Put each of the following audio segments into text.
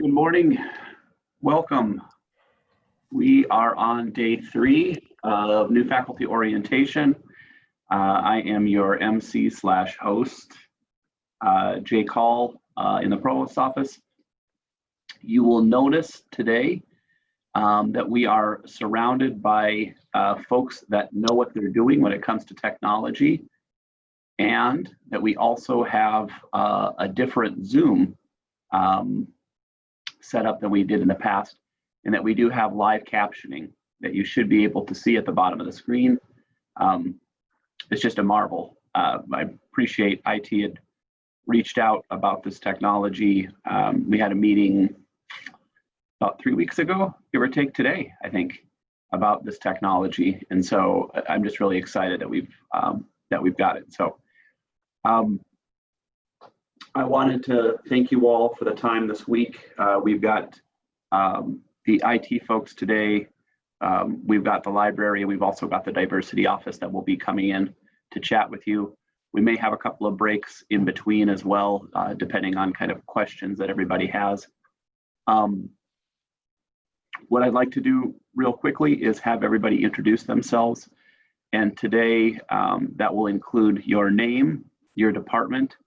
Good morning. Welcome. We are on day 3 of new faculty orientation. I am your MC/host, Jay Call, in the Provost's office. You will notice today that we are surrounded by folks that know what they're doing when it comes to technology, and that we also have a different Zoom setup than we did in the past, and that we do have live captioning that you should be able to see at the bottom of the screen. It's just a marvel. I appreciate IT had reached out about this technology. We had a meeting about 3 weeks ago, give or take today, I think, about this technology, and so I'm just really excited that we've got it. So I wanted to thank you all for the time this week. We've got the IT folks today. We've got the library, and we've also got the diversity office that will be coming in to chat with you. We may have a couple of breaks in between as well, depending on kind of questions that everybody has. What I'd like to do real quickly is have everybody introduce themselves. And today that will include your name, your department,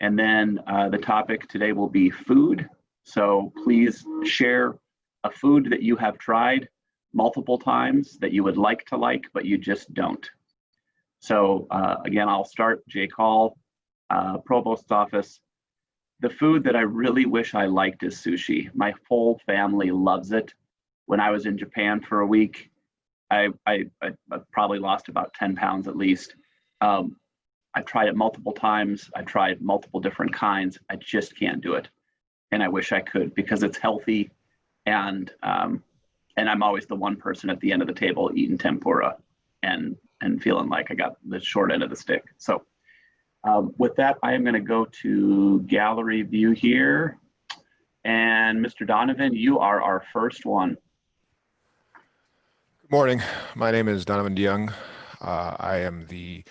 and then the topic today will be food. So please share a food that you have tried multiple times that you would like to like, but you just don't. So again, I'll start. Jay Call, Provost's office. The food that I really wish I liked is sushi. My whole family loves it. When I was in Japan for a week, I probably lost about 10 pounds at least. I've tried it multiple times. I've tried multiple different kinds. I just can't do it. And I wish I could, because it's healthy, and I'm always the one person at the end of the table eating tempura and feeling like I got the short end of the stick. So with that, I am going to go to gallery view here. And Mr. Donovan, you are our first one. Good morning. My name is Donovan DeYoung. I am the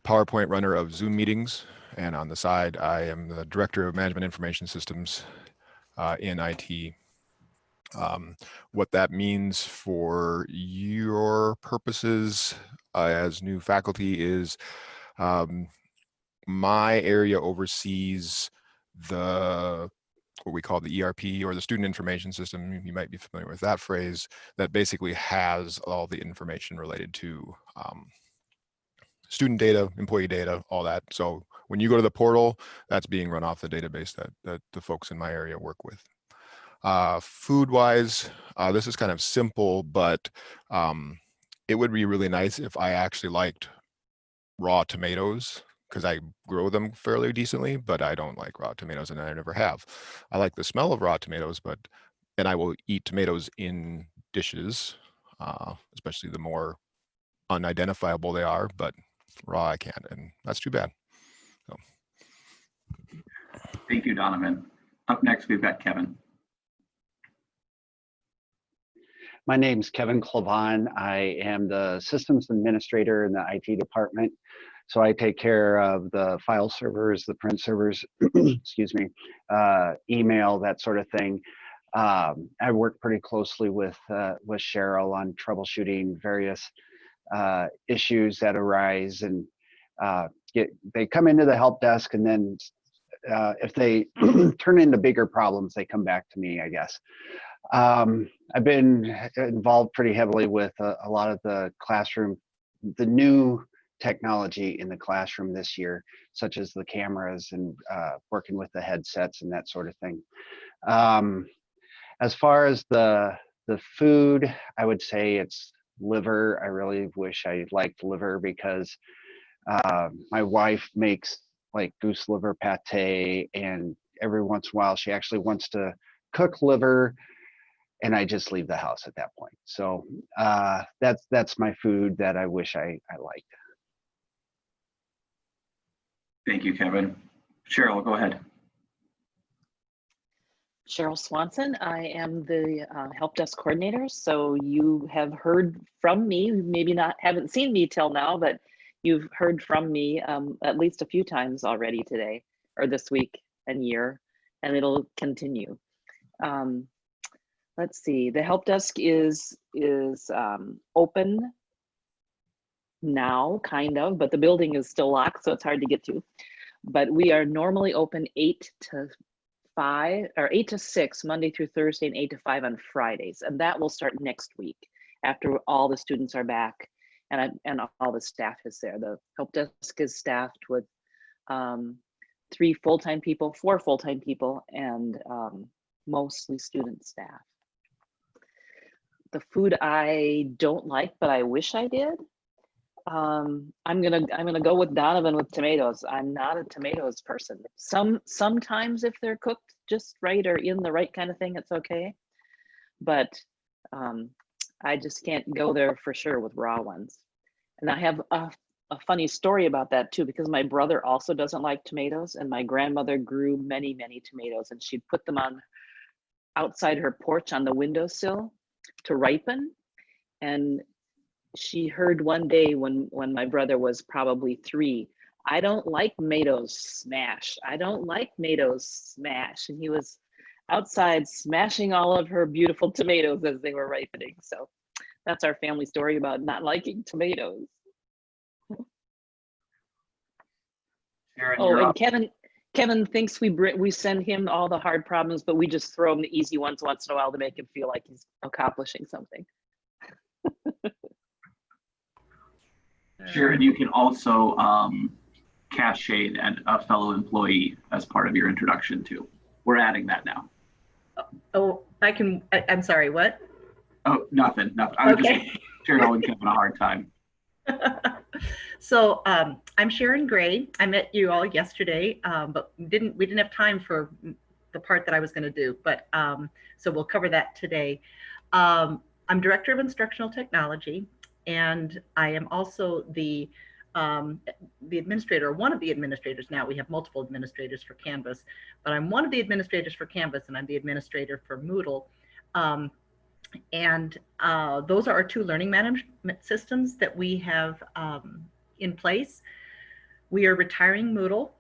PowerPoint runner of Zoom meetings, and on the side, I am the Director of Management Information Systems in IT. What that means for your purposes as new faculty is my area oversees what we call the ERP, or the Student Information System. You might be familiar with that phrase, that basically has all the information related to student data, employee data, all that. So when you go to the portal, that's being run off the database that the folks in my area work with. Food-wise, this is kind of simple, but it would be really nice if I actually liked raw tomatoes, because I grow them fairly decently, but I don't like raw tomatoes, and I never have. I like the smell of raw tomatoes, and I will eat tomatoes in dishes, especially the more unidentifiable they are, but raw I can't, and that's too bad. So. Thank you, Donovan. Up next, we've got Kevin. My name's Kevin Clavon. I am the systems administrator in the IT department. So I take care of the file servers, the print servers, excuse me, email, that sort of thing. I work pretty closely with Cheryl on troubleshooting various issues that arise, and they come into the help desk, and then if they turn into bigger problems, they come back to me, I guess. I've been involved pretty heavily with a lot of the classroom, the new technology in the classroom this year, such as the cameras and working with the headsets and that sort of thing. As far as the food, I would say it's liver. I really wish I liked liver, because my wife makes like goose liver pate, and every once in a while she actually wants to cook liver, and I just leave the house at that point. So that's my food that I wish I liked. Thank you, Kevin. Cheryl, go ahead. Cheryl Swanson. I am the help desk coordinator. So you have heard from me, maybe haven't seen me till now, but you've heard from me at least a few times already today, or this week and year, and it'll continue. let's see, the help desk is open now, kind of, but the building is still locked, so it's hard to get to. But we are normally open 8 to 5 or 8 to 6 Monday through Thursday and 8 to 5 on Fridays, and that will start next week after all the students are back and all the staff is there. The help desk is staffed with 3 full-time people, 4 full-time people, and mostly student staff. The food I don't like, but I wish I did. I'm gonna go with Donovan with tomatoes. I'm not a tomatoes person. Sometimes if they're cooked just right or in the right kind of thing, it's okay. But I just can't go there for sure with raw ones. And I have a funny story about that too, because my brother also doesn't like tomatoes, and my grandmother grew many, many tomatoes, and she'd put them on outside her porch on the windowsill to ripen. And she heard one day when my brother was probably 3, "I don't like tomatoes smash. I don't like tomatoes smash." And he was outside smashing all of her beautiful tomatoes as they were ripening. So that's our family story about not liking tomatoes. Sharon, Oh, you're and up. Kevin thinks we send him all the hard problems, but we just throw him the easy ones once in a while to make him feel like he's accomplishing something. Sharon, you can also cascade and a fellow employee as part of your introduction too. We're adding that now. Oh, I'm sorry, what? Oh, nothing. I was Okay. just Cheryl and Kevin a hard time. So I'm Sharon Gray. I met you all yesterday, but we didn't have time for the part that I was going to do. But so we'll cover that today. I'm Director of Instructional Technology, and I am also the administrator, or one of the administrators now. We have multiple administrators for Canvas, but I'm one of the administrators for Canvas, and I'm the administrator for Moodle. And those are our 2 learning management systems that we have in place. We are retiring Moodle,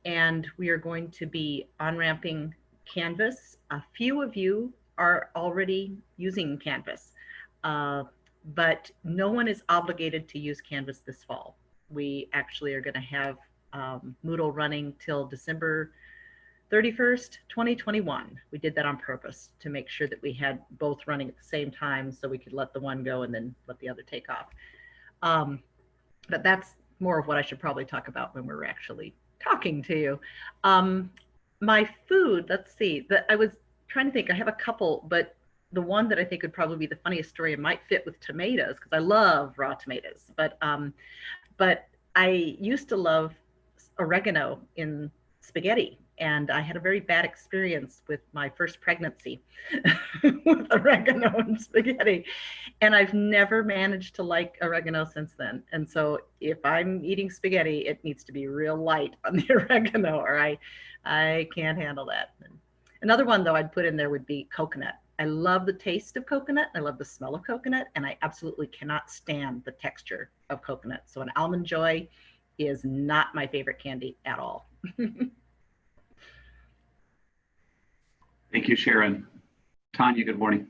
and we are going to be on-ramping Canvas. A few of you are already using Canvas, but no one is obligated to use Canvas this fall. We actually are going to have Moodle running till December 31st, 2021. We did that on purpose to make sure that we had both running at the same time, so we could let the one go and then let the other take off. But that's more of what I should probably talk about when we're actually talking to you. My food, let's see, I was trying to think, I have a couple, but the one that I think would probably be the funniest story, it might fit with tomatoes because I love raw tomatoes, but I used to love oregano in spaghetti. And I had a very bad experience with my first pregnancy with oregano and spaghetti. And I've never managed to like oregano since then. And so if I'm eating spaghetti, it needs to be real light on the oregano, or I can't handle that. Another one, though, I'd put in there would be coconut. I love the taste of coconut. I love the smell of coconut. And I absolutely cannot stand the texture of coconut. So an Almond Joy is not my favorite candy at all. Thank you, Sharon. Tanya, good morning.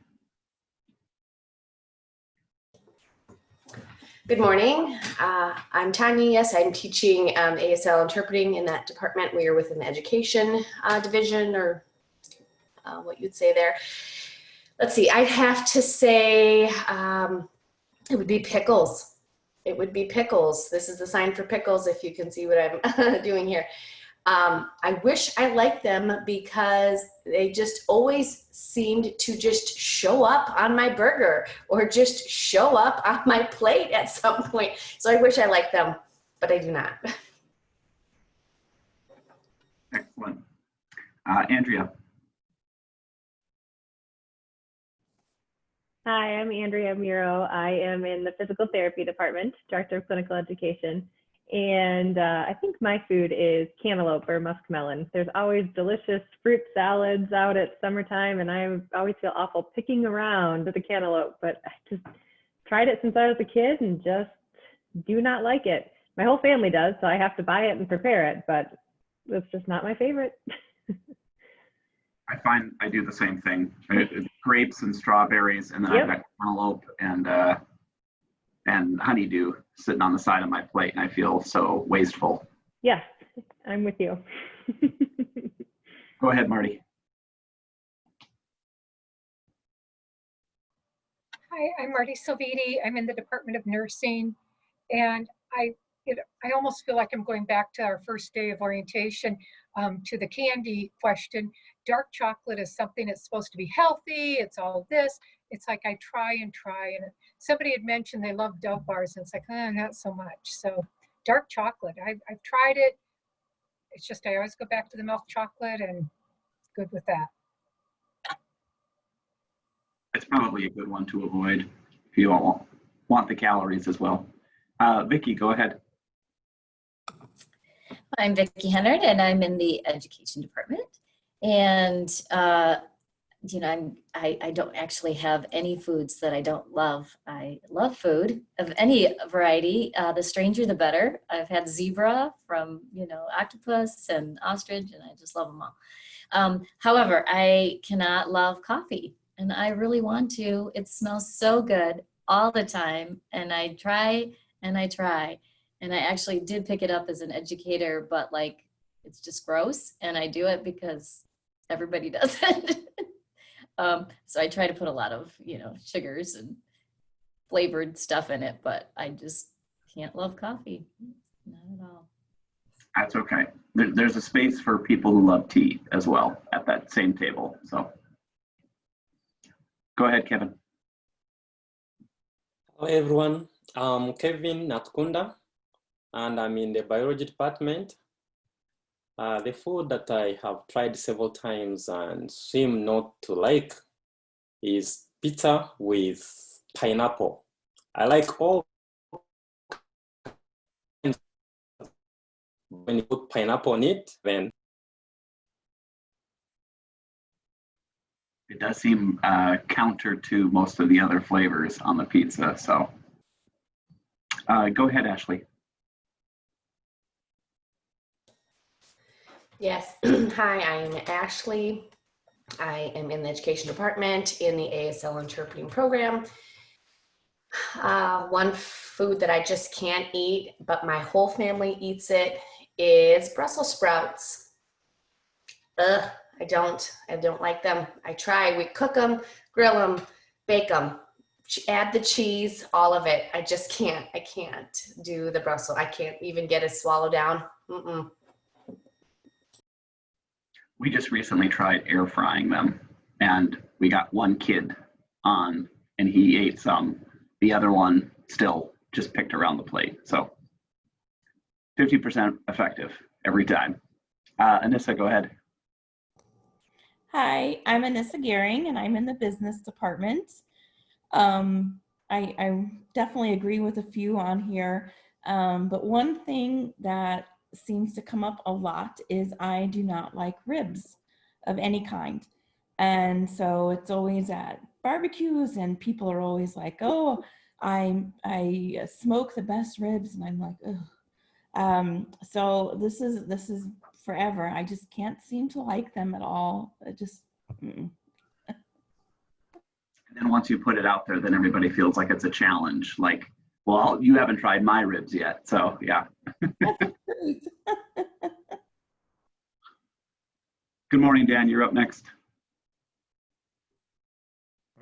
Good morning. I'm Tanya. Yes, I'm teaching ASL interpreting in that department. We are within the education division, or what you'd say there. Let's see, I'd have to say it would be pickles. It would be pickles. This is the sign for pickles, if you can see what I'm doing here. I wish I liked them because they just always seemed to just show up on my burger or just show up on my plate at some point. So I wish I liked them, but I do not. Excellent. Andrea. Hi, I'm Andrea Muro. I am in the physical therapy department, director of clinical education. And I think my food is cantaloupe or muskmelon. There's always delicious fruit salads out at summertime, and I always feel awful picking around the cantaloupe, but I just tried it since I was a kid and just do not like it. My whole family does, so I have to buy it and prepare it, but it's just not my favorite. I find I do the same thing. Grapes and strawberries, and then Yep. I've got cantaloupe and honeydew sitting on the side of my plate, and I feel so wasteful. Yes, I'm with you. Go ahead, Marty. Hi, I'm Marty Silviti. I'm in the Department of Nursing, and I almost feel like I'm going back to our first day of orientation, to the candy question. Dark chocolate is something that's supposed to be healthy. It's all this. It's like I try and try, and somebody had mentioned they love Dove bars, and it's like, not so much. So dark chocolate, I've tried it. It's just I always go back to the milk chocolate, and good with that. It's probably a good one to avoid if you all want the calories as well. Vicki, go ahead. I'm Vicki Hennard, and I'm in the education department. And I don't actually have any foods that I don't love. I love food of any variety. The stranger, the better. I've had zebra from octopus and ostrich, and I just love them all. However, I cannot love coffee, and I really want to. It smells so good all the time, and I try and I try. And I actually did pick it up as an educator, but like, it's just gross. And I do it because everybody does it. So I try to put a lot of, sugars and flavored stuff in it, but I just can't love coffee. Not at all. That's okay. There's a space for people who love tea as well at that same table. So go ahead, Kevin. Hello, everyone. I'm Kevin Natkunda, and I'm in the biology department. The food that I have tried several times and seem not to like is pizza with pineapple. I like all kinds. When you put pineapple on it, then It does seem counter to most of the other flavors on the pizza. So go ahead, Ashley. Yes. Hi, I'm Ashley. I am in the education department in the ASL interpreting program. One food that I just can't eat, but my whole family eats it, is Brussels sprouts. Ugh, I don't like them. I try. We cook them, grill them, bake them, add the cheese, all of it. I just can't. I can't do the Brussels. I can't even get it swallowed down. Mm-mm. We just recently tried air frying them, and we got one kid on, and he ate some. The other one still just picked around the plate. So 50% effective every time. Anissa, go ahead. Hi, I'm Anissa Gehring, and I'm in the business department. I definitely agree with a few on here, but one thing that seems to come up a lot is I do not like ribs of any kind. And so it's always at barbecues, and people are always like, oh, I smoke the best ribs, and I'm like, ugh. So this is forever. I just can't seem to like them at all. It just, mm-mm. And then once you put it out there, then everybody feels like it's a challenge. Like, well, you haven't tried my ribs yet. So yeah. Good morning, Dan. You're up next.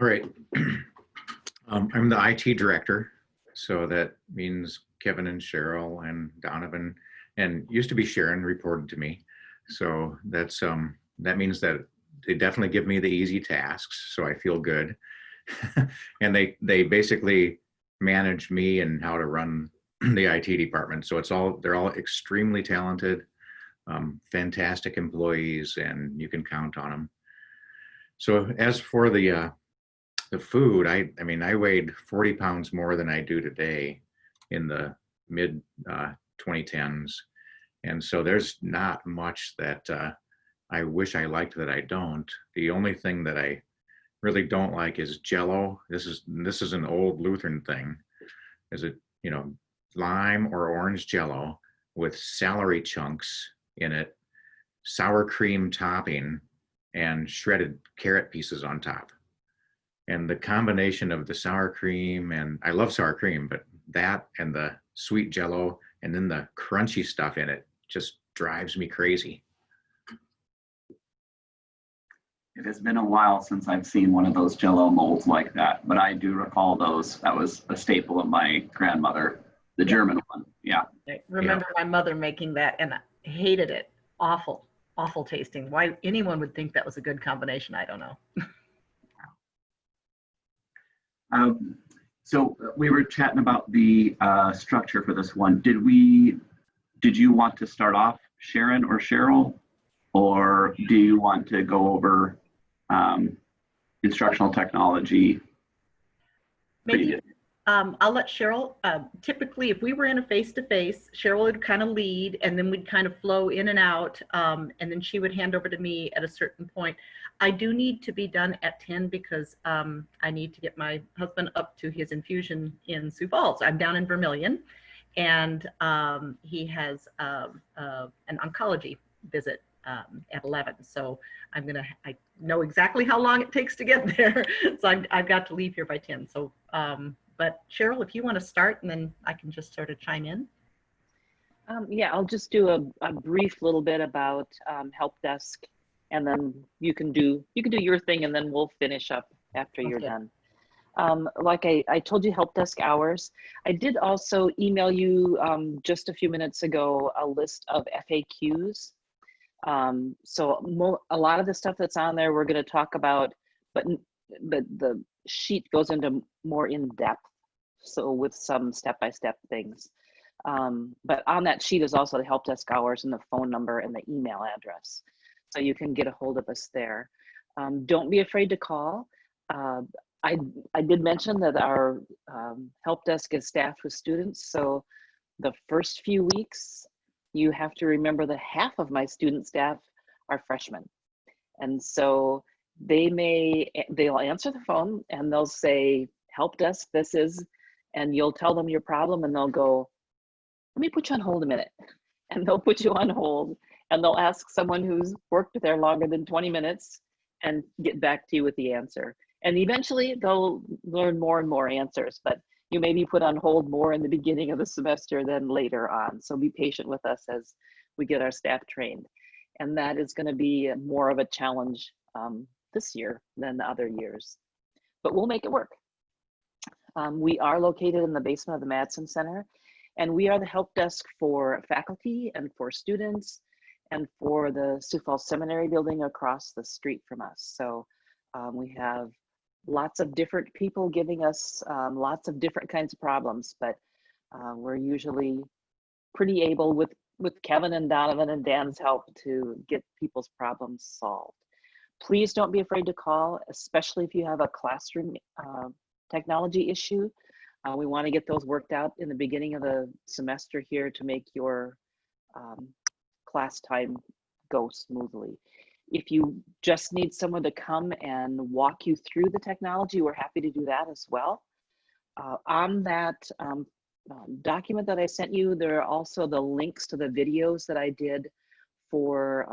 All right. I'm the IT director. So that means Kevin and Cheryl and Donovan, and used to be Sharon, reported to me. So that's that means that they definitely give me the easy tasks, so I feel good. And they basically manage me and how to run the IT department. So they're all extremely talented, fantastic employees, and you can count on them. So as for the food, I mean, I weighed 40 pounds more than I do today in the mid 2010s. And so there's not much that I wish I liked that I don't. The only thing that I really don't like is Jell-O. This is an old Lutheran thing. Is it, lime or orange Jell-O with celery chunks in it, sour cream topping, and shredded carrot pieces on top. And the combination of the sour cream, and I love sour cream, but that and the sweet Jell-O and then the crunchy stuff in it just drives me crazy. It has been a while since I've seen one of those Jell-O molds like that, but I do recall those. That was a staple of my grandmother, the German one. Yeah. I remember my mother making that and I hated it. Awful, awful tasting. Why anyone would think that was a good combination, I don't know. So we were chatting about the structure for this one. Did you want to start off, Sharon or Cheryl, or do you want to go over instructional technology? Maybe I'll let Cheryl, typically if we were in a face-to-face, Cheryl would kind of lead and then we'd kind of flow in and out, and then she would hand over to me at a certain point. I do need to be done at 10 because I need to get my husband up to his infusion in Sioux Falls. I'm down in Vermilion, and he has an oncology visit at 11. So I know exactly how long it takes to get there. So I've got to leave here by 10. So, but Cheryl, if you want to start, and then I can just sort of chime in. Yeah, I'll just do a brief little bit about help desk, and then you can do your thing, and then we'll finish up after you're done. Like I told you, help desk hours. I did also email you just a few minutes ago a list of FAQs. So a lot of the stuff that's on there we're going to talk about, but the sheet goes into more in depth, so with some step-by-step things. But on that sheet is also the help desk hours and the phone number and the email address, so you can get a hold of us there. Don't be afraid to call. I did mention that our help desk is staffed with students, so the first few weeks you have to remember that half of my student staff are freshmen, and so they'll answer the phone and they'll say, help desk, this is, and you'll tell them your problem and they'll go, let me put you on hold a minute. And they'll put you on hold and they'll ask someone who's worked there longer than 20 minutes and get back to you with the answer. And eventually they'll learn more and more answers, but you may be put on hold more in the beginning of the semester than later on. So be patient with us as we get our staff trained. And that is going to be more of a challenge this year than the other years, but we'll make it work. We are located in the basement of the Madsen Center, and we are the help desk for faculty and for students and for the Sioux Falls Seminary building across the street from us. So we have lots of different people giving us lots of different kinds of problems, but we're usually pretty able with Kevin and Donovan and Dan's help to get people's problems solved. Please don't be afraid to call, especially if you have a classroom technology issue. We want to get those worked out in the beginning of the semester here to make your class time go smoothly. If you just need someone to come and walk you through the technology, we're happy to do that as well. On that document that I sent you, there are also the links to the videos that I did for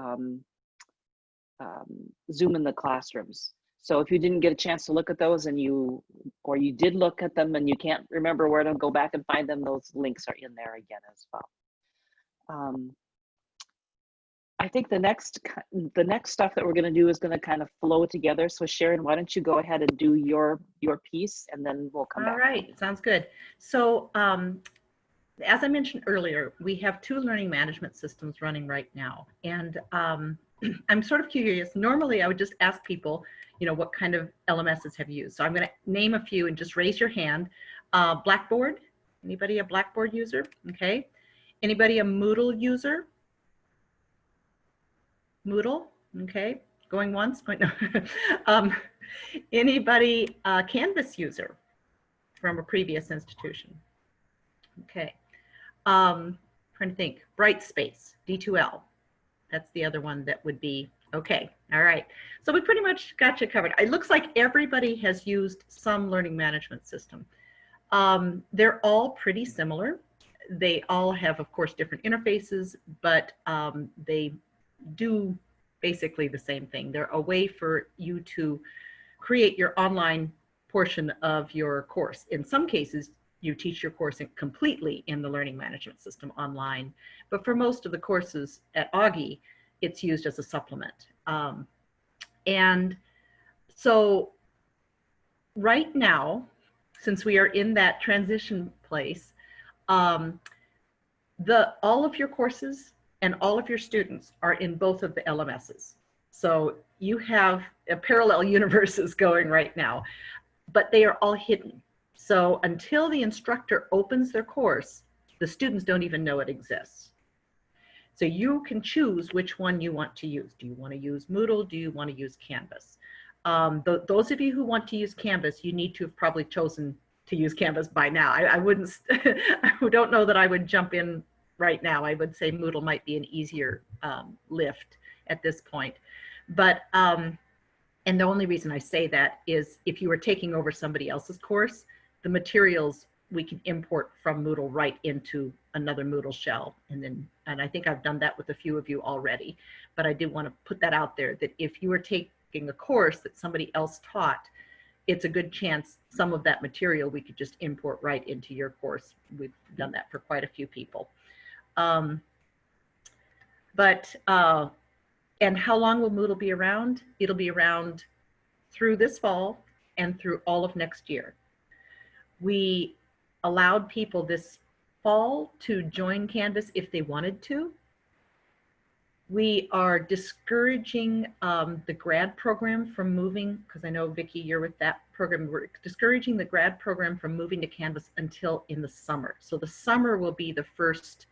Zoom in the classrooms. So if you didn't get a chance to look at those and you did look at them and you can't remember where to go back and find them, those links are in there again as well. I think the next stuff that we're going to do is going to kind of flow together. So Sharon, why don't you go ahead and do your piece, and then we'll come back. All right, sounds good. So as I mentioned earlier, we have 2 learning management systems running right now, and I'm sort of curious. Normally, I would just ask people, what kind of LMSs have you used? So I'm going to name a few and just raise your hand. Blackboard. Anybody a Blackboard user? Okay. Anybody a Moodle user? Moodle. Okay. Going once. Going no. Anybody Canvas user from a previous institution? Okay. Trying to think. Brightspace. D2L. That's the other one that would be okay. All right. So we pretty much got you covered. It looks like everybody has used some learning management system. They're all pretty similar. They all have, of course, different interfaces, but they do basically the same thing. They're a way for you to create your online portion of your course. In some cases, you teach your course completely in the learning management system online, but for most of the courses at Augie, it's used as a supplement. And so right now, since we are in that transition place, all of your courses and all of your students are in both of the LMSs. So you have a parallel universes going right now, but they are all hidden. So until the instructor opens their course, the students don't even know it exists. So you can choose which one you want to use. Do you want to use Moodle? Do you want to use Canvas? Those of you who want to use Canvas, you need to have probably chosen to use Canvas by now. I wouldn't, I don't know that I would jump in right now. I would say Moodle might be an easier lift at this point. But, and the only reason I say that is if you were taking over somebody else's course, the materials we can import from Moodle right into another Moodle shell. And I think I've done that with a few of you already, but I do want to put that out there that if you are taking a course that somebody else taught, it's a good chance some of that material we could just import right into your course. We've done that for quite a few people. And how long will Moodle be around? It'll be around through this fall and through all of next year. We allowed people this fall to join Canvas if they wanted to. We are discouraging the grad program from moving, because I know, Vicki, you're with that program. We're discouraging the grad program from moving to Canvas until in the summer. So the summer will be the first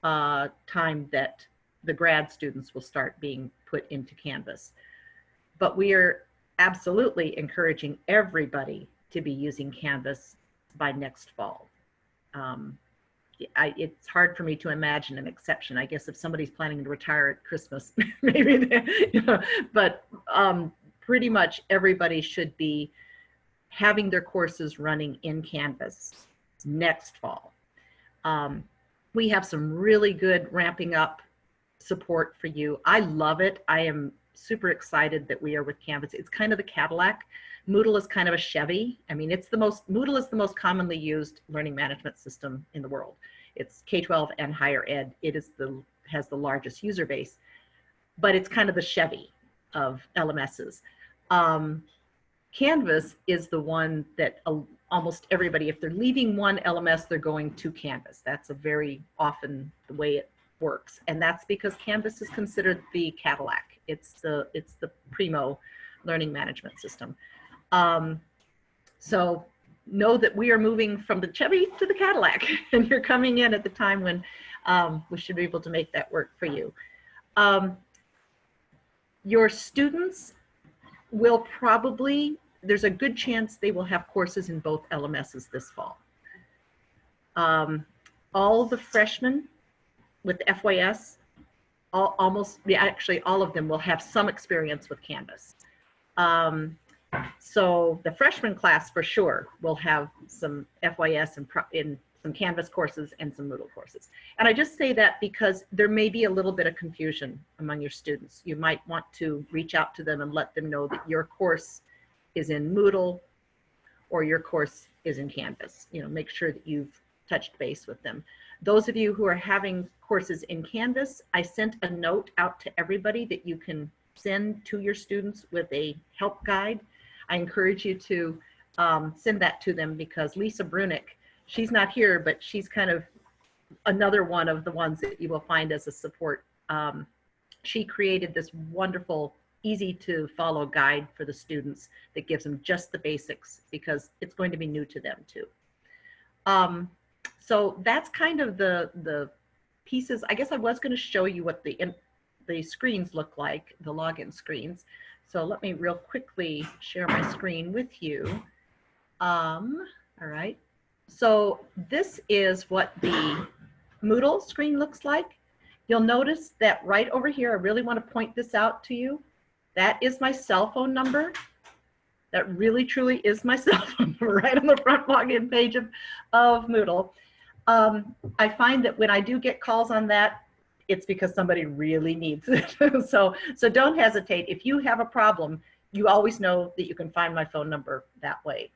time that the grad students will start being put into Canvas. But we are absolutely encouraging everybody to be using Canvas by next fall. It's hard for me to imagine an exception. I guess if somebody's planning to retire at Christmas, maybe, but pretty much everybody should be having their courses running in Canvas next fall. We have some really good ramping up support for you. I love it. I am super excited that we are with Canvas. It's kind of the Cadillac. Moodle is kind of a Chevy. I mean, Moodle is the most commonly used learning management system in the world. It's K-12 and higher ed. It is has the largest user base, but it's kind of the Chevy of LMSs. Canvas is the one that almost everybody, if they're leaving one LMS, they're going to Canvas. That's a very often the way it works. And that's because Canvas is considered the Cadillac. It's the primo learning management system. So know that we are moving from the Chevy to the Cadillac, and you're coming in at the time when we should be able to make that work for you. Your students will probably, there's a good chance they will have courses in both LMSs this fall. All the freshmen with FYS, actually all of them will have some experience with Canvas. So the freshman class for sure will have some FYS and in some Canvas courses and some Moodle courses. And I just say that because there may be a little bit of confusion among your students. You might want to reach out to them and let them know that your course is in Moodle or your course is in Canvas. You know, make sure that you've touched base with them. Those of you who are having courses in Canvas, I sent a note out to everybody that you can send to your students with a help guide. I encourage you to send that to them because Lisa Brunick, she's not here, but she's kind of another one of the ones that you will find as a support. She created this wonderful, easy to follow guide for the students that gives them just the basics because it's going to be new to them too. So that's kind of the pieces. I guess I was going to show you what the screens look like, the login screens. So let me real quickly share my screen with you. All right. So this is what the Moodle screen looks like. You'll notice that right over here, I really want to point this out to you. That is my cell phone number. That really, truly is my cell phone number right on the front login page of Moodle. I find that when I do get calls on that, it's because somebody really needs it. So don't hesitate. If you have a problem, you always know that you can find my phone number that way.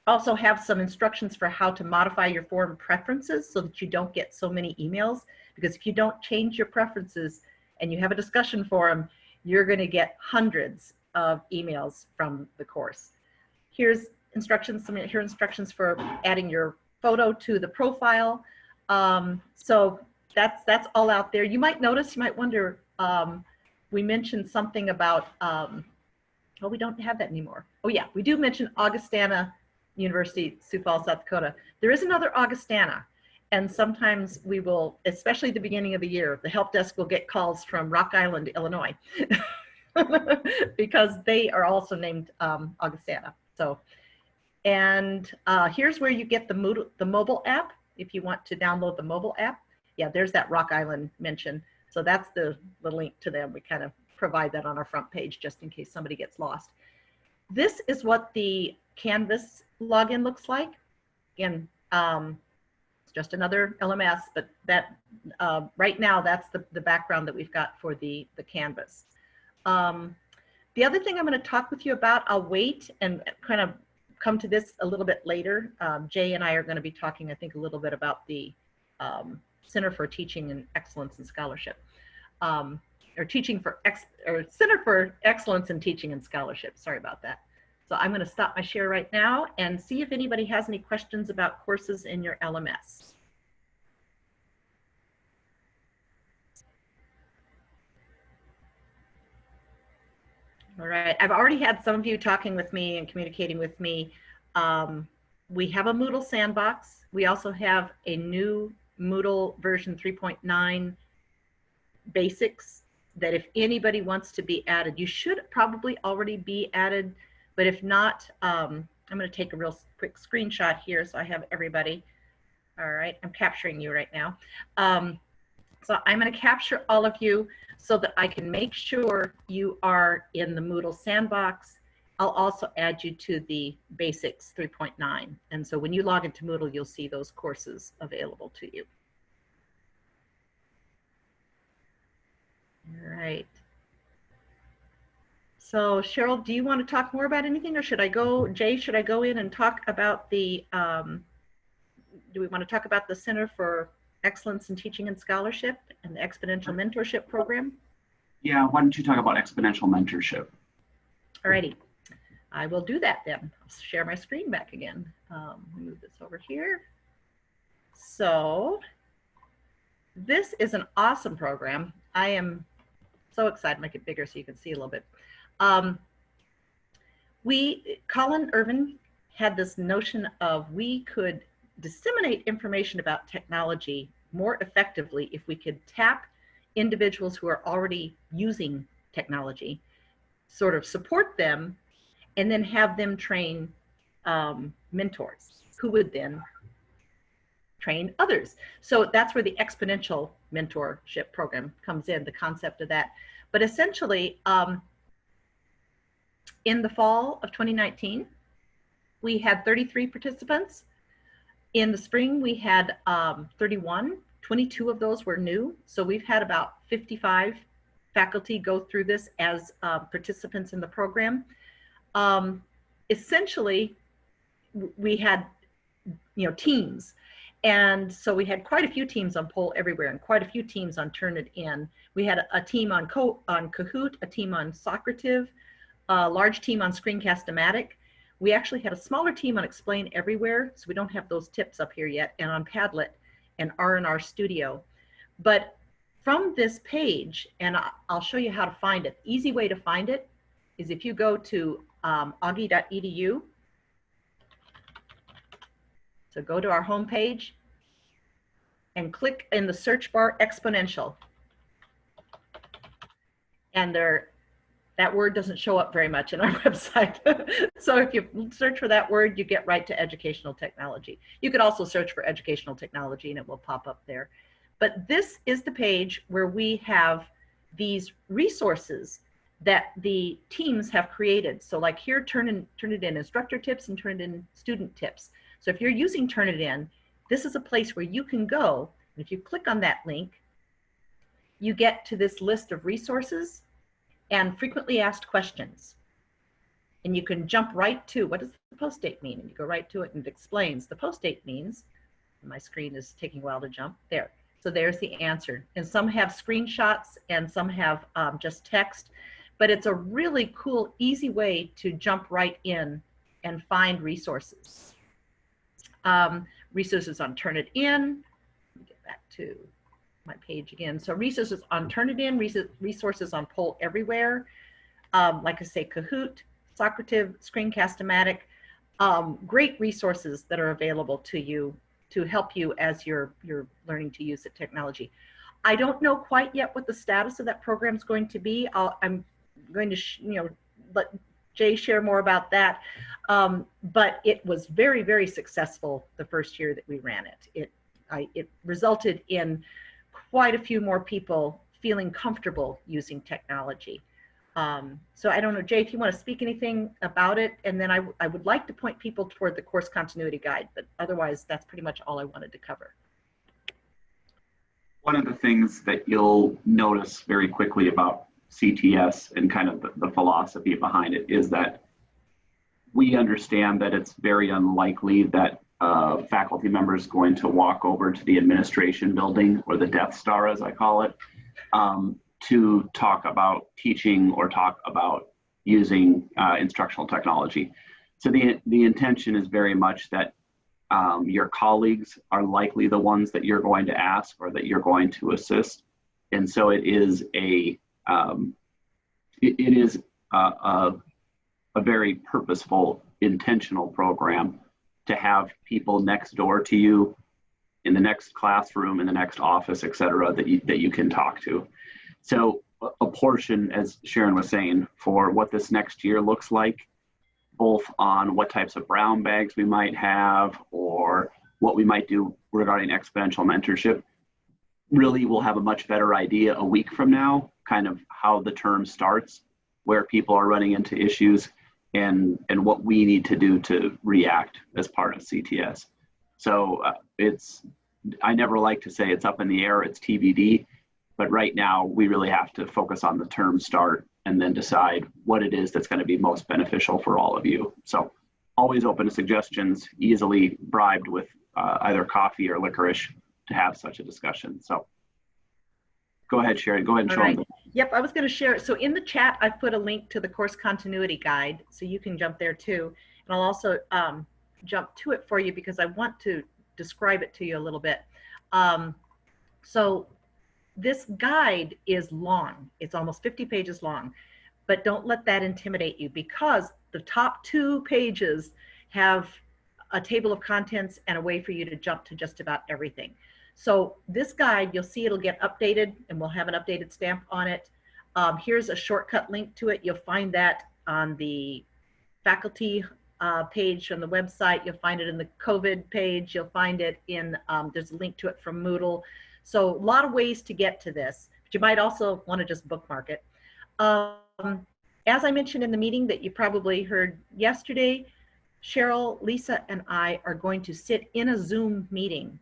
Also have some instructions for how to modify your form preferences so that you don't get so many emails, because if you don't change your preferences and you have a discussion forum, you're going to get hundreds of emails from the course. Here's instructions, here are instructions for adding your photo to the profile. So that's all out there. You might notice, you might wonder, we mentioned something about, oh, we don't have that anymore. Oh yeah, we do mention Augustana University, Sioux Falls, South Dakota. There is another Augustana. And sometimes we will, especially the beginning of the year, the help desk will get calls from Rock Island, Illinois, because they are also named Augustana. So, and here's where you get the mobile app. If you want to download the mobile app, yeah, there's that Rock Island mention. So that's the link to them. We kind of provide that on our front page just in case somebody gets lost. This is what the Canvas login looks like. Again, it's just another LMS, but that right now that's the background that we've got for the Canvas. The other thing I'm going to talk with you about, I'll wait and kind of come to this a little bit later. Jay and I are going to be talking, I think, a little bit about the Center for Teaching and Excellence in Scholarship, or Center for Excellence in Teaching and Scholarship. Sorry about that. So I'm going to stop my share right now and see if anybody has any questions about courses in your LMS. All right, I've already had some of you talking with me and communicating with me. We have a Moodle sandbox. We also have a new Moodle version 3.9 basics that if anybody wants to be added, you should probably already be added, but if not, I'm going to take a real quick screenshot here so I have everybody. All right, I'm capturing you right now. So I'm going to capture all of you so that I can make sure you are in the Moodle sandbox. I'll also add you to the basics 3.9. And so when you log into Moodle, you'll see those courses available to you. All right. So Cheryl, do you want to talk more about anything, or should I go, Jay, should I go in and talk about the, do we want to talk about the Center for Excellence in Teaching and Scholarship and the Exponential Mentorship Program? Yeah, why don't you talk about exponential mentorship? Alrighty, I will do that then. I'll share my screen back again. Move this over here. So this is an awesome program. I am so excited. Make it bigger so you can see a little bit. Colin Irvin had this notion of we could disseminate information about technology more effectively if we could tap individuals who are already using technology, sort of support them, and then have them train mentors who would then train others. So that's where the exponential mentorship program comes in, the concept of that. But essentially, in the fall of 2019, we had 33 participants. In the spring, we had 31. 22 of those were new. So we've had about 55 faculty go through this as participants in the program. Essentially, we had, teams. And so we had quite a few teams on Poll Everywhere and quite a few teams on Turnitin. We had a team on Kahoot, a team on Socrative, a large team on Screencast-O-Matic. We actually had a smaller team on Explain Everywhere, so we don't have those tips up here yet, and on Padlet and R&R Studio. But from this page, and I'll show you how to find it. Easy way to find it is if you go to augie.edu. So go to our homepage and click in the search bar exponential. And that word doesn't show up very much in our website. So if you search for that word, you get right to educational technology. You could also search for educational technology and it will pop up there. But this is the page where we have these resources that the teams have created. So like here, Turnitin instructor tips and Turnitin student tips. So if you're using Turnitin, this is a place where you can go. And if you click on that link, you get to this list of resources and frequently asked questions. And you can jump right to, what does the post date mean? And you go right to it and it explains. The post date means, my screen is taking a while to jump, there. So there's the answer. And some have screenshots and some have just text, but it's a really cool, easy way to jump right in and find resources. Resources on Turnitin. Let me get back to my page again. So resources on Turnitin, resources on Poll Everywhere. Like I say, Kahoot, Socrative, Screencast-O-Matic, great resources that are available to you to help you as you're learning to use the technology. I don't know quite yet what the status of that program is going to be. I'm going to let Jay share more about that. But it was very, very successful the first year that we ran it. It resulted in quite a few more people feeling comfortable using technology. So I don't know, Jay, if you want to speak anything about it, and then I would like to point people toward the course continuity guide, but otherwise that's pretty much all I wanted to cover. One of the things that you'll notice very quickly about CTS and kind of the philosophy behind it is that we understand that it's very unlikely that a faculty member is going to walk over to the administration building, or the Death Star as I call it, to talk about teaching or talk about using instructional technology. So the intention is very much that your colleagues are likely the ones that you're going to ask or that you're going to assist. And so it is a very purposeful, intentional program to have people next door to you in the next classroom, in the next office, et cetera, that you can talk to. So a portion, as Sharon was saying, for what this next year looks like, both on what types of brown bags we might have or what we might do regarding exponential mentorship, really we'll have a much better idea a week from now, kind of how the term starts, where people are running into issues, and what we need to do to react as part of CTS. So I never like to say it's up in the air, it's TBD, but right now we really have to focus on the term start and then decide what it is that's going to be most beneficial for all of you. So always open to suggestions, easily bribed with either coffee or licorice to have such a discussion. So go ahead, Sharon, go ahead and show them. Yep, I was going to share. So in the chat, I've put a link to the course continuity guide, so you can jump there too. And I'll also jump to it for you because I want to describe it to you a little bit. So this guide is long. It's almost 50 pages long, but don't let that intimidate you because the top 2 pages have a table of contents and a way for you to jump to just about everything. So this guide, you'll see it'll get updated and we'll have an updated stamp on it. Here's a shortcut link to it. You'll find that on the faculty page on the website. You'll find it in the COVID page. You'll find it in, there's a link to it from Moodle. So a lot of ways to get to this, but you might also want to just bookmark it. As I mentioned in the meeting that you probably heard yesterday, Cheryl, Lisa, and I are going to sit in a Zoom meeting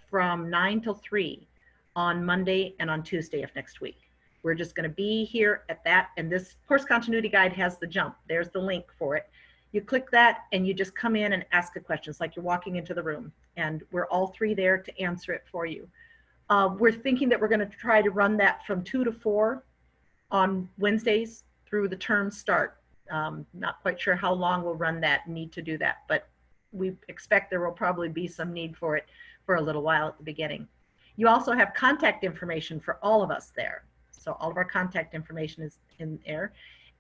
from 9 till 3 on Monday and on Tuesday of next week. We're just going to be here at that, and this course continuity guide has the jump. There's the link for it. You click that and you just come in and ask a question. It's like you're walking into the room, and we're all 3 there to answer it for you. We're thinking that we're going to try to run that from 2 to 4 on Wednesdays through the term start. Not quite sure how long we'll run that, need to do that, but we expect there will probably be some need for it for a little while at the beginning. You also have contact information for all of us there. So all of our contact information is in there.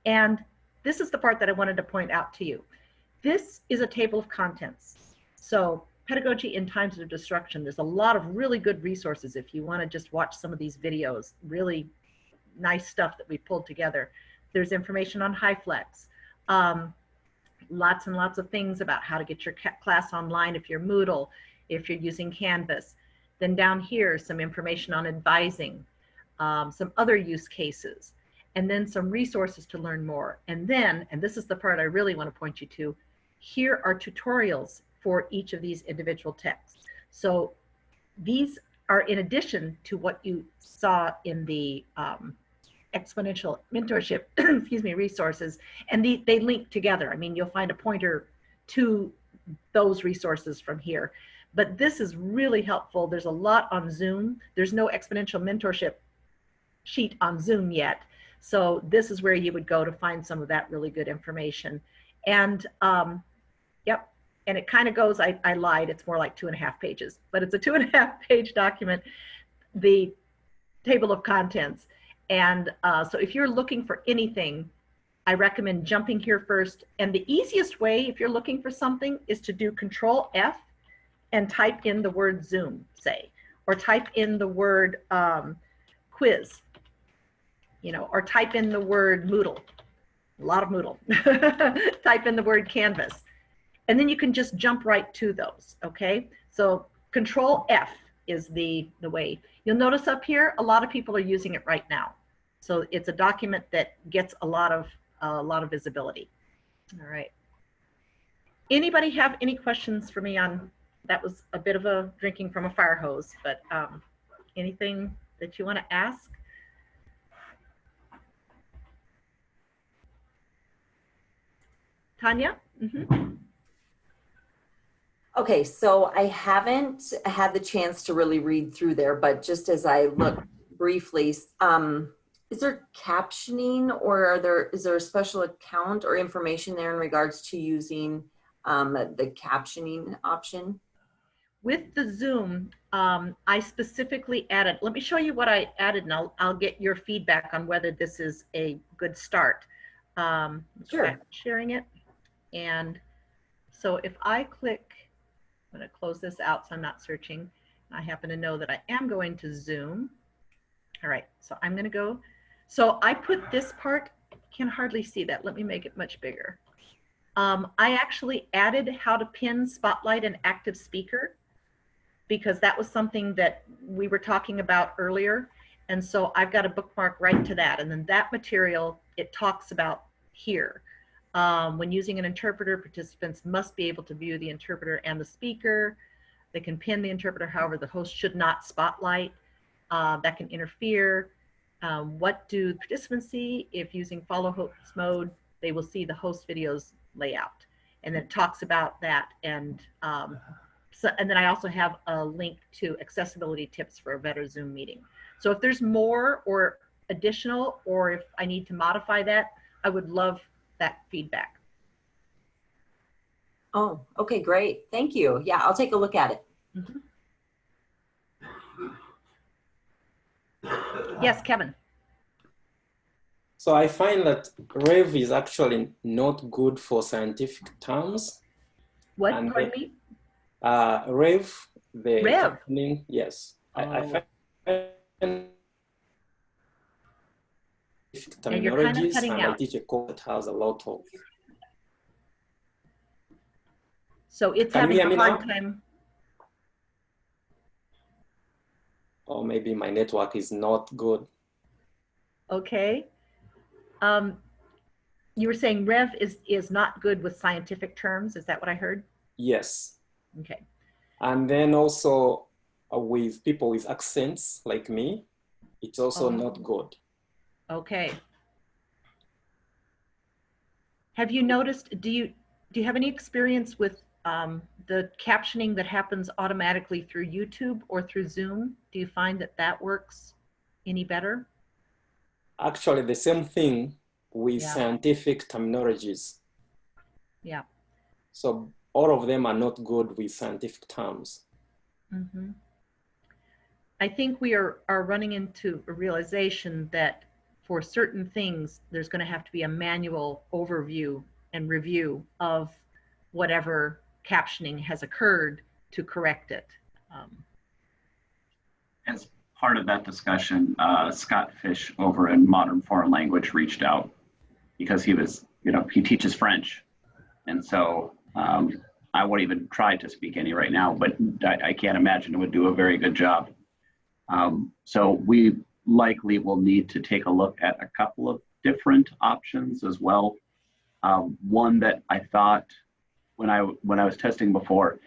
And this is the part that I wanted to point out to you. This is a table of contents. So pedagogy in times of disruption, there's a lot of really good resources if you want to just watch some of these videos, really nice stuff that we pulled together. There's information on HyFlex, lots and lots of things about how to get your class online if you're Moodle, if you're using Canvas. Then down here, some information on advising, some other use cases, and then some resources to learn more. And then, and this is the part I really want to point you to, here are tutorials for each of these individual texts. So these are in addition to what you saw in the exponential mentorship excuse me, resources, and they link together. I mean, you'll find a pointer to those resources from here, but this is really helpful. There's a lot on Zoom. There's no exponential mentorship sheet on Zoom yet, so this is where you would go to find some of that really good information. And yep, and it kind of goes, I lied, it's more like 2.5 pages, but it's a 2.5 page document, the table of contents. And so if you're looking for anything, I recommend jumping here first. And the easiest way, if you're looking for something, is to do Control F and type in the word Zoom, say, or type in the word quiz, you know, or type in the word Moodle, a lot of Moodle, type in the word Canvas, and then you can just jump right to those, okay? So Control F is the way. You'll notice up here, a lot of people are using it right now. So it's a document that gets a lot of visibility. All right. Anybody have any questions for me on, that was a bit of a drinking from a fire hose, but anything that you want to ask? Tanya? Mm-hmm. Okay, so I haven't had the chance to really read through there, but just as I look briefly, is there captioning, or is there a special account or information there in regards to using the captioning option? With the Zoom, I specifically added, let me show you what I added, and I'll get your feedback on whether this is a good start. Sure. Sharing it. And so if I click, I'm going to close this out so I'm not searching. I happen to know that I am going to Zoom. All right, so I'm going to go. So I put this part, can hardly see that. Let me make it much bigger. I actually added how to pin, spotlight, and active speaker, because that was something that we were talking about earlier. And so I've got a bookmark right to that. And then that material, it talks about here. When using an interpreter, participants must be able to view the interpreter and the speaker. They can pin the interpreter, however, the host should not spotlight. That can interfere. What do participants see? If using follow host mode, they will see the host video's layout. And then it talks about that. And, and then I also have a link to accessibility tips for a better Zoom meeting. So if there's more or additional, or if I need to modify that, I would love that feedback. Oh, okay, great. Thank you. Yeah, I'll take a look at it. Mm-hmm. Yes, Kevin. So I find that Rev is actually not good for scientific terms. What, pardon me? Rev, the Rev? captioning, yes. Oh. I find You're kind of terminologies, cutting and I out. teach a course that has a lot of. So it's Can you having hear a me hard now? time. Or maybe my network is not good. Okay. You were saying Rev is not good with scientific terms. Is that what I heard? Yes. Okay. And then also with people with accents like me, it's also not good. Okay. Have you noticed, do you have any experience with the captioning that happens automatically through YouTube or through Zoom? Do you find that that works any better? Actually, the same thing with Yeah. scientific terminologies. Yeah. So all of them are not good with scientific terms. Mm-hmm. I think we are running into a realization that for certain things, there's going to have to be a manual overview and review of whatever captioning has occurred to correct it. As part of that discussion, Scott Fish over in Modern Foreign Language reached out because he was, he teaches French. And so I won't even try to speak any right now, but I can't imagine it would do a very good job. So we likely will need to take a look at a couple of different options as well. One that I thought when I was testing before,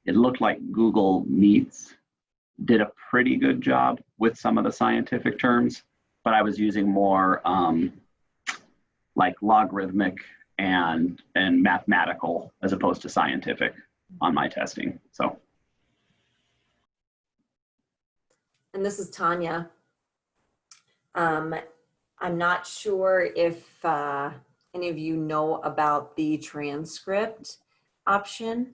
it looked like Google Meets did a pretty good job with some of the scientific terms, but I was using more like logarithmic and mathematical as opposed to scientific on my testing. So. And this is Tanya. I'm not sure if any of you know about the transcript option.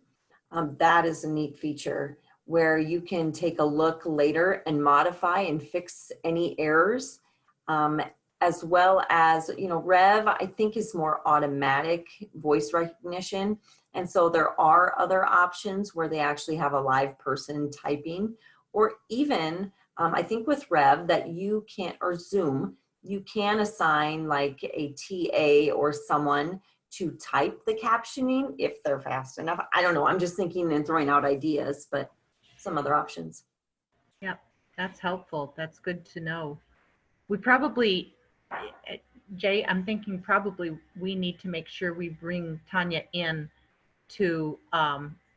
That is a neat feature where you can take a look later and modify and fix any errors, as well as, you know, Rev, I think, is more automatic voice recognition. And so there are other options where they actually have a live person typing, or even I think with Rev that you can, or Zoom, you can assign like a TA or someone to type the captioning if they're fast enough. I don't know. I'm just thinking and throwing out ideas, but some other options. Yeah, that's helpful. That's good to know. We probably, Jay, I'm thinking probably we need to make sure we bring Tanya in to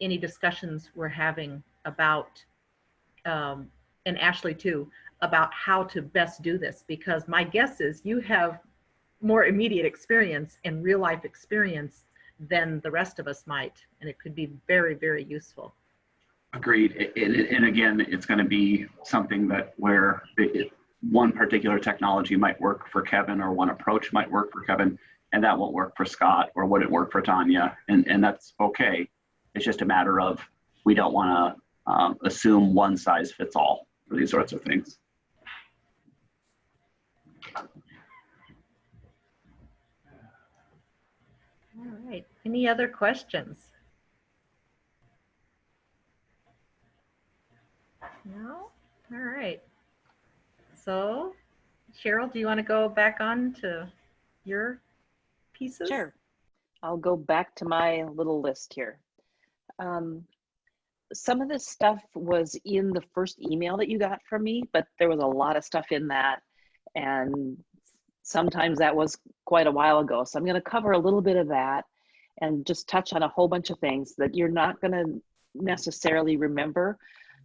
any discussions we're having about, and Ashley too, about how to best do this, because my guess is you have more immediate experience and real life experience than the rest of us might, and it could be very, very useful. Agreed. And again, it's going to be something that where one particular technology might work for Kevin, or one approach might work for Kevin, and that won't work for Scott, or wouldn't work for Tanya. And that's okay. It's just a matter of, we don't want to assume one size fits all for these sorts of things. All right. Any other questions? No? All right. So, Cheryl, do you want to go back on to your pieces? Sure. I'll go back to my little list here. Some of this stuff was in the first email that you got from me, but there was a lot of stuff in that, and sometimes that was quite a while ago. So I'm going to cover a little bit of that and just touch on a whole bunch of things that you're not going to necessarily remember,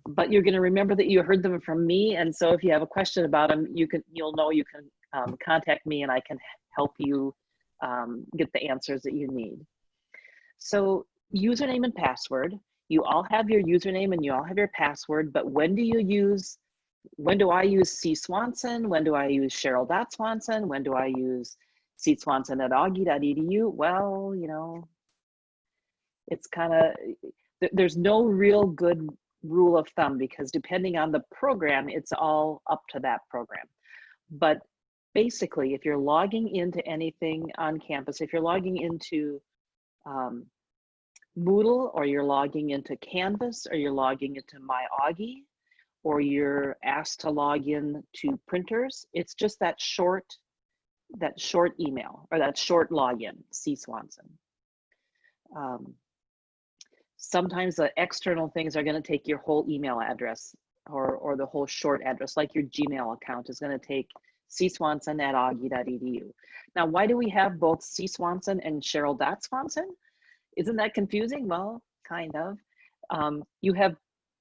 but you're going to remember that you heard them from me. And so if you have a question about them, you'll know you can contact me, and I can help you get the answers that you need. So username and password. You all have your username and you all have your password, but when do I use C. Swanson? When do I use Cheryl.Swanson? When do I use cswanson@augie.edu? Well, you know, it's kind of, there's no real good rule of thumb, because depending on the program, it's all up to that program. But basically, if you're logging into anything on campus, if you're logging into Moodle, or you're logging into Canvas, or you're logging into MyAugie, or you're asked to log in to printers, it's just that short email, or that short login, C. Swanson. Sometimes the external things are going to take your whole email address, or the whole short address, like your Gmail account is going to take cswanson@augie.edu. Now, why do we have both C. Swanson and Cheryl.Swanson? Isn't that confusing? Well, kind of. You have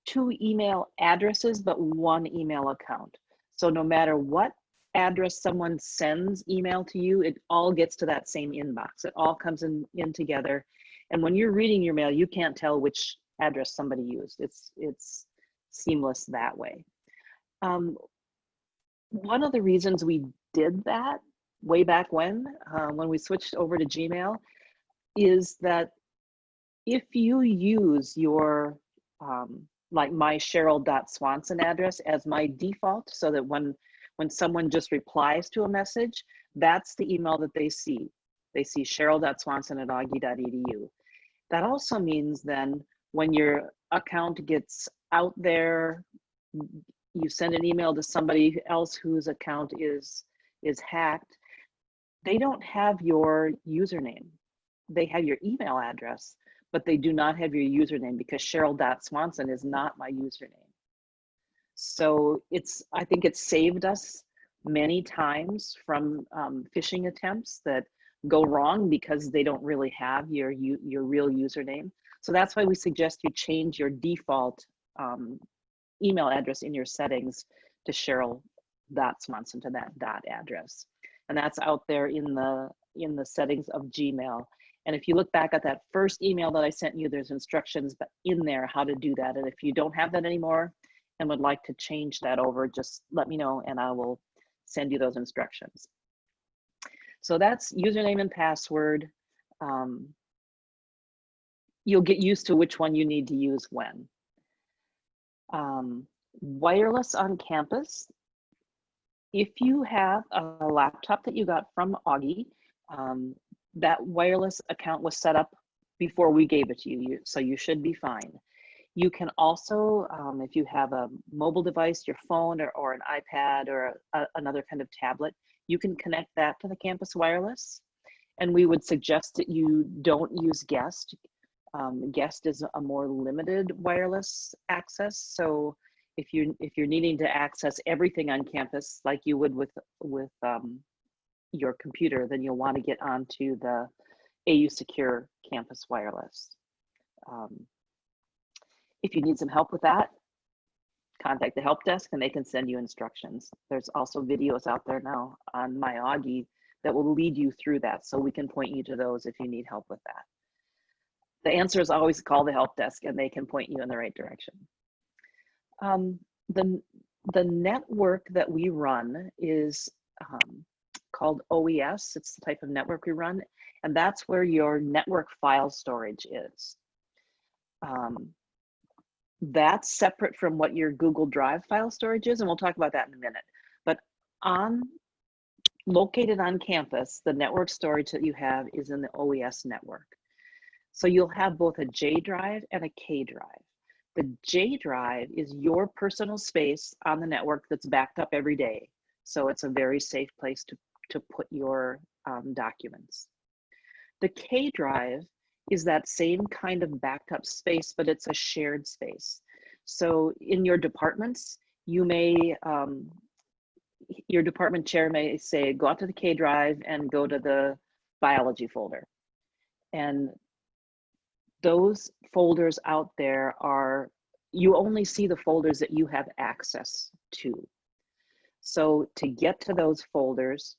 two email addresses, but one email account. So no matter what address someone sends email to you, it all gets to that same inbox. It all comes in together. And when you're reading your mail, you can't tell which address somebody used. It's seamless that way. One of the reasons we did that way back when we switched over to Gmail, is that if you use your like my Cheryl.Swanson address as my default, so that when someone just replies to a message, that's the email that they see. They see Cheryl.Swanson@augie.edu. That also means then when your account gets out there, you send an email to somebody else whose account is hacked, they don't have your username. They have your email address, but they do not have your username, because Cheryl.Swanson is not my username. So I think it's saved us many times from phishing attempts that go wrong because they don't really have your real username. So that's why we suggest you change your default email address in your settings to Cheryl.Smonson to that dot address. And that's out there in the settings of Gmail. And if you look back at that first email that I sent you, there's instructions in there how to do that. And if you don't have that anymore and would like to change that over, just let me know and I will send you those instructions. So that's username and password. You'll get used to which one you need to use when. Wireless on campus. If you have a laptop that you got from Augie, that wireless account was set up before we gave it to you, so you should be fine. You can also, if you have a mobile device, your phone or an iPad or another kind of tablet, you can connect that to the campus wireless. And we would suggest that you don't use Guest. Guest is a more limited wireless access. So if you're needing to access everything on campus like you would with your computer, then you'll want to get onto the AU Secure Campus Wireless. If you need some help with that, contact the help desk and they can send you instructions. There's also videos out there now on my Augie that will lead you through that, so we can point you to those if you need help with that. The answer is always call the help desk and they can point you in the right direction. The network that we run is called OES. It's the type of network we run, and that's where your network file storage is. That's separate from what your Google Drive file storage is, and we'll talk about that in a minute. But located on campus, the network storage that you have is in the OES network. So you'll have both a J drive and a K drive. The J drive is your personal space on the network that's backed up every day. So it's a very safe place to put your documents. The K drive is that same kind of backed up space, but it's a shared space. So in your departments, you may, your department chair may say, go out to the K drive and go to the biology folder. And those folders out there are, you only see the folders that you have access to. So to get to those folders,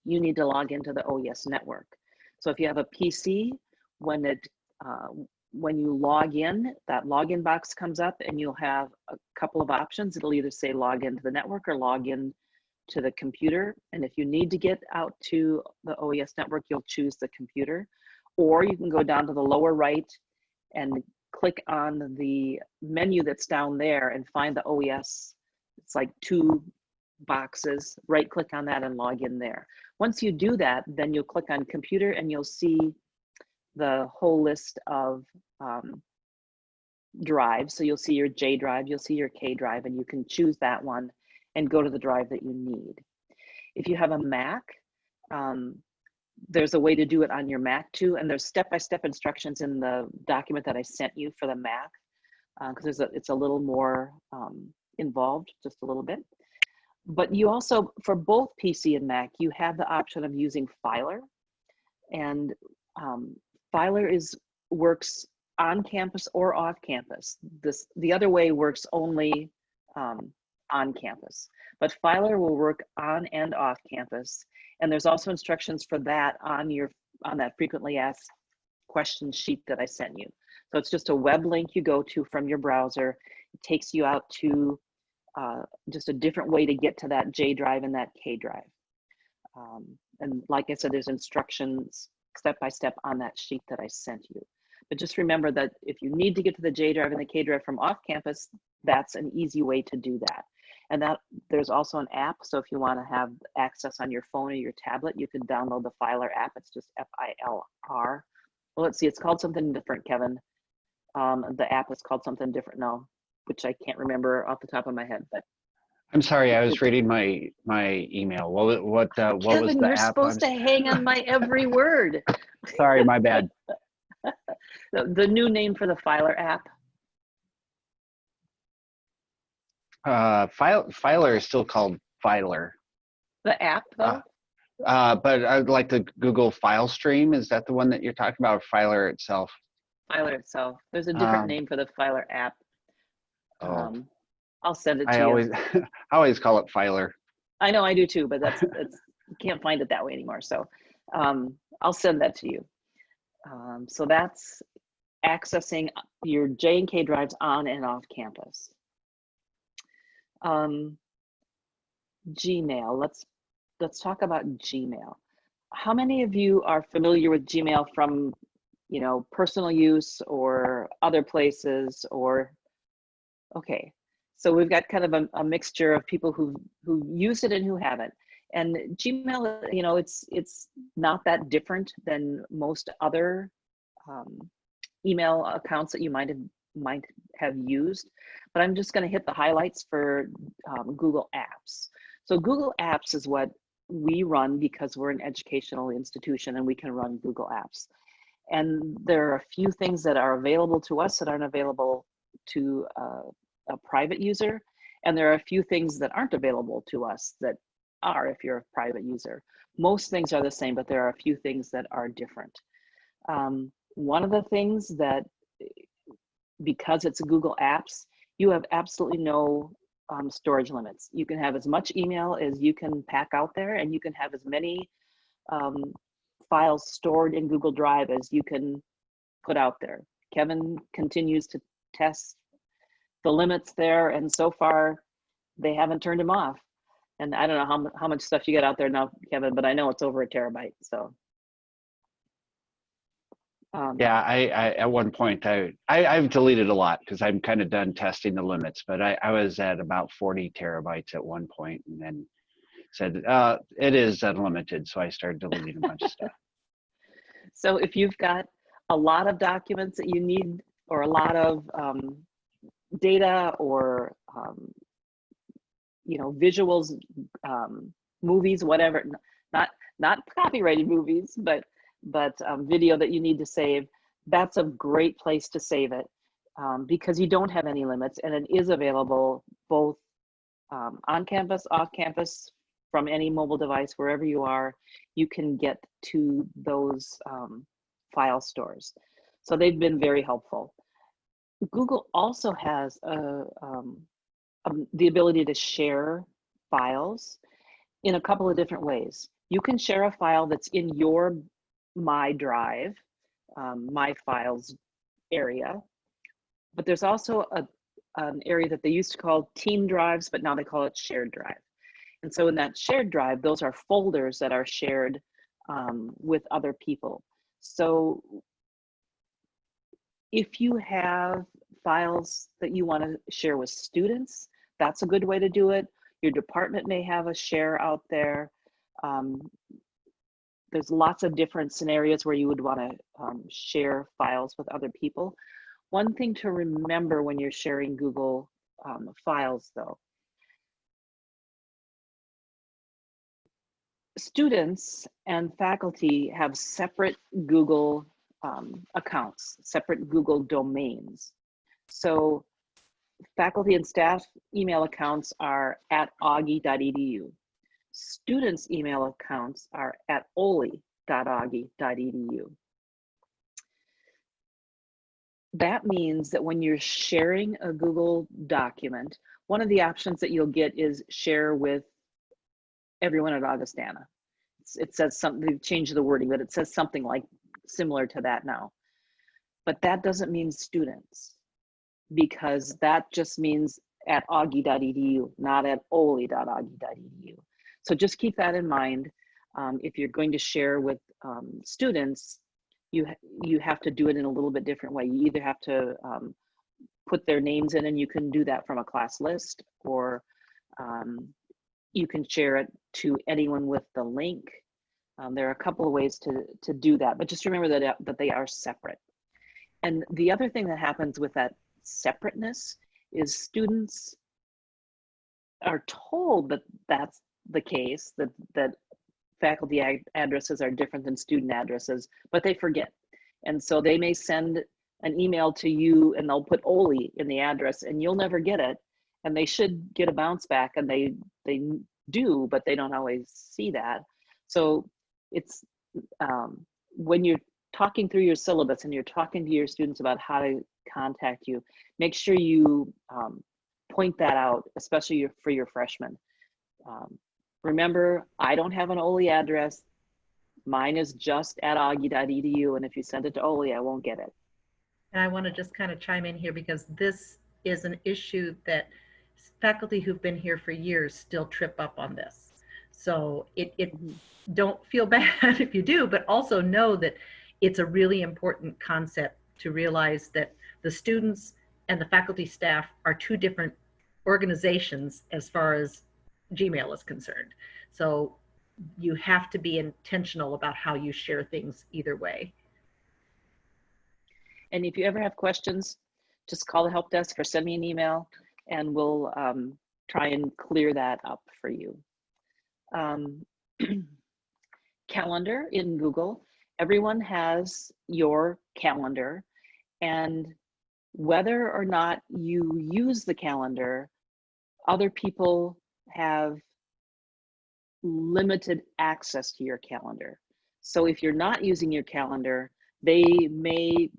you need to log into the OES network. So if you have a PC, when you log in, that login box comes up and you'll have a couple of options. It'll either say log into the network or log in to the computer. And if you need to get out to the OES network, you'll choose the computer. Or you can go down to the lower right and click on the menu that's down there and find the OES. It's like 2 boxes, right click on that and log in there. Once you do that, then you'll click on computer and you'll see the whole list of drives. So you'll see your J drive, you'll see your K drive, and you can choose that one and go to the drive that you need. If you have a Mac, there's a way to do it on your Mac too, and there's step-by-step instructions in the document that I sent you for the Mac, because it's a little more involved, just a little bit. But you also, for both PC and Mac, you have the option of using Filer, and Filer works on campus or off campus. The other way works only on campus, but Filer will work on and off campus. And there's also instructions for that on that frequently asked question sheet that I sent you. So it's just a web link you go to from your browser. It takes you out to just a different way to get to that J drive and that K drive. And like I said, there's instructions step-by-step on that sheet that I sent you. But just remember that if you need to get to the J drive and the K drive from off campus, that's an easy way to do that. And that there's also an app. So if you want to have access on your phone or your tablet, you can download the Filer app. It's just F-I-L-R. Well, let's see, it's called something different, Kevin. The app is called something different now, which I can't remember off the top of my head. But I'm sorry, I was reading my email. What was Kevin, the you're app? supposed to hang on my every word. Sorry, my bad. The new name for the Filer app. Filer is still called Filer. The app, though? But I'd like the Google File Stream. Is that the one that you're talking about, Filer itself? Filer itself. There's a different name for the Filer app. I'll send it to I you. always, I always call it Filer. I know I do too, but that's you can't find it that way anymore. So I'll send that to you. So that's accessing your J&K drives on and off campus. Gmail, let's talk about Gmail. How many of you are familiar with Gmail from, you know, personal use or other places? Or okay, so we've got kind of a mixture of people who use it and who haven't. And Gmail, you know, it's not that different than most other email accounts that you might have used, but I'm just going to hit the highlights for Google Apps. So Google Apps is what we run because we're an educational institution and we can run Google Apps. And there are a few things that are available to us that aren't available to a private user. And there are a few things that aren't available to us that are if you're a private user. Most things are the same, but there are a few things that are different. One of the things that, because it's Google Apps, you have absolutely no storage limits. You can have as much email as you can pack out there, and you can have as many files stored in Google Drive as you can put out there. Kevin continues to test the limits there, and so far they haven't turned him off. And I don't know how much stuff you got out there now, Kevin, but I know it's over a terabyte. So yeah, I at one point I've deleted a lot because I'm kind of done testing the limits, but I was at about 40 terabytes at one point, and then said it is unlimited, so I started deleting a bunch of stuff. So if you've got a lot of documents that you need, or a lot of data, or you know, visuals, movies, whatever, not copyrighted movies, but video that you need to save, that's a great place to save it because you don't have any limits, and it is available both on campus, off campus, from any mobile device, wherever you are, you can get to those file stores. So they've been very helpful. Google also has the ability to share files in a couple of different ways. You can share a file that's in your My Drive, My Files area, but there's also an area that they used to call Team Drives, but now they call it Shared Drive. And so in that shared drive, those are folders that are shared with other people. So if you have files that you want to share with students, that's a good way to do it. Your department may have a share out there. There's lots of different scenarios where you would want to share files with other people. One thing to remember when you're sharing Google files, though, students and faculty have separate Google accounts, separate Google domains. So faculty and staff email accounts are at augie.edu. Students' email accounts are at oli.augie.edu. That means that when you're sharing a Google document, one of the options that you'll get is share with everyone at Augustana. It says something, they've changed the wording, but it says something like similar to that now. But that doesn't mean students, because that just means at augie.edu, not at oli.augie.edu. So just keep that in mind. If you're going to share with students, you have to do it in a little bit different way. You either have to put their names in, and you can do that from a class list, or you can share it to anyone with the link. There are a couple of ways to do that, but just remember that they are separate. And the other thing that happens with that separateness is students are told that that's the case, that faculty addresses are different than student addresses, but they forget. And so they may send an email to you and they'll put Oli in the address and you'll never get it. And they should get a bounce back, and they do, but they don't always see that. So it's when you're talking through your syllabus and you're talking to your students about how to contact you, make sure you point that out, especially for your freshmen. Remember, I don't have an Oli address. Mine is just at augie.edu, and if you send it to Oli, I won't get it. And I want to just kind of chime in here because this is an issue that faculty who've been here for years still trip up on this. So don't feel bad if you do, but also know that it's a really important concept to realize that the students and the faculty staff are two different organizations as far as Gmail is concerned. So you have to be intentional about how you share things either way. And if you ever have questions, just call the help desk or send me an email and we'll try and clear that up for you. Calendar in Google. Everyone has your calendar, and whether or not you use the calendar, other people have limited access to your calendar. So if you're not using your calendar, they may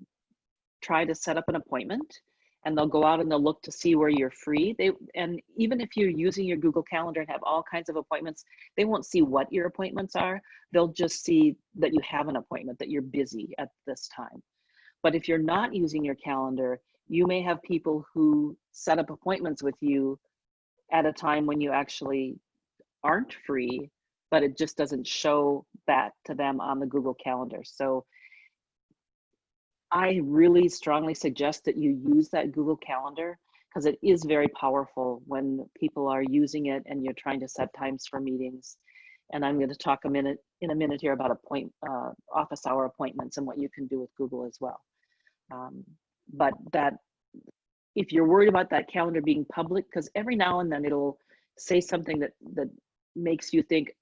try to set up an appointment and they'll go out and they'll look to see where you're free. And even if you're using your Google Calendar and have all kinds of appointments, they won't see what your appointments are. They'll just see that you have an appointment, that you're busy at this time. But if you're not using your calendar, you may have people who set up appointments with you at a time when you actually aren't free, but it just doesn't show that to them on the Google Calendar. So I really strongly suggest that you use that Google Calendar because it is very powerful when people are using it and you're trying to set times for meetings. And I'm going to talk in a minute here about office hour appointments and what you can do with Google as well. But that if you're worried about that calendar being public, because every now and then it'll say something that makes you think,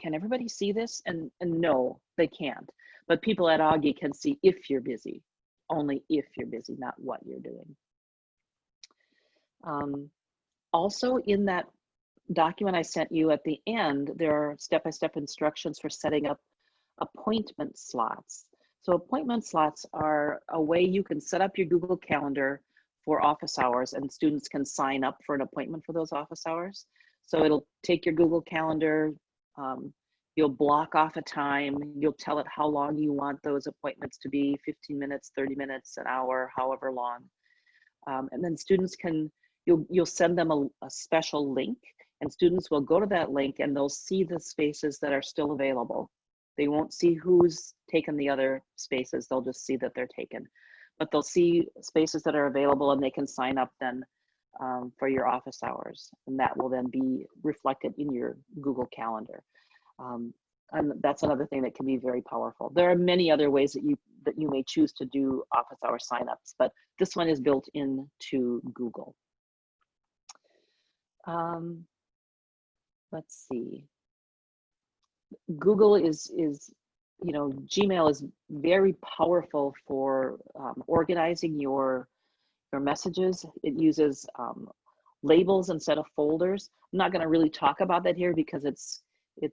can everybody see this? And no, they can't. But people at Augie can see if you're busy, only if you're busy, not what you're doing. Also in that document I sent you at the end, there are step-by-step instructions for setting up appointment slots. So appointment slots are a way you can set up your Google Calendar for office hours and students can sign up for an appointment for those office hours. So it'll take your Google Calendar, you'll block off a time, you'll tell it how long you want those appointments to be, 15 minutes, 30 minutes, an hour, however long. And then students you'll send them a special link and students will go to that link and they'll see the spaces that are still available. They won't see who's taken the other spaces, they'll just see that they're taken. But they'll see spaces that are available and they can sign up then for your office hours. And that will then be reflected in your Google Calendar. And that's another thing that can be very powerful. There are many other ways that you may choose to do office hour signups, but this one is built into Google. Let's see. Google is Gmail is very powerful for organizing your messages. It uses labels instead of folders. I'm not going to really talk about that here because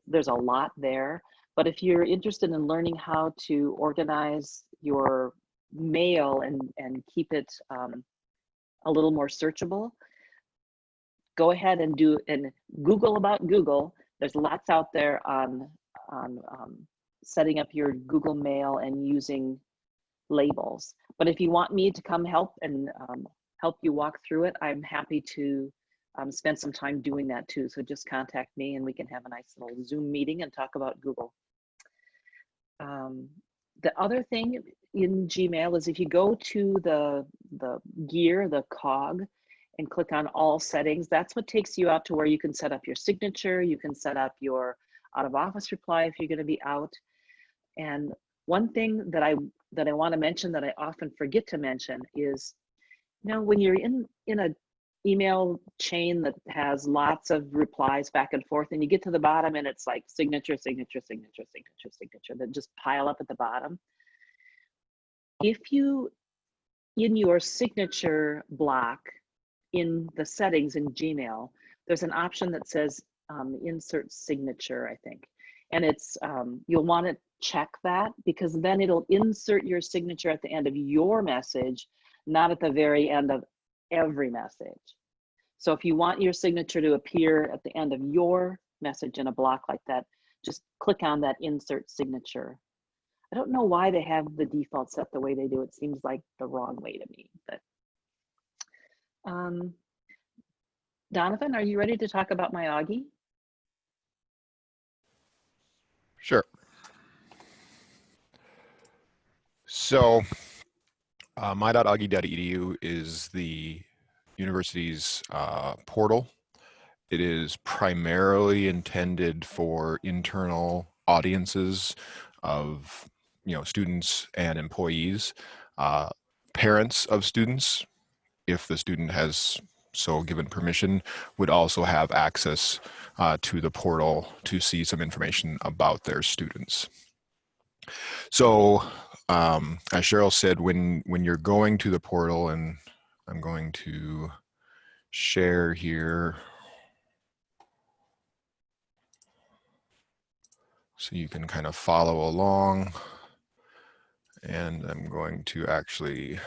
there's a lot there. But if you're interested in learning how to organize your mail and keep it a little more searchable, go ahead and Google about Google. There's lots out there on setting up your Google Mail and using labels. But if you want me to come help and help you walk through it, I'm happy to spend some time doing that too. So just contact me and we can have a nice little Zoom meeting and talk about Google. The other thing in Gmail is if you go to the gear, the cog, and click on all settings, that's what takes you out to where you can set up your signature, you can set up your out of office reply if you're going to be out. And one thing that I want to mention that I often forget to mention is, when you're in a email chain that has lots of replies back and forth and you get to the bottom and it's like signature, signature, signature, signature, signature that just pile up at the bottom. If you, in your signature block in the settings in Gmail, there's an option that says insert signature, I think. And it's, you'll want to check that because then it'll insert your signature at the end of your message, not at the very end of every message. So if you want your signature to appear at the end of your message in a block like that, just click on that insert signature. I don't know why they have the default set the way they do. It seems like the wrong way to me, but Donovan, are you ready to talk about my Augie? Sure. So my.augie.edu is the university's portal. It is primarily intended for internal audiences of students and employees, parents of students, if the student has so given permission, would also have access to the portal to see some information about their students. So as Cheryl said, when you're going to the portal, and I'm going to share here so you can kind of follow along, and I'm going to actually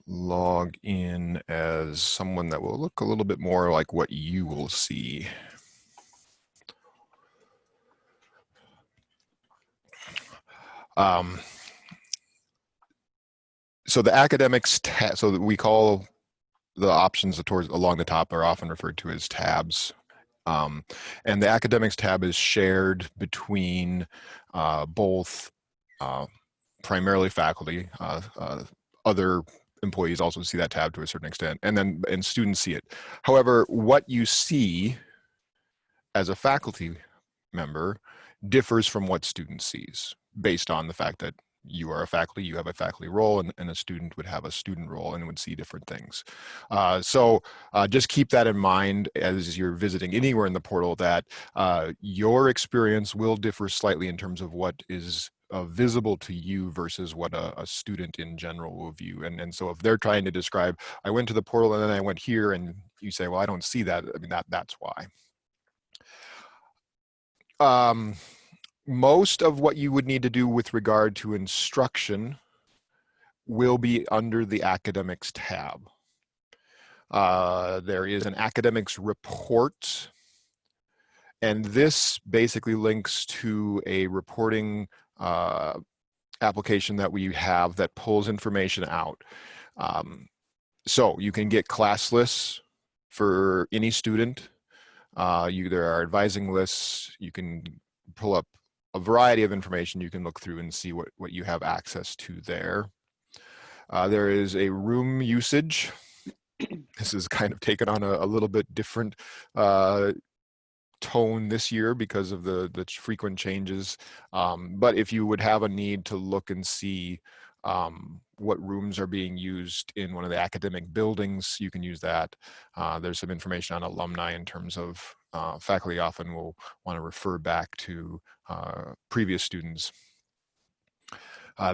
log in as someone that will look a little bit more like what you will see. So the academics tab, so that we call the options towards along the top are often referred to as tabs. And the academics tab is shared between both primarily faculty, other employees also see that tab to a certain extent, and students see it. However, what you see as a faculty member differs from what student sees based on the fact that you are a faculty, you have a faculty role, and a student would have a student role and would see different things. So just keep that in mind as you're visiting anywhere in the portal, that your experience will differ slightly in terms of what is visible to you versus what a student in general will view. And so if they're trying to describe, I went to the portal and then I went here, and you say, well, I don't see that, I mean, that's why. Most of what you would need to do with regard to instruction will be under the academics tab. There is an academics report, and this basically links to a reporting application that we have that pulls information out. So you can get class lists for any student. There are advising lists. You can pull up a variety of information you can look through and see what you have access to there. There is a room usage. This is kind of taken on a little bit different tone this year because of the frequent changes. But if you would have a need to look and see what rooms are being used in one of the academic buildings, you can use that. There's some information on alumni in terms of faculty often will want to refer back to previous students.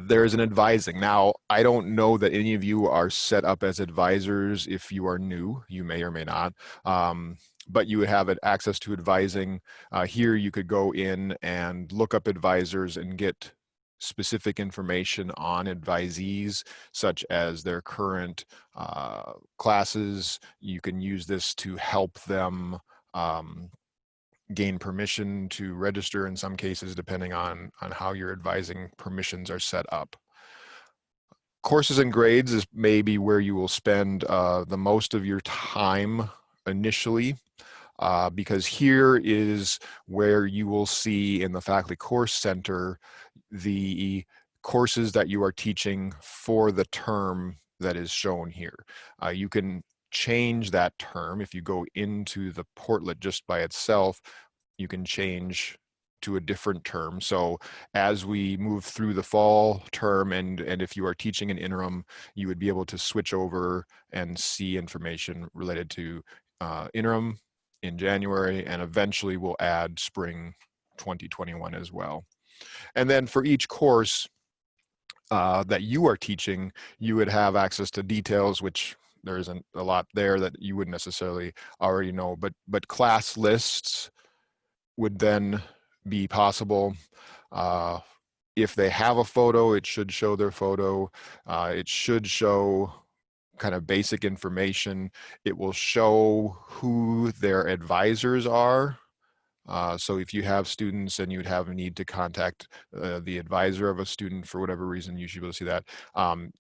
There is an advising. Now, I don't know that any of you are set up as advisors. If you are new, you may or may not, but you would have access to advising. Here you could go in and look up advisors and get specific information on advisees, such as their current classes. You can use this to help them gain permission to register in some cases, depending on how your advising permissions are set up. Courses and grades is maybe where you will spend the most of your time initially, because here is where you will see in the Faculty Course Center the courses that you are teaching for the term that is shown here. You can change that term. If you go into the portlet just by itself, you can change to a different term. So as we move through the fall term, and if you are teaching an interim, you would be able to switch over and see information related to interim in January, and eventually we'll add spring 2021 as well. And then for each course that you are teaching, you would have access to details, which there isn't a lot there that you wouldn't necessarily already know, but class lists would then be possible. If they have a photo, it should show their photo. It should show kind of basic information. It will show who their advisors are. So if you have students and you'd have a need to contact the advisor of a student for whatever reason, you should be able to see that.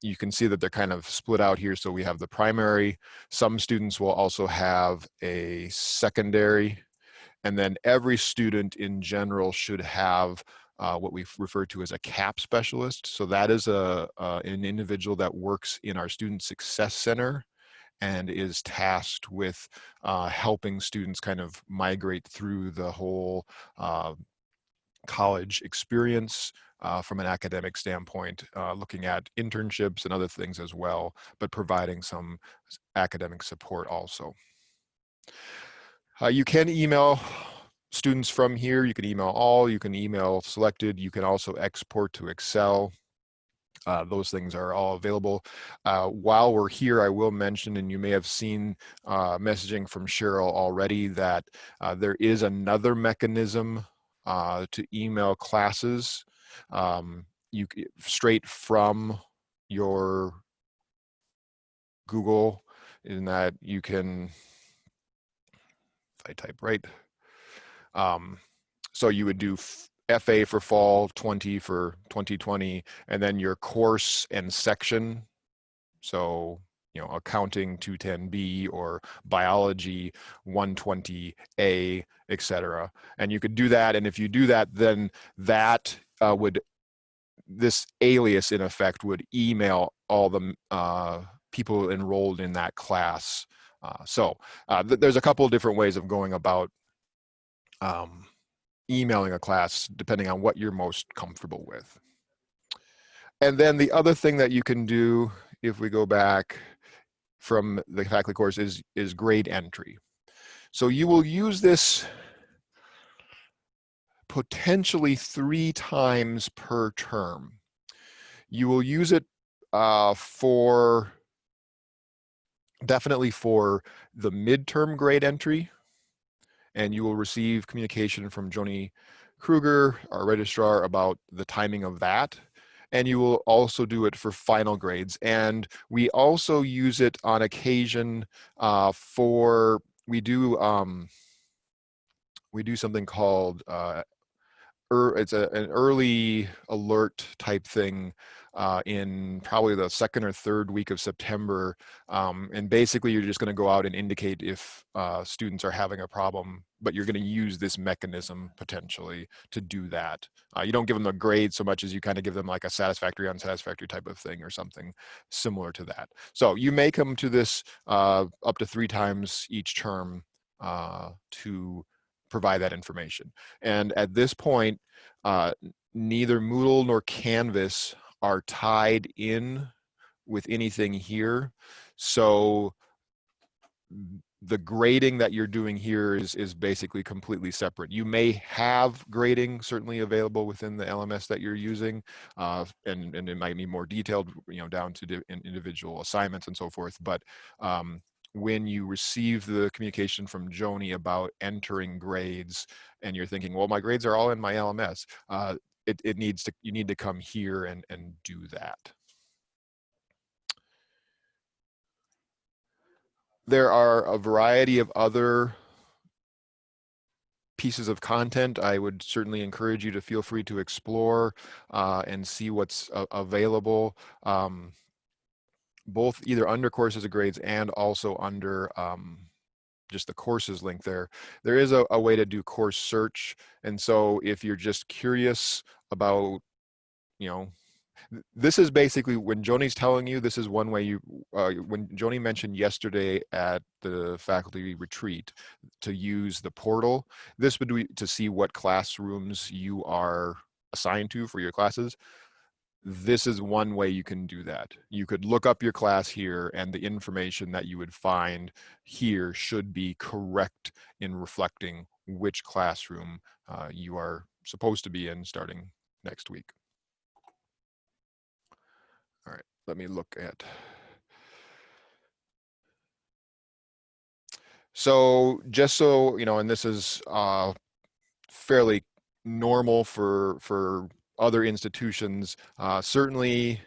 You can see that they're kind of split out here. So we have the primary. Some students will also have a secondary. And then every student in general should have what we refer to as a CAP specialist. So that is an individual that works in our Student Success Center and is tasked with helping students kind of migrate through the whole college experience from an academic standpoint, looking at internships and other things as well, but providing some academic support also. You can email students from here. You can email all, you can email selected, you can also export to Excel. Those things are all available. While we're here, I will mention, and you may have seen messaging from Cheryl already, that there is another mechanism to email classes straight from your Google, in that you can, if I type right, so you would do FA for fall, 20 for 2020, and then your course and section. So, you know, accounting 210B or biology 120A, etc. And you could do that. And if you do that, then that this alias in effect would email all the people enrolled in that class. There's a couple of different ways of going about emailing a class depending on what you're most comfortable with. And then the other thing that you can do, if we go back from the faculty course, is grade entry. So you will use this potentially 3 times per term. You will use it definitely for the midterm grade entry, and you will receive communication from Joni Kruger, our registrar, about the timing of that. And you will also do it for final grades. And we also use it on occasion we do something called, it's an early alert type thing in probably the 2nd or 3rd week of September. And basically you're just going to go out and indicate if students are having a problem, but you're going to use this mechanism potentially to do that. You don't give them a grade so much as you kind of give them like a satisfactory, unsatisfactory type of thing or something similar to that. So you may come to this up to 3 times each term to provide that information. And at this point, neither Moodle nor Canvas are tied in with anything here. So the grading that you're doing here is basically completely separate. You may have grading certainly available within the LMS that you're using, and it might be more detailed, you know, down to individual assignments and so forth. But when you receive the communication from Joni about entering grades, and you're thinking, well, my grades are all in my LMS, you need to come here and do that. There are a variety of other pieces of content. I would certainly encourage you to feel free to explore and see what's available, both either under courses of grades and also under just the courses link there. There is a way to do course search. And so if you're just curious about, you know, this is basically when Joni's telling you, this is one way you, when Joni mentioned yesterday at the faculty retreat to use the portal, this would be to see what classrooms you are assigned to for your classes. This is one way you can do that. You could look up your class here, and the information that you would find here should be correct in reflecting which classroom you are supposed to be in starting next week. All right, let me look at. So just so you know, and this is fairly normal for other institutions, certainly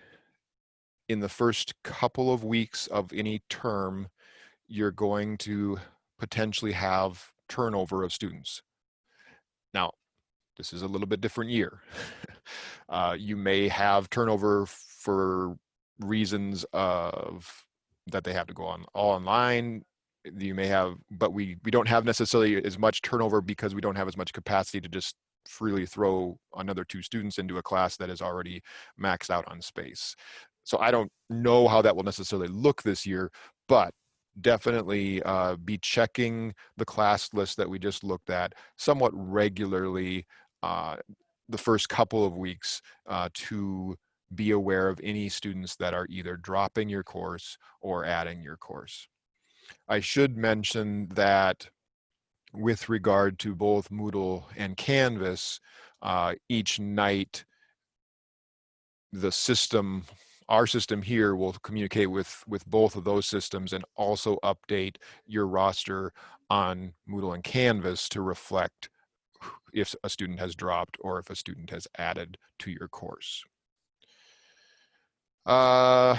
in the first couple of weeks of any term, you're going to potentially have turnover of students. Now, this is a little bit different year. You may have turnover for reasons of that they have to go on all online. You may have, but we don't have necessarily as much turnover because we don't have as much capacity to just freely throw another 2 students into a class that is already maxed out on space. So I don't know how that will necessarily look this year, but definitely be checking the class list that we just looked at somewhat regularly the first couple of weeks to be aware of any students that are either dropping your course or adding your course. I should mention that with regard to both Moodle and Canvas, each night the system, our system here, will communicate with both of those systems and also update your roster on Moodle and Canvas to reflect if a student has dropped or if a student has added to your course. I'm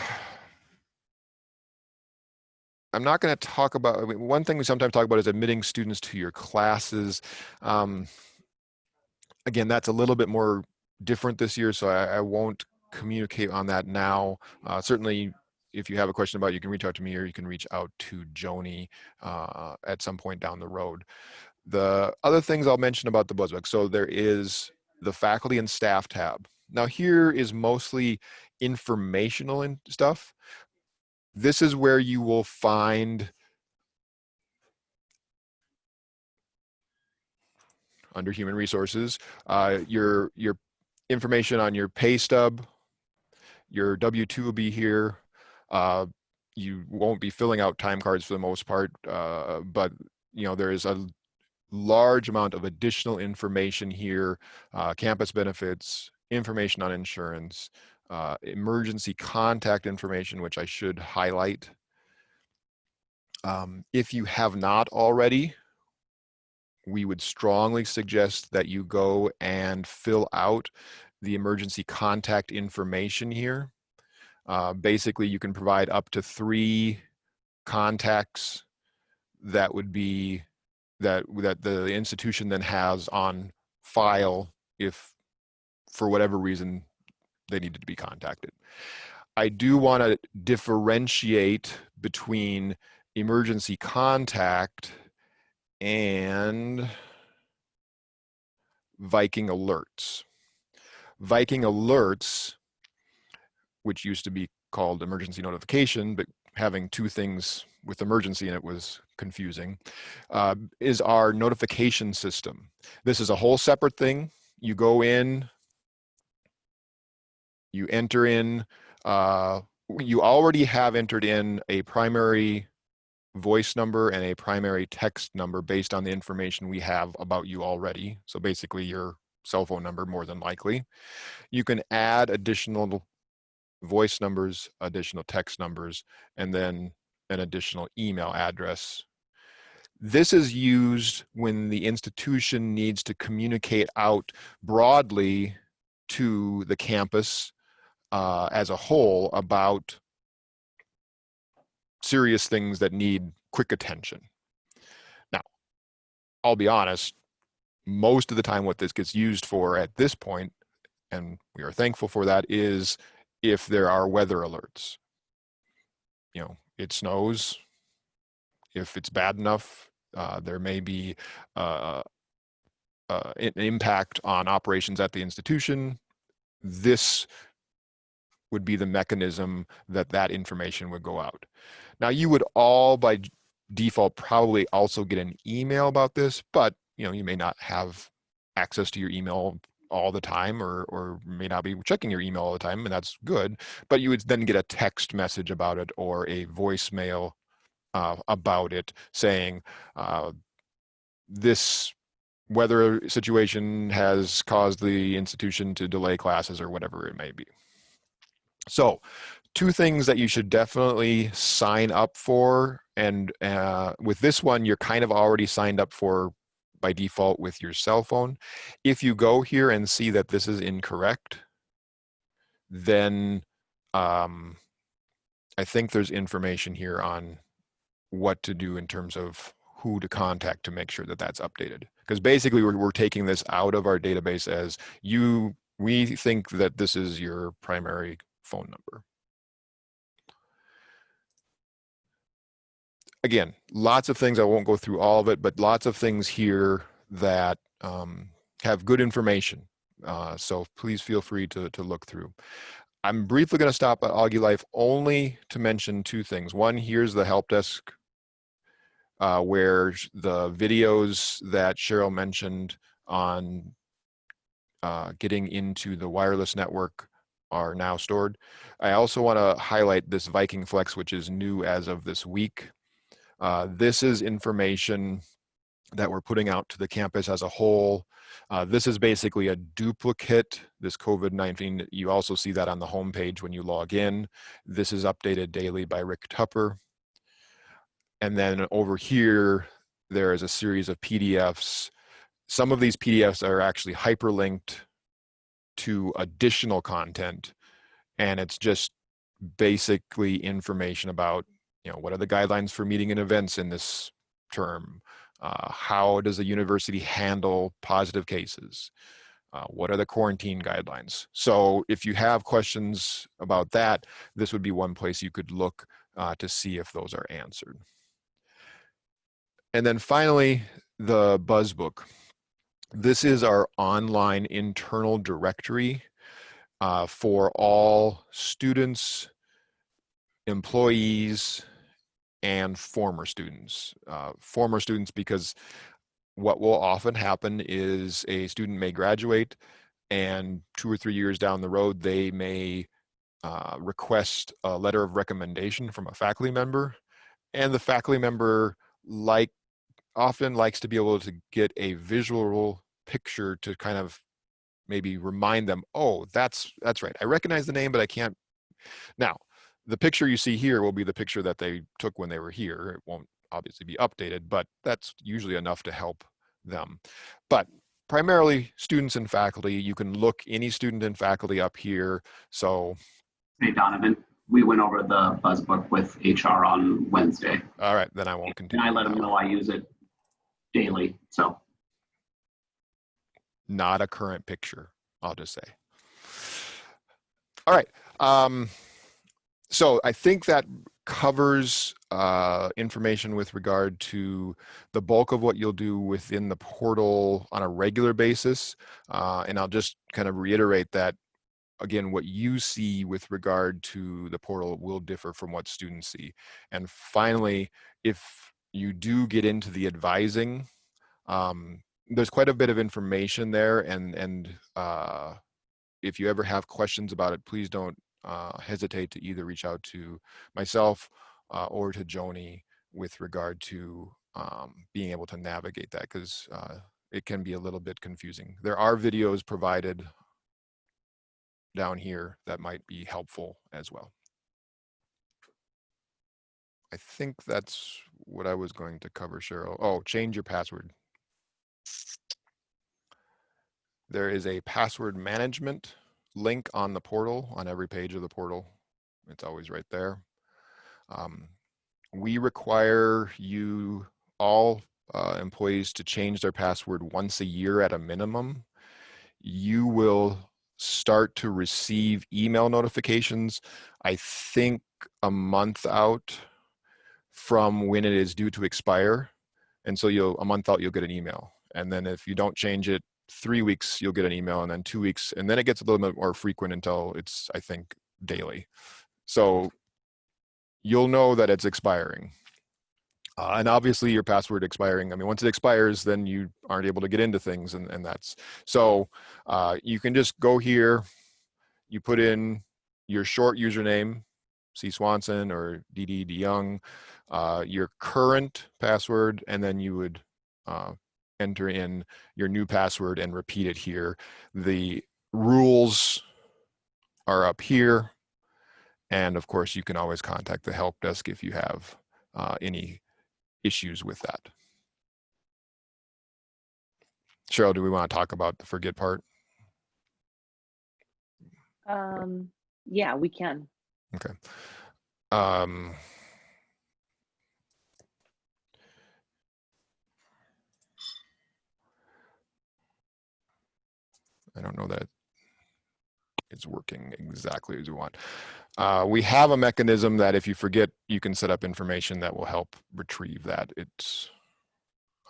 not going to talk about, I mean, one thing we sometimes talk about is admitting students to your classes. Again, that's a little bit more different this year, so I won't communicate on that now. Certainly, if you have a question about it, you can reach out to me or you can reach out to Joni at some point down the road. The other things I'll mention about the Buzzbook. So there is the faculty and staff tab. Now here is mostly informational and stuff. This is where you will find under human resources, your information on your pay stub, your W-2 will be here. You won't be filling out time cards for the most part, but you know, there is a large amount of additional information here, campus benefits, information on insurance, emergency contact information, which I should highlight. If you have not already, we would strongly suggest that you go and fill out the emergency contact information here. Basically, you can provide up to 3 contacts that would be that the institution then has on file if for whatever reason they needed to be contacted. I do want to differentiate between emergency contact and Viking alerts. Viking alerts, which used to be called emergency notification, but having 2 things with emergency in it was confusing, is our notification system. This is a whole separate thing. You go in, you enter in, you already have entered in a primary voice number and a primary text number based on the information we have about you already. So basically your cell phone number, more than likely. You can add additional voice numbers, additional text numbers, and then an additional email address. This is used when the institution needs to communicate out broadly to the campus as a whole about serious things that need quick attention. Now, I'll be honest, most of the time what this gets used for at this point, and we are thankful for that, is if there are weather alerts. You know, it snows. If it's bad enough, there may be an impact on operations at the institution. This would be the mechanism that information would go out. Now, you would all by default probably also get an email about this, but you know, you may not have access to your email all the time or may not be checking your email all the time, and that's good, but you would then get a text message about it or a voicemail about it saying this weather situation has caused the institution to delay classes or whatever it may be. So 2 things that you should definitely sign up for, and with this one you're kind of already signed up for by default with your cell phone. If you go here and see that this is incorrect, then I think there's information here on what to do in terms of who to contact to make sure that that's updated. Because basically we're taking this out of our database as we think that this is your primary phone number. Again, lots of things, I won't go through all of it, but lots of things here that have good information. So please feel free to look through. I'm briefly going to stop at Augie Life only to mention two things. One, here's the help desk where the videos that Cheryl mentioned on getting into the wireless network are now stored. I also want to highlight this Viking Flex, which is new as of this week. This is information that we're putting out to the campus as a whole. This is basically a duplicate, this COVID-19. You also see that on the homepage when you log in. This is updated daily by Rick Tupper. And then over here, there is a series of PDFs. Some of these PDFs are actually hyperlinked to additional content. And it's just basically information about, what are the guidelines for meeting and events in this term? How does the university handle positive cases? What are the quarantine guidelines? So if you have questions about that, this would be one place you could look to see if those are answered. And then finally, the Buzzbook. This is our online internal directory for all students, employees, and former students. Former students, because what will often happen is a student may graduate and 2 or 3 years down the road, they may request a letter of recommendation from a faculty member. And the faculty member often likes to be able to get a visual picture to kind of maybe remind them, oh, that's right. I recognize the name, but I can't. Now, the picture you see here will be the picture that they took when they were here. It won't obviously be updated, but that's usually enough to help them. But primarily students and faculty, you can look any student and faculty up here. So, hey, Donovan, we went over the Buzzbook with HR on Wednesday. All right, then I won't continue. And I let them know I use it daily, so. Not a current picture, I'll just say. All right. So I think that covers information with regard to the bulk of what you'll do within the portal on a regular basis. And I'll just kind of reiterate that, again, what you see with regard to the portal will differ from what students see. And finally, if you do get into the advising, there's quite a bit of information there. And if you ever have questions about it, please don't hesitate to either reach out to myself or to Joni with regard to being able to navigate that, because it can be a little bit confusing. There are videos provided down here that might be helpful as well. I think that's what I was going to cover, Cheryl. Oh, change your password. There is a password management link on the portal, on every page of the portal. It's always right there. We require you all employees to change their password once a year at a minimum. You will start to receive email notifications, I think a month out from when it is due to expire. And so a month out, you'll get an email. And then if you don't change it, 3 weeks, you'll get an email, and then 2 weeks, and then it gets a little bit more frequent until it's, I think, daily. So you'll know that it's expiring. And obviously your password expiring, I mean, once it expires, then you aren't able to get into things, and that's, so you can just go here, you put in your short username, C. Swanson or DD DeYoung, your current password, and then you would enter in your new password and repeat it here. The rules are up here. And of course, you can always contact the help desk if you have any issues with that. Cheryl, do we want to talk about the forget part? Yeah, we can. Okay. Um, I don't know that it's working exactly as we want. We have a mechanism that if you forget, you can set up information that will help retrieve that. It's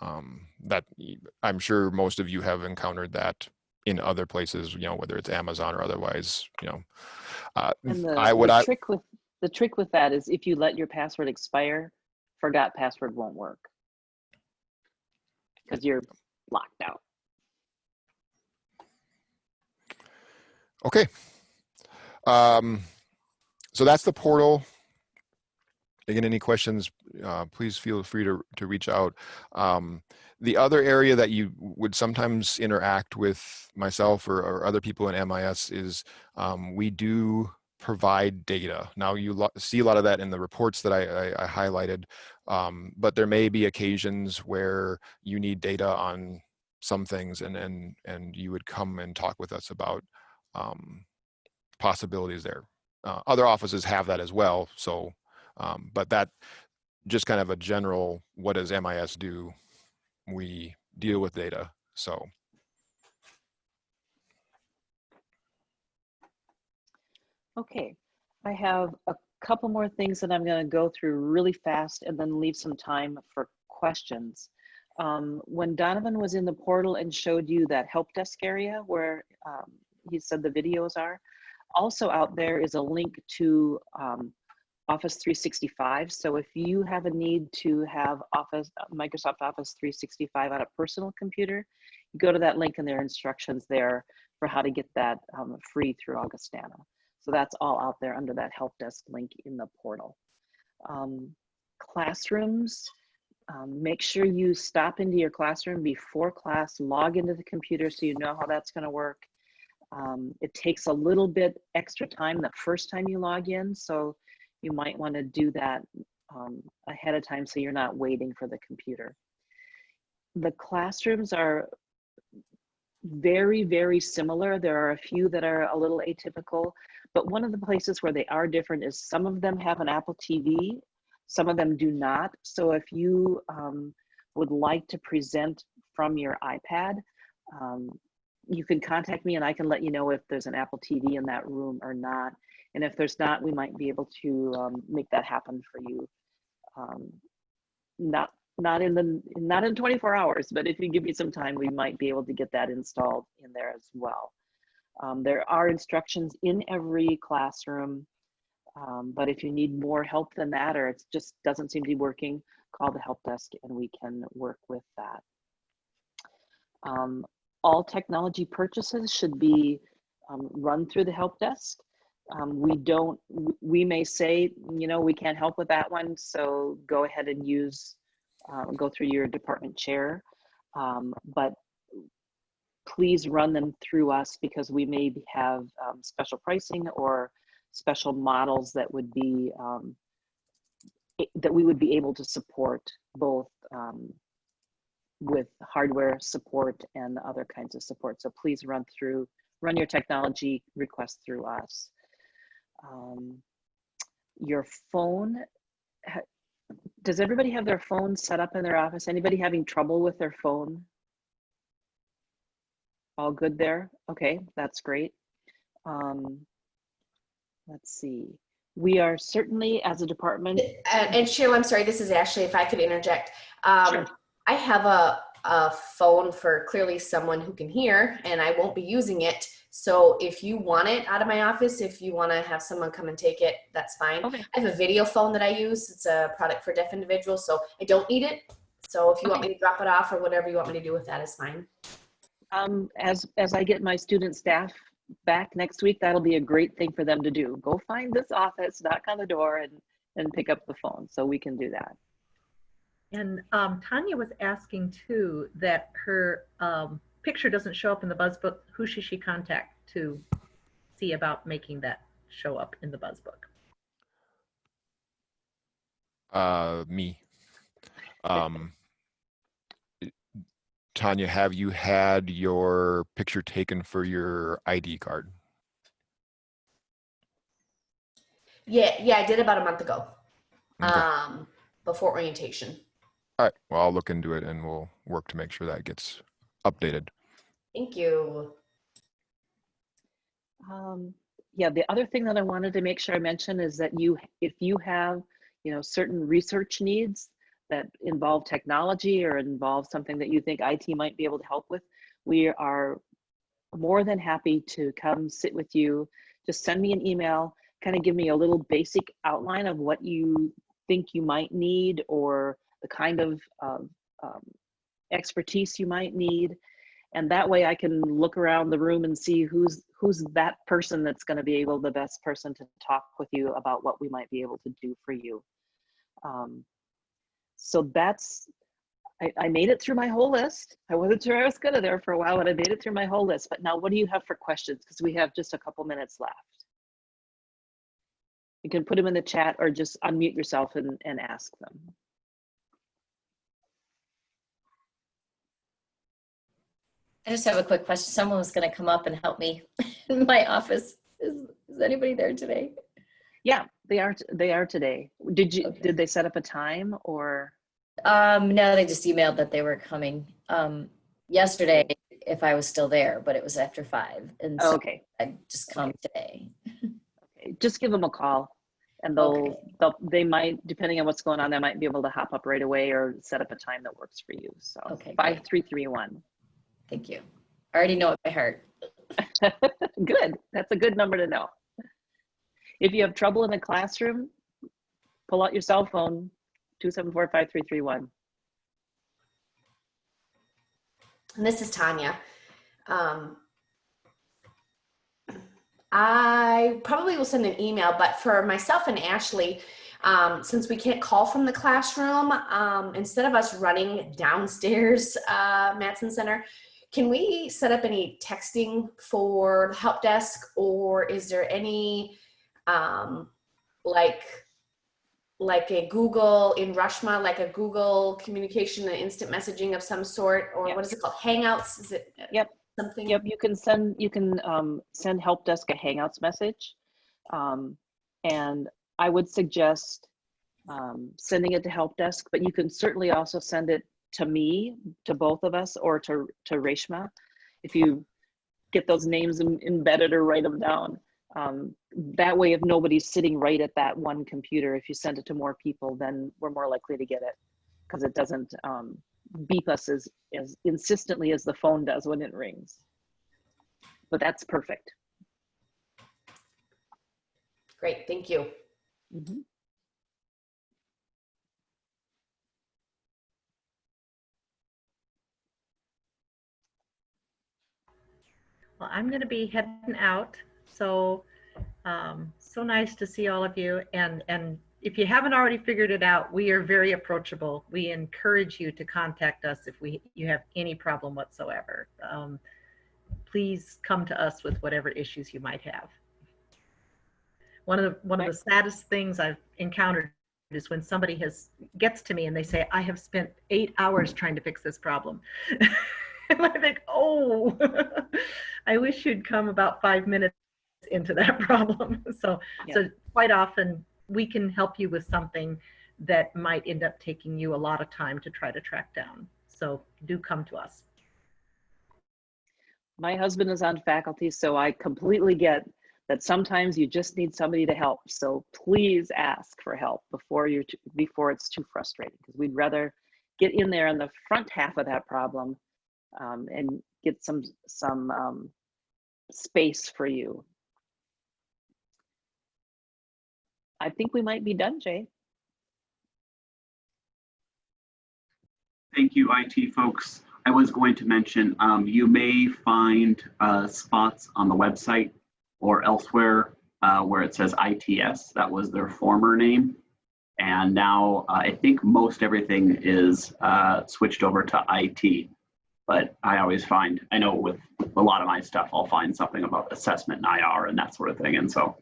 that I'm sure most of you have encountered that in other places, you know, whether it's Amazon or otherwise, you know. And the trick with that is if you let your password expire, forgot password won't work because you're locked out. Okay. So that's the portal. Again, any questions, please feel free to reach out. The other area that you would sometimes interact with myself or other people in MIS is we do provide data. Now you see a lot of that in the reports that I highlighted, but there may be occasions where you need data on some things and you would come and talk with us about possibilities there. Other offices have that as well. So, but that just kind of a general, what does MIS do? We deal with data. So. Okay, I have a couple more things that I'm going to go through really fast and then leave some time for questions. When Donovan was in the portal and showed you that help desk area where he said the videos are, also out there is a link to Office 365. So if you have a need to have Microsoft Office 365 on a personal computer, you go to that link and there are instructions there for how to get that free through Augustana. So that's all out there under that help desk link in the portal. Classrooms, make sure you stop into your classroom before class, log into the computer so you know how that's going to work. It takes a little bit extra time the first time you log in, so you might want to do that ahead of time so you're not waiting for the computer. The classrooms are very, very similar. There are a few that are a little atypical, but one of the places where they are different is some of them have an Apple TV, some of them do not. So if you would like to present from your iPad, you can contact me and I can let you know if there's an Apple TV in that room or not. And if there's not, we might be able to make that happen for you. Not in 24 hours, but if you give me some time, we might be able to get that installed in there as well. There are instructions in every classroom, but if you need more help than that, or it just doesn't seem to be working, call the help desk and we can work with that. All technology purchases should be run through the help desk. We may say, you know, we can't help with that one, so go ahead and go through your department chair, but please run them through us because we may have special pricing or special models that would be, that we would be able to support both with hardware support and other kinds of support. So please run your technology request through us. Your phone, does everybody have their phone set up in their office? Anybody having trouble with their phone? All good there? Okay, that's great. Let's see. We are certainly, as a department. And Cheryl, I'm sorry, this is Ashley, if I could interject. Sure. I have a phone for clearly someone who can hear, and I won't be using it. So if you want it out of my office, if you want to have someone come and take it, that's fine. Okay. I have a video phone that I use. It's a product for deaf individuals, so I don't need it. So if you want me to drop it off or whatever you want me to do with that is fine. As I get my student staff back next week, that'll be a great thing for them to do. Go find this office, knock on the door, and pick up the phone. So we can do that. And Tanya was asking too that her picture doesn't show up in the BuzzBook. Who should she contact to see about making that show up in the BuzzBook? Me. Tanya, have you had your picture taken for your ID card? Yeah, I did about a month ago, Okay. before orientation. All right. Well, I'll look into it and we'll work to make sure that gets updated. Thank you. Yeah, the other thing that I wanted to make sure I mention is that if you have, certain research needs that involve technology or involve something that you think IT might be able to help with, we are more than happy to come sit with you. Just send me an email, kind of give me a little basic outline of what you think you might need or the kind of expertise you might need. And that way I can look around the room and see who's that person that's going to be the best person to talk with you about what we might be able to do for you. So I made it through my whole list. I wasn't sure I was good there for a while, but I made it through my whole list. But now what do you have for questions? Because we have just a couple minutes left. You can put them in the chat or just unmute yourself and ask them. I just have a quick question. Someone was going to come up and help me in my office. Is anybody there today? Yeah, they are today. Did they set up a time or? No, they just emailed that they were coming yesterday if I was still there, but it was after 5. And so Okay. I just come today. Okay. Just give them a call and they might, depending on what's going on, they might be able to hop up right away or set up a time that works for you. So Okay, 5331. Thank you. I already know it by heart. Good. That's a good number to know. If you have trouble in the classroom, pull out your cell phone, 274-5331. And this is Tanya. I probably will send an email, but for myself and Ashley, since we can't call from the classroom, instead of us running downstairs, Matson Center, can we set up any texting for the help desk, or is there any like a Google in Rushma, like a Google communication and instant messaging of some sort, or what is it called? Hangouts? Is it something? Yep, you can send help desk a Hangouts message. And I would suggest sending it to help desk, but you can certainly also send it to me, to both of us, or to Reshma, if you get those names embedded or write them down. That way, if nobody's sitting right at that one computer, if you send it to more people, then we're more likely to get it, because it doesn't beep us as insistently as the phone does when it rings. But that's perfect. Great, thank you. Mm-hmm. Well, I'm going to be heading out. So, so nice to see all of you. And if you haven't already figured it out, we are very approachable. We encourage you to contact us if you have any problem whatsoever. Please come to us with whatever issues you might have. One of the saddest things I've encountered is when somebody gets to me and they say, I have spent 8 hours trying to fix this problem. And I think, oh, I wish you'd come about 5 minutes into that problem. So quite often we can help you with something that might end up taking you a lot of time to try to track down. So do come to us. My husband is on faculty, so I completely get that sometimes you just need somebody to help. So please ask for help before it's too frustrating, because we'd rather get in there on the front half of that problem and get some space for you. I think we might be done, Jay. Thank you, IT folks. I was going to mention, you may find spots on the website or elsewhere where it says ITS. That was their former name. And now I think most everything is switched over to IT. But I always find, I know with a lot of my stuff, I'll find something about assessment and IR and that sort of thing. And so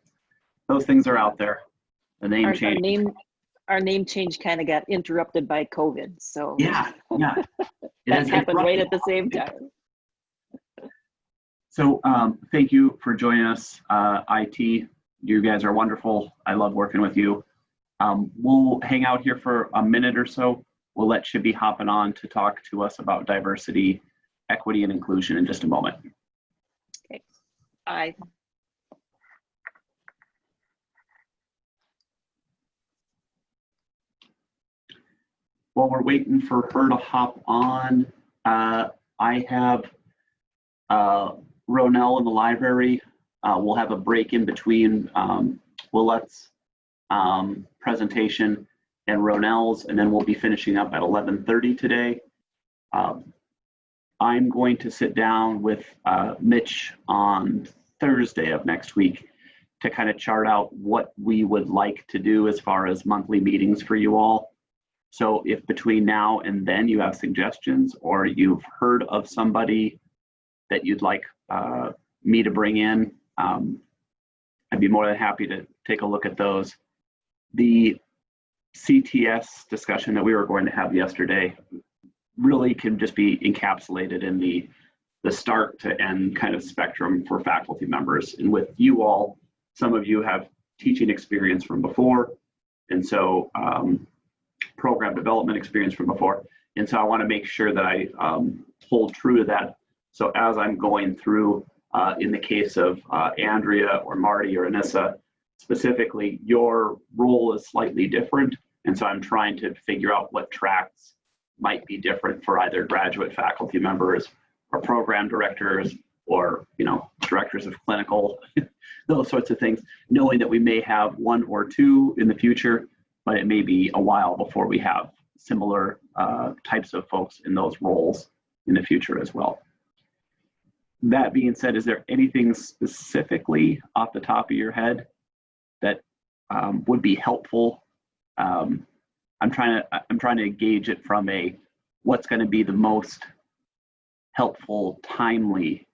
those things are out there. The name change. Our name change kind of got interrupted by COVID. So yeah. That happened right at the same time. So thank you for joining us, IT. You guys are wonderful. I love working with you. We'll hang out here for a minute or so. We'll let Chibi hopping on to talk to us about diversity, equity, and inclusion in just a moment. Okay. Bye. While we're waiting for her to hop on, I have Ronell in the library. We'll have a break in between Willette's presentation and Ronell's, and then we'll be finishing up at 11:30 today. I'm going to sit down with Mitch on Thursday of next week to kind of chart out what we would like to do as far as monthly meetings for you all. So if between now and then you have suggestions or you've heard of somebody that you'd like me to bring in, I'd be more than happy to take a look at those. The CTS discussion that we were going to have yesterday really can just be encapsulated in the start to end kind of spectrum for faculty members. And with you all, some of you have teaching experience from before, and so program development experience from before. And so I want to make sure that I hold true to that. So as I'm going through, in the case of Andrea or Marty or Anissa, specifically, your role is slightly different. And so I'm trying to figure out what tracks might be different for either graduate faculty members or program directors or, you know, directors of clinical, those sorts of things, knowing that we may have one or two in the future, but it may be a while before we have similar types of folks in those roles in the future as well. That being said, is there anything specifically off the top of your head that would be helpful? I'm trying to gauge it from a what's going to be the most helpful, timely,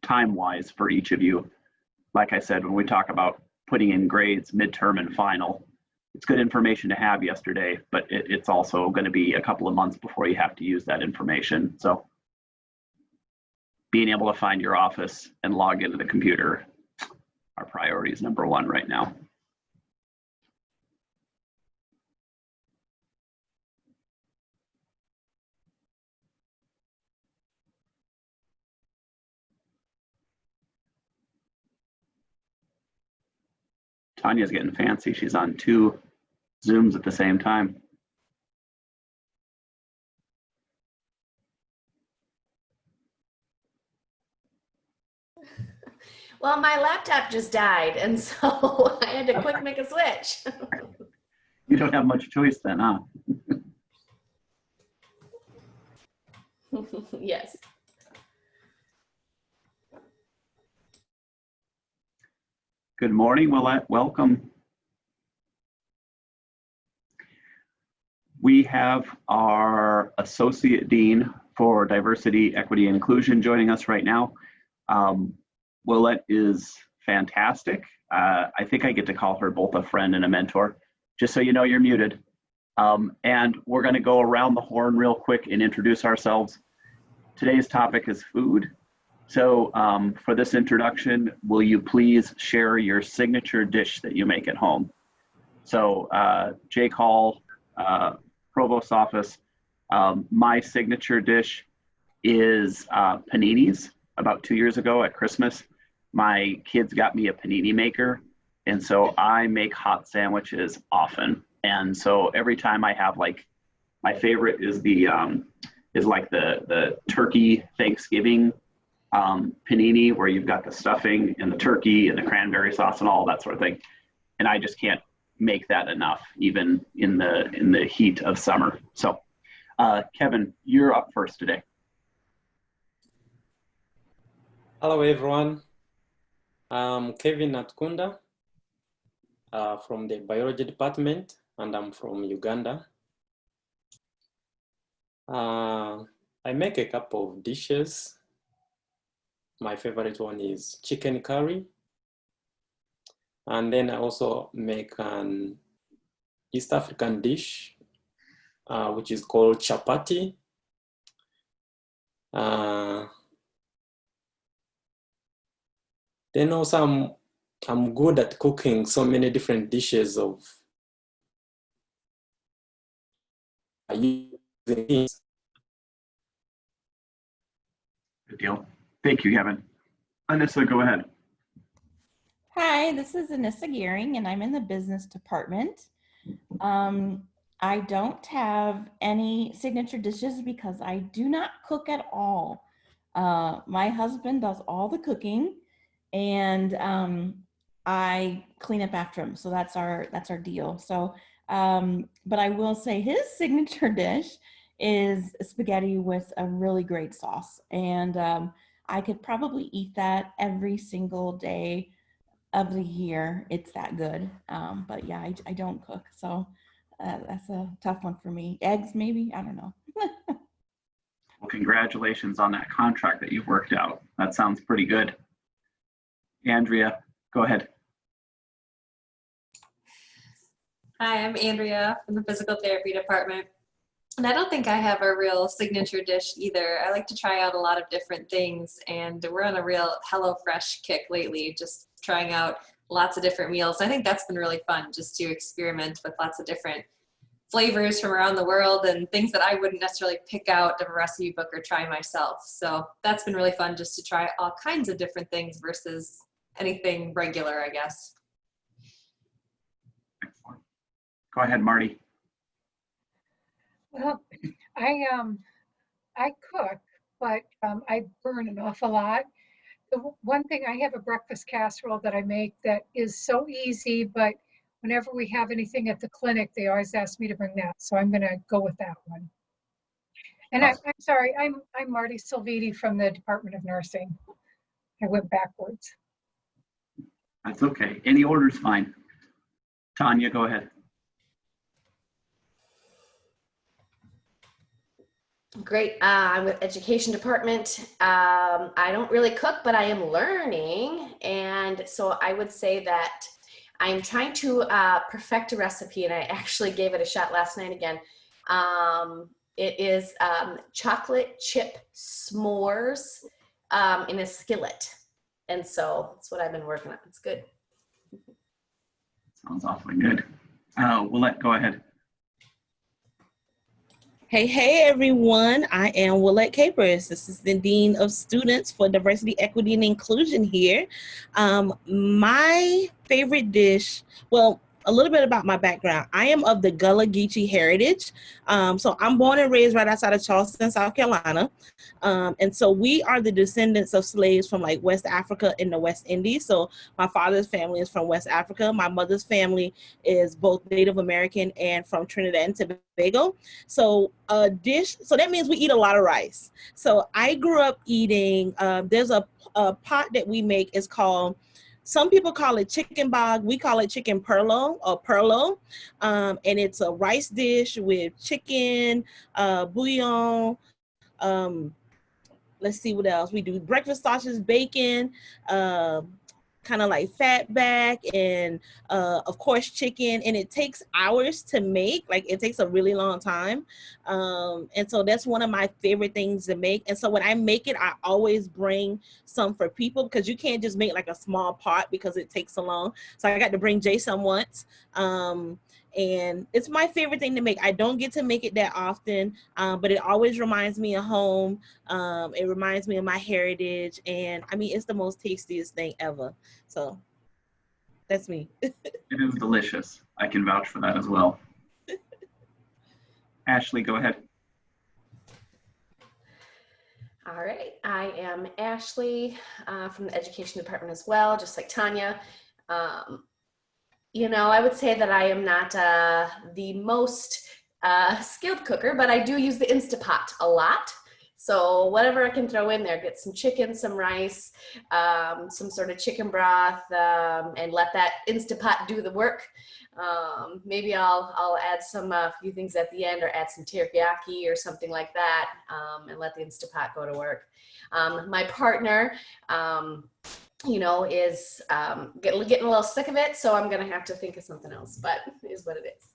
time-wise for each of you. Like I said, when we talk about putting in grades, midterm and final, it's good information to have yesterday, but it's also going to be a couple of months before you have to use that information. So being able to find your office and log into the computer, our priority is number one right now. Tanya's getting fancy. She's on 2 Zooms at the same time. Well, my laptop just died, and so I had to quick make a switch. You don't have much choice then, huh? Yes. Good morning, Willette. Welcome. We have our Associate Dean for Diversity, Equity, and Inclusion joining us right now. Willette is fantastic. I think I get to call her both a friend and a mentor. Just so you know, you're muted. And we're going to go around the horn real quick and introduce ourselves. Today's topic is food. So for this introduction, will you please share your signature dish that you make at home? So Jake Hall, Provost's office, my signature dish is paninis. About 2 years ago at Christmas, my kids got me a panini maker. And so I make hot sandwiches often. And so every time I have, like, my favorite is the turkey Thanksgiving panini, where you've got the stuffing and the turkey and the cranberry sauce and all that sort of thing. And I just can't make that enough, even in the heat of summer. So Kevin, you're up first today. Hello, everyone. I'm Kevin Natkunda from the biology department, and I'm from Uganda. I make a couple of dishes. My favorite one is chicken curry. And then I also make an East African dish, which is called chapati. Then also I'm good at cooking so many different dishes of things. Good deal. Thank you, Kevin. Anissa, go ahead. Hi, this is Anissa Gearing, and I'm in the business department. I don't have any signature dishes because I do not cook at all. My husband does all the cooking, and I clean up after him. So that's our deal. So, but I will say his signature dish is spaghetti with a really great sauce, and I could probably eat that every single day of the year. It's that good. But yeah, I don't cook, so that's a tough one for me. Eggs, maybe, I don't know. Well, congratulations on that contract that you've worked out. That sounds pretty good. Andrea, go ahead. Hi, I'm Andrea from the physical therapy department. And I don't think I have a real signature dish either. I like to try out a lot of different things, and we're on a real HelloFresh kick lately, just trying out lots of different meals. I think that's been really fun, just to experiment with lots of different flavors from around the world and things that I wouldn't necessarily pick out of a recipe book or try myself. So that's been really fun, just to try all kinds of different things versus anything regular, I guess. Excellent. Go ahead, Marty. Well, I cook, but I burn an awful lot. The one thing, I have a breakfast casserole that I make that is so easy, but whenever we have anything at the clinic, they always ask me to bring that. So I'm going to go with that one. And I'm sorry, I'm Marty Silviti from the Department of Nursing. I went backwards. That's okay. Any order's fine. Tanya, go ahead. Great. I'm with Education Department. I don't really cook, but I am learning. And so I would say that I'm trying to perfect a recipe, and I actually gave it a shot last night again. It is chocolate chip s'mores in a skillet. And so that's what I've been working on. It's good. Sounds awfully good. Willette, go ahead. Hey everyone, I am Willette Capers. This is the Dean of Students for Diversity, Equity, and Inclusion here. My favorite dish, well, a little bit about my background. I am of the Gullah Geechee heritage. So I'm born and raised right outside of Charleston, South Carolina. And so we are the descendants of slaves from like West Africa and the West Indies. So my father's family is from West Africa. My mother's family is both Native American and from Trinidad and Tobago. So a dish, so that means we eat a lot of rice. So I grew up eating, there's a pot that we make, is called, some people call it chicken bog. We call it chicken perlo or perlo. And it's a rice dish with chicken, bouillon. Let's see what else. We do breakfast sausages, bacon, kind of like fat back, and of course chicken. And it takes hours to make. Like it takes a really long time. And so that's one of my favorite things to make. And so when I make it, I always bring some for people, because you can't just make like a small pot because it takes so long. So I got to bring Jay some once. And it's my favorite thing to make. I don't get to make it that often, but it always reminds me of home. It reminds me of my heritage. And I mean, it's the most tastiest thing ever. So that's me. It is delicious. I can vouch for that as well. Ashley, go ahead. All right. I am Ashley from the Education Department as well, just like Tanya. You know, I would say that I am not the most skilled cooker, but I do use the Instapot a lot. So whatever I can throw in there, get some chicken, some rice, some sort of chicken broth, and let that Instapot do the work. Maybe I'll add some few things at the end, or add some teriyaki or something like that, and let the Instapot go to work. My partner, you know, is getting a little sick of it, so I'm gonna have to think of something else, but it is what it is.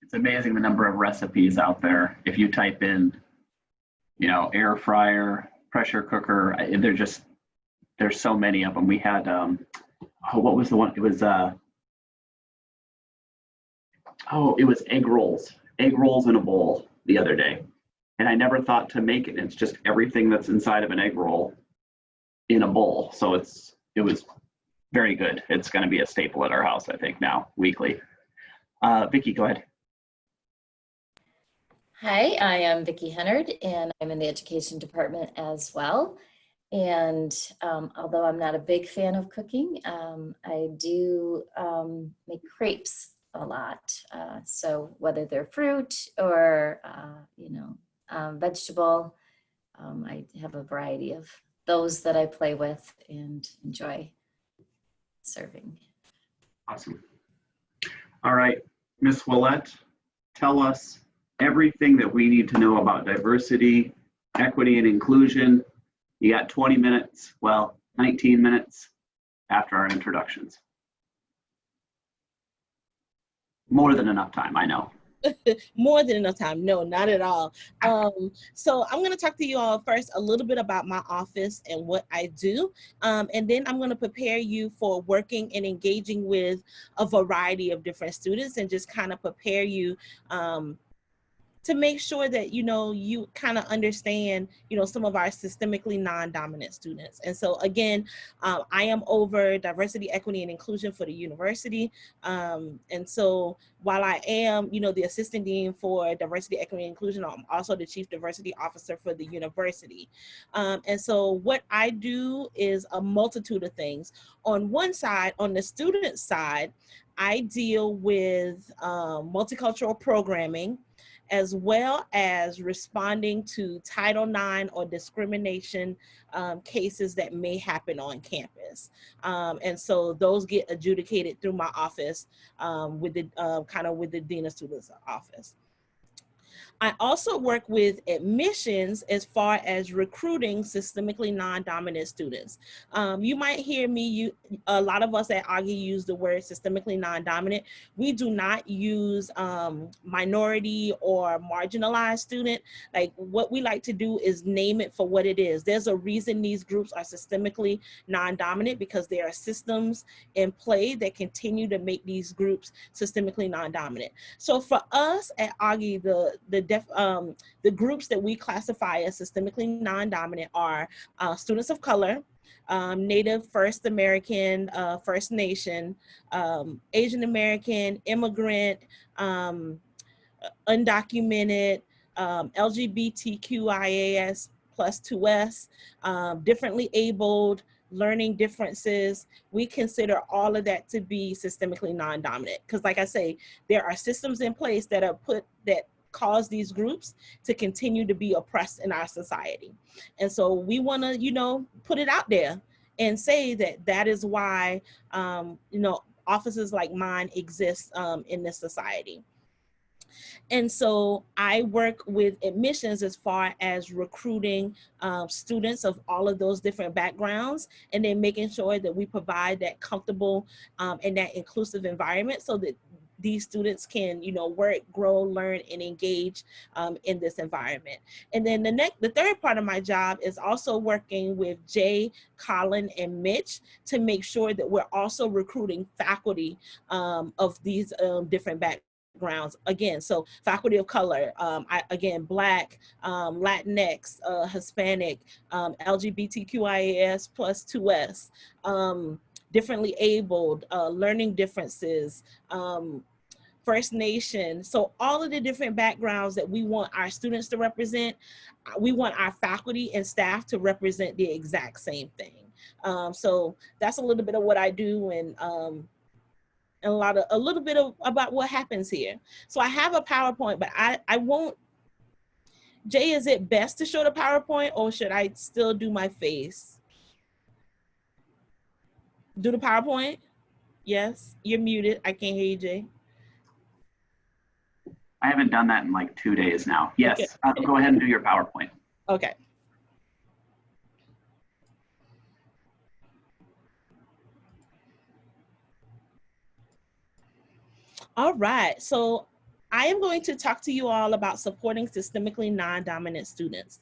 It's amazing the number of recipes out there. If you type in, you know, air fryer, pressure cooker, they're just there's so many of them. We had, oh, what was the one? It was, it was egg rolls in a bowl the other day. And I never thought to make it. It's just everything that's inside of an egg roll in a bowl. So it was very good. It's going to be a staple at our house, I think, now, weekly. Vicki, go ahead. Hi, I am Vicki Hennard, and I'm in the education department as well. And although I'm not a big fan of cooking, I do make crepes a lot. So whether they're fruit or, vegetable, I have a variety of those that I play with and enjoy serving. Awesome. All right, Ms. Willett, tell us everything that we need to know about diversity, equity, and inclusion. You got 20 minutes, well, 19 minutes after our introductions. More than enough time, I know. More than enough time. No, not at all. So I'm going to talk to you all first a little bit about my office and what I do. And then I'm going to prepare you for working and engaging with a variety of different students and just kind of prepare you to make sure that, you kind of understand, some of our systemically non-dominant students. And so again, I am over diversity, equity, and inclusion for the university. And so while I am, the assistant dean for diversity, equity, and inclusion, I'm also the chief diversity officer for the university. And so what I do is a multitude of things. On one side, on the student side, I deal with multicultural programming, as well as responding to Title IX or discrimination cases that may happen on campus. And so those get adjudicated through my office with the Dean of Students office. I also work with admissions as far as recruiting systemically non-dominant students. You might hear me, a lot of us at Augie use the word systemically non-dominant. We do not use minority or marginalized student. Like, what we like to do is name it for what it is. There's a reason these groups are systemically non-dominant, because there are systems in play that continue to make these groups systemically non-dominant. So for us at Augie, the groups that we classify as systemically non-dominant are students of color, Native, First American, First Nation, Asian American, immigrant, undocumented, LGBTQIAS plus 2S, differently abled, learning differences. We consider all of that to be systemically non-dominant, because like I say, there are systems in place that are cause these groups to continue to be oppressed in our society. And so we want to, put it out there and say that that is why, offices like mine exist in this society. And so I work with admissions as far as recruiting students of all of those different backgrounds, and then making sure that we provide that comfortable and that inclusive environment so that these students can, work, grow, learn, and engage in this environment. And then the third part of my job is also working with Jay, Colin, and Mitch to make sure that we're also recruiting faculty of these different backgrounds. Again, so faculty of color, Black, Latinx, Hispanic, LGBTQIAS plus 2S, differently abled, learning differences, First Nation. So all of the different backgrounds that we want our students to represent, we want our faculty and staff to represent the exact same thing. So that's a little bit of what I do, and a little bit about what happens here. So I have a PowerPoint, but I won't. Jay, is it best to show the PowerPoint, or should I still do my face? Do the PowerPoint? Yes, you're muted. I can't hear you, Jay. I haven't done that in like 2 days now. Yes, okay. Go ahead and do your PowerPoint. Okay. All right, so I am going to talk to you all about supporting systemically non-dominant students.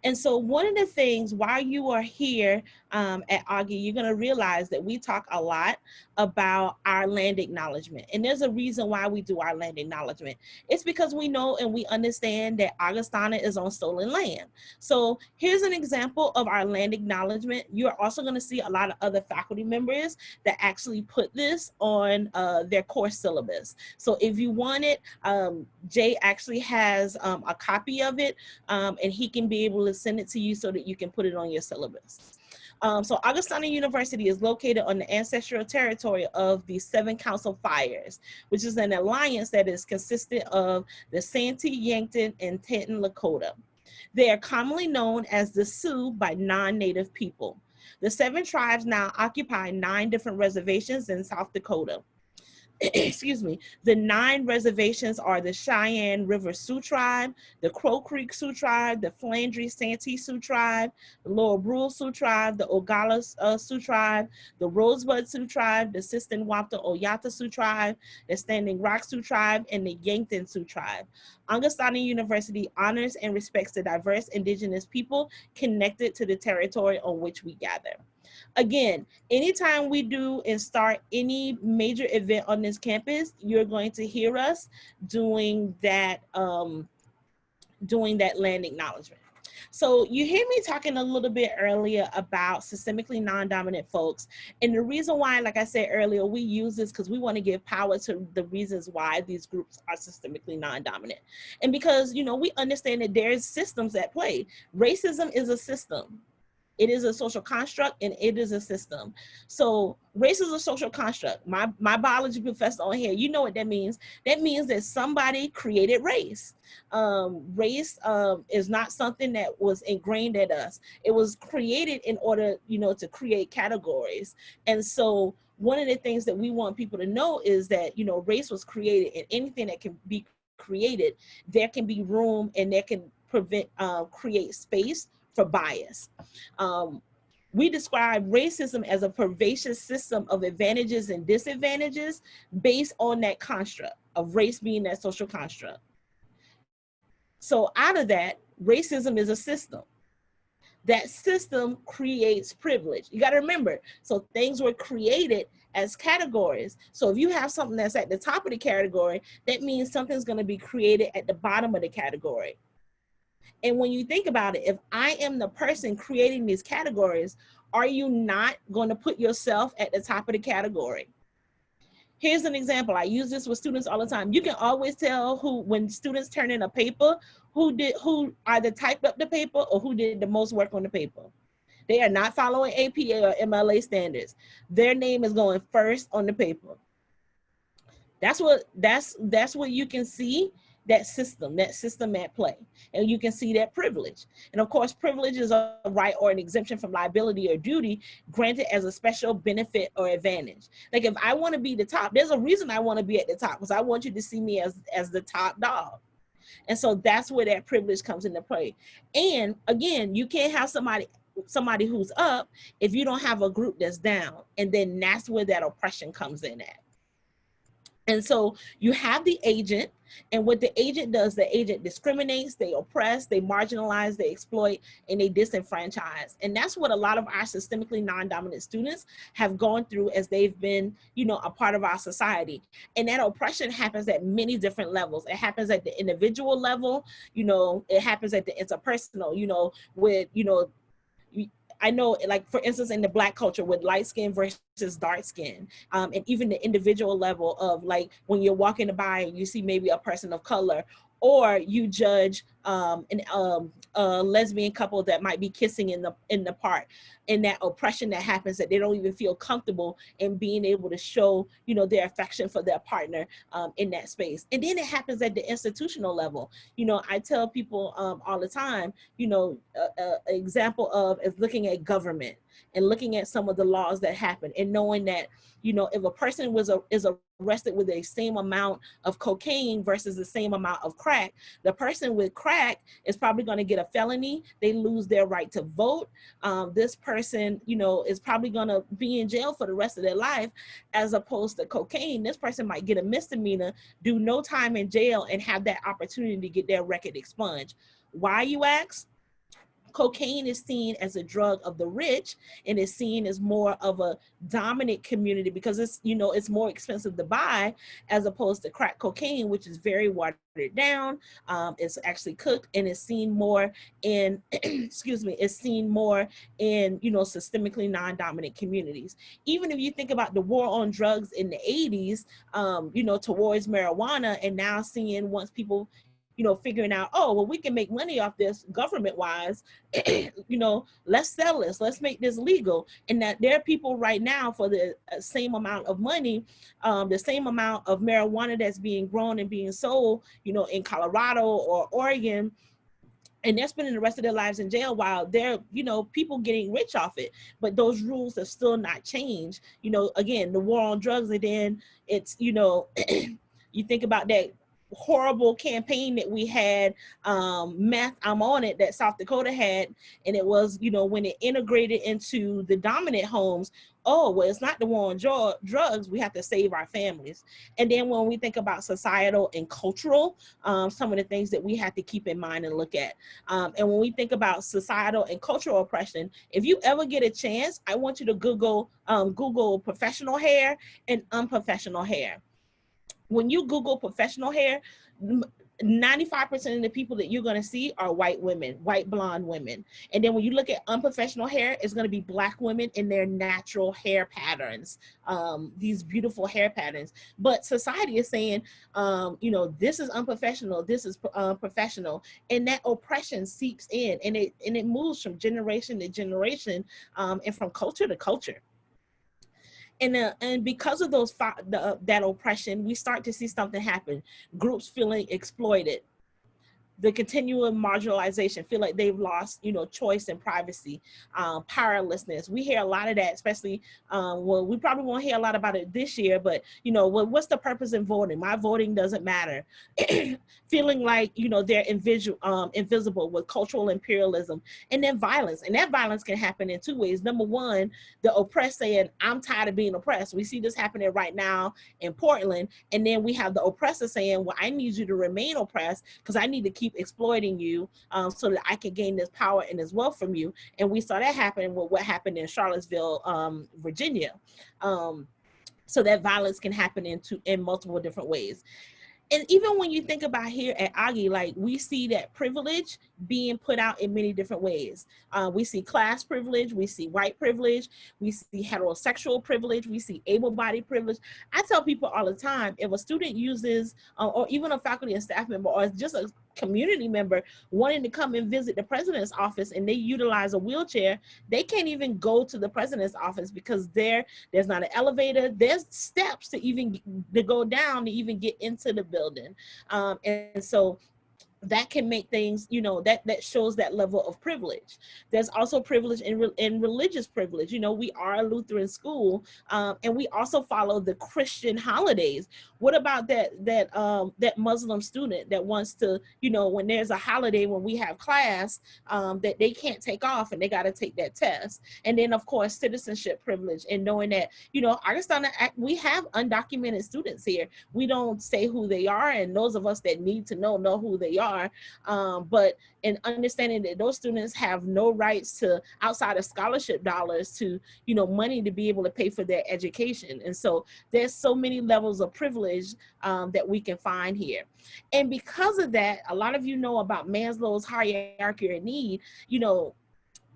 And so one of the things while you are here at Augie, you're going to realize that we talk a lot about our land acknowledgement. And there's a reason why we do our land acknowledgement. It's because we know and we understand that Augustana is on stolen land. So here's an example of our land acknowledgement. You're also going to see a lot of other faculty members that actually put this on their course syllabus. So if you want it, Jay actually has a copy of it, and he can be able to send it to you so that you can put it on your syllabus. So Augustana University is located on the ancestral territory of the Seven Council Fires, which is an alliance that is consistent of the Santee, Yankton, and Teton Lakota. They are commonly known as the Sioux by non-native people. The 7 tribes now occupy 9 different reservations in South Dakota. Excuse me, the 9 reservations are the Cheyenne River Sioux Tribe, the Crow Creek Sioux Tribe, the Flandre Santee Sioux Tribe, the Lower Brule Sioux Tribe, the Ogala Sioux Tribe, the Rosebud Sioux Tribe, the Sistan-Wapta Oyata Sioux Tribe, the Standing Rock Sioux Tribe, and the Yankton Sioux Tribe. Augustana University honors and respects the diverse indigenous people connected to the territory on which we gather. Again, anytime we do and start any major event on this campus, you're going to hear us doing that land acknowledgement. So you hear me talking a little bit earlier about systemically non-dominant folks. And the reason why, like I said earlier, we use this because we want to give power to the reasons why these groups are systemically non-dominant. And because, you know, we understand that there's systems at play. Racism is a system. It is a social construct and it is a system. So race is a social construct. My biology professor on here, you know what that means. That means that somebody created race. Race is not something that was ingrained at us. It was created in order, you know, to create categories. And so one of the things that we want people to know is that, you know, race was created, and anything that can be created, there can be room and that can create space for bias. We describe racism as a pervasive system of advantages and disadvantages based on that construct of race being that social construct. So out of that, racism is a system. That system creates privilege. You got to remember, so things were created as categories. So if you have something that's at the top of the category, that means something's going to be created at the bottom of the category. And when you think about it, if I am the person creating these categories, are you not going to put yourself at the top of the category? Here's an example. I use this with students all the time. You can always tell who, when students turn in a paper, who either typed up the paper or who did the most work on the paper. They are not following APA or MLA standards. Their name is going first on the paper. That's what you can see. That system at play. And you can see that privilege. And of course, privilege is a right or an exemption from liability or duty granted as a special benefit or advantage. Like if I want to be the top, there's a reason I want to be at the top, because I want you to see me as the top dog. And so that's where that privilege comes into play. And again, you can't have somebody who's up if you don't have a group that's down. And then that's where that oppression comes in at. And so you have the agent, and what the agent does, the agent discriminates, they oppress, they marginalize, they exploit, and they disenfranchise. And that's what a lot of our systemically non-dominant students have gone through as they've been, you know, a part of our society. And that oppression happens at many different levels. It happens at the individual level, you know, it happens at the interpersonal, you know, with, you know, I know, like, for instance, in the Black culture with light skin versus dark skin, and even the individual level of, like, when you're walking by and you see maybe a person of color, or you judge a lesbian couple that might be kissing in the park, and that oppression that happens, that they don't even feel comfortable in being able to show, you know, their affection for their partner in that space. And then it happens at the institutional level. You know, I tell people all the time, you know, an example of is looking at government and looking at some of the laws that happen, and knowing that, you know, if a person is arrested with the same amount of cocaine versus the same amount of crack, the person with crack is probably going to get a felony. They lose their right to vote. This person, you know, is probably going to be in jail for the rest of their life, as opposed to cocaine. This person might get a misdemeanor, do no time in jail, and have that opportunity to get their record expunged. Why, you ask? Cocaine is seen as a drug of the rich and is seen as more of a dominant community because it's, you know, it's more expensive to buy as opposed to crack cocaine, which is very watered down. It's actually cooked and is seen more in, excuse me, it's seen more in, you know, systemically non-dominant communities. Even if you think about the war on drugs in the 80s, you know, towards marijuana, and now seeing once people, you know, figuring out, oh, well, we can make money off this government-wise, you know, let's sell this, let's make this legal. And that there are people right now for the same amount of money, the same amount of marijuana that's being grown and being sold, you know, in Colorado or Oregon, and they're spending the rest of their lives in jail while they're, you know, people getting rich off it. But those rules have still not changed. You know, again, the war on drugs, and then it's, you know, you think about that horrible campaign that we had, Meth, I'm on it, that South Dakota had, and it was, you know, when it integrated into the dominant homes, oh, well, it's not the war on drugs, we have to save our families. And then when we think about societal and cultural, some of the things that we have to keep in mind and look at. And when we think about societal and cultural oppression, if you ever get a chance, I want you to Google professional hair and unprofessional hair. When you Google professional hair, 95% of the people that you're going to see are white women, white blonde women. And then when you look at unprofessional hair, it's going to be Black women in their natural hair patterns, these beautiful hair patterns. But society is saying, you know, this is unprofessional, this is professional. And that oppression seeps in, and it moves from generation to generation, and from culture to culture. And because of those that oppression, we start to see something happen. Groups feeling exploited, the continual marginalization, feel like they've lost, you know, choice and privacy, powerlessness. We hear a lot of that, especially, well, we probably won't hear a lot about it this year, but, you know, what's the purpose in voting? My voting doesn't matter. Feeling like, you know, they're invisible with cultural imperialism, and then violence. And that violence can happen in two ways. Number one, the oppressed saying, I'm tired of being oppressed. We see this happening right now in Portland. And then we have the oppressor saying, well, I need you to remain oppressed because I need to keep exploiting you, so that I can gain this power and this wealth from you. And we saw that happen with what happened in Charlottesville, Virginia. So that violence can happen in multiple different ways. And even when you think about here at Augie, like, we see that privilege being put out in many different ways. We see class privilege, we see white privilege, we see heterosexual privilege, we see able-bodied privilege. I tell people all the time, if a student uses, or even a faculty and staff member, or just a community member wanting to come and visit the president's office and they utilize a wheelchair, they can't even go to the president's office because there's not an elevator, there's steps to go down to even get into the building. And so that can make things, you know, that shows that level of privilege. There's also privilege in religious privilege. You know, we are a Lutheran school, and we also follow the Christian holidays. What about that Muslim student that wants to, you know, when there's a holiday, when we have class, that they can't take off and they got to take that test? And then, of course, citizenship privilege, and knowing that, you know, Augustana, we have undocumented students here. We don't say who they are, and those of us that need to know who they are. But in understanding that those students have no rights to, outside of scholarship dollars, to, you know, money to be able to pay for their education. And so there's so many levels of privilege that we can find here. And because of that, a lot of you know about Maslow's hierarchy of need. You know,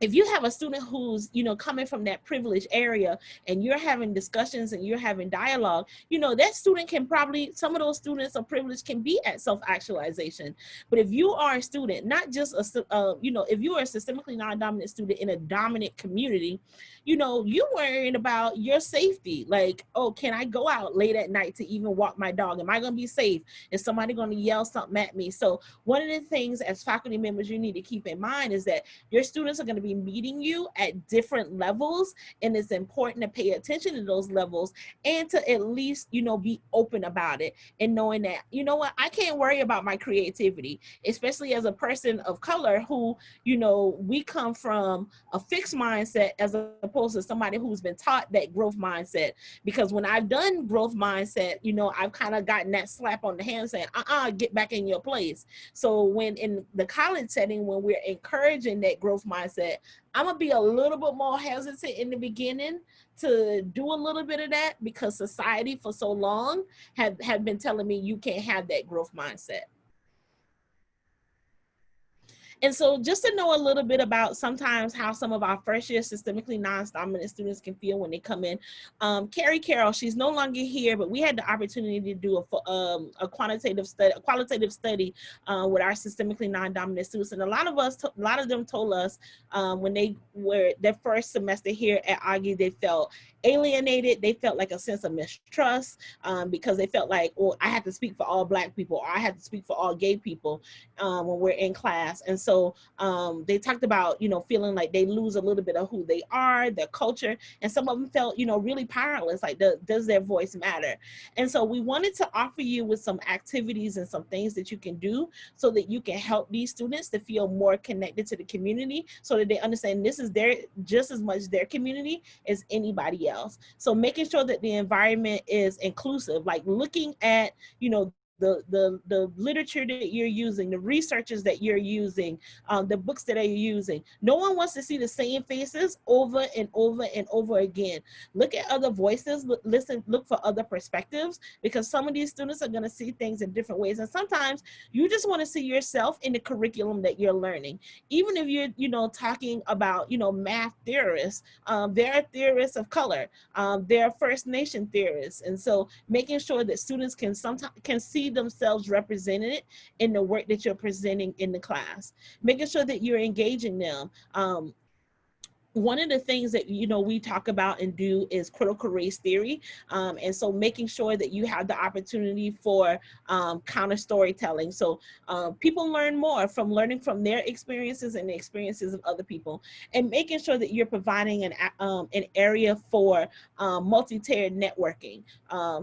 if you have a student who's, you know, coming from that privileged area and you're having discussions and you're having dialogue, you know, that student can probably, some of those students of privilege can be at self-actualization. But if you are a student, not just you know, if you are a systemically non-dominant student in a dominant community, you know, you're worrying about your safety. Like, oh, can I go out late at night to even walk my dog? Am I going to be safe? Is somebody going to yell something at me? So one of the things as faculty members you need to keep in mind is that your students are going to be everybody meeting you at different levels, and it's important to pay attention to those levels and to at least, you know, be open about it and knowing that, you know what, I can't worry about my creativity, especially as a person of color who, you know, we come from a fixed mindset as opposed to somebody who's been taught that growth mindset. Because when I've done growth mindset, you know, I've kind of gotten that slap on the hand saying, get back in your place. So when in the college setting, when we're encouraging that growth mindset, I'm gonna be a little bit more hesitant in the beginning to do a little bit of that, because society for so long have been telling me you can't have that growth mindset. And so just to know a little bit about sometimes how some of our first year systemically non-dominant students can feel when they come in. Carrie Carroll, she's no longer here, but we had the opportunity to do a qualitative study with our systemically non-dominant students. And a lot of them told us when they were their first semester here at Augie, they felt alienated. They felt like a sense of mistrust because they felt like, oh, I have to speak for all Black people, or I have to speak for all gay people when we're in class. And so they talked about, you know, feeling like they lose a little bit of who they are, their culture, and some of them felt, you know, really powerless, like does their voice matter? And so we wanted to offer you with some activities and some things that you can do so that you can help these students to feel more connected to the community, so that they understand this is their just as much their community as anybody else. So making sure that the environment is inclusive, like looking at, you know, the literature that you're using, the researchers that you're using, the books that you're using. No one wants to see the same faces over and over and over again. Look at other voices, look for other perspectives, because some of these students are gonna see things in different ways. And sometimes you just wanna see yourself in the curriculum that you're learning. Even if you're, you know, talking about, you know, math theorists, there are theorists of color, there are First Nation theorists. And so making sure that students can see themselves represented in the work that you're presenting in the class, making sure that you're engaging them. One of the things that, you know, we talk about and do is critical race theory. And so making sure that you have the opportunity for counter storytelling. So people learn more from learning from their experiences and the experiences of other people, and making sure that you're providing an area for multi-tiered networking.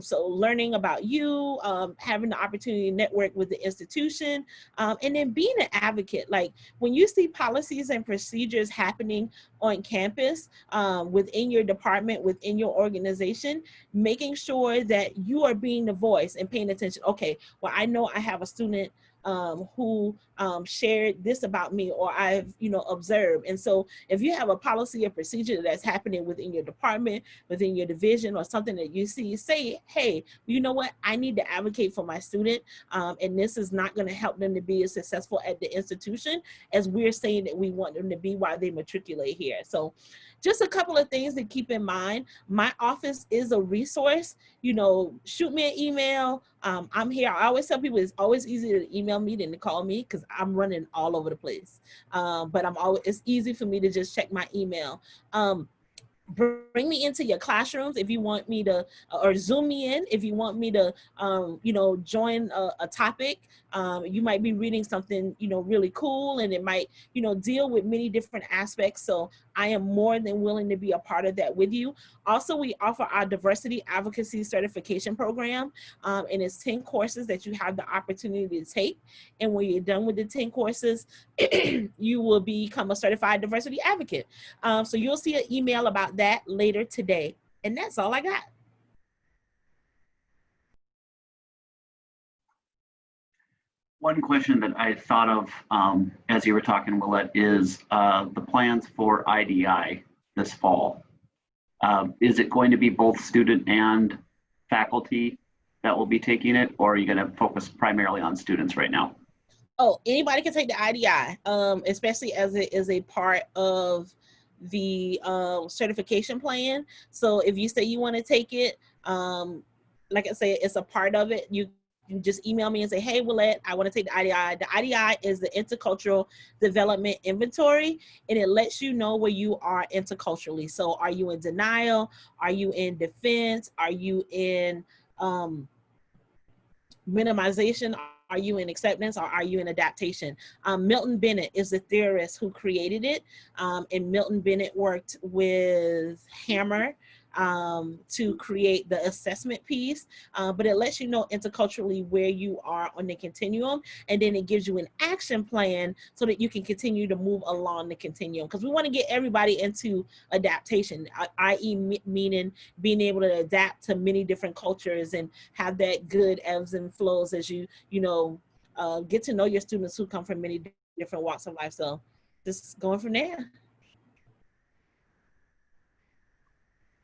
So learning about you, having the opportunity to network with the institution, and then being an advocate. Like when you see policies and procedures happening on campus, within your department, within your organization, making sure that you are being the voice and paying attention. Okay, well, I know I have a student who shared this about me, or I've, you know, observed. And so if you have a policy or procedure that's happening within your department, within your division, or something that you see, say, hey, you know what, I need to advocate for my student, and this is not going to help them to be as successful at the institution as we're saying that we want them to be while they matriculate here. So just a couple of things to keep in mind. My office is a resource. You know, shoot me an email. I'm here. I always tell people it's always easier to email me than to call me, because I'm running all over the place. But it's easy for me to just check my email. Bring me into your classrooms if you want me to, or Zoom me in if you want me to, you know, join a topic. You might be reading something, you know, really cool, and it might, you know, deal with many different aspects. So I am more than willing to be a part of that with you. Also, we offer our diversity advocacy certification program, and it's 10 courses that you have the opportunity to take. And when you're done with the 10 courses, you will become a certified diversity advocate. So you'll see an email about that later today. And that's all I got. One question that I thought of as you were talking, Willette, is the plans for IDI this fall. Is it going to be both student and faculty that will be taking it, or are you going to focus primarily on students right now? Oh, anybody can take the IDI, especially as it is a part of the certification plan. So if you say you want to take it, like I say, it's a part of it. You can just email me and say, hey, Willette, I want to take the IDI. The IDI is the Intercultural Development Inventory, and it lets you know where you are interculturally. So are you in denial? Are you in defense? Are you in minimization? are you in acceptance or are you in adaptation? Milton Bennett is the theorist who created it. And Milton Bennett worked with Hammer to create the assessment piece, but it lets you know interculturally where you are on the continuum, and then it gives you an action plan so that you can continue to move along the continuum, because we want to get everybody into adaptation, i.e. meaning being able to adapt to many different cultures and have that good ebbs and flows as you get to know your students who come from many different walks of life. So just going from there.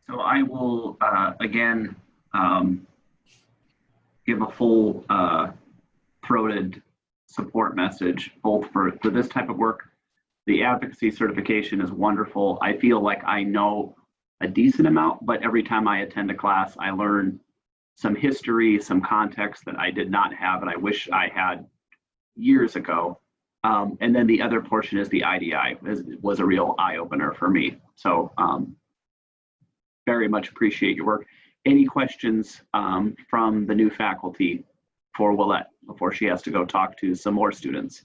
So I will, again, give a full throated support message, both for this type of work. The advocacy certification is wonderful. I feel like I know a decent amount, but every time I attend a class, I learn some history, some context that I did not have, and I wish I had years ago. And then the other portion is the IDI, was a real eye-opener for me. So, very much appreciate your work. Any questions from the new faculty for Willette before she has to go talk to some more students?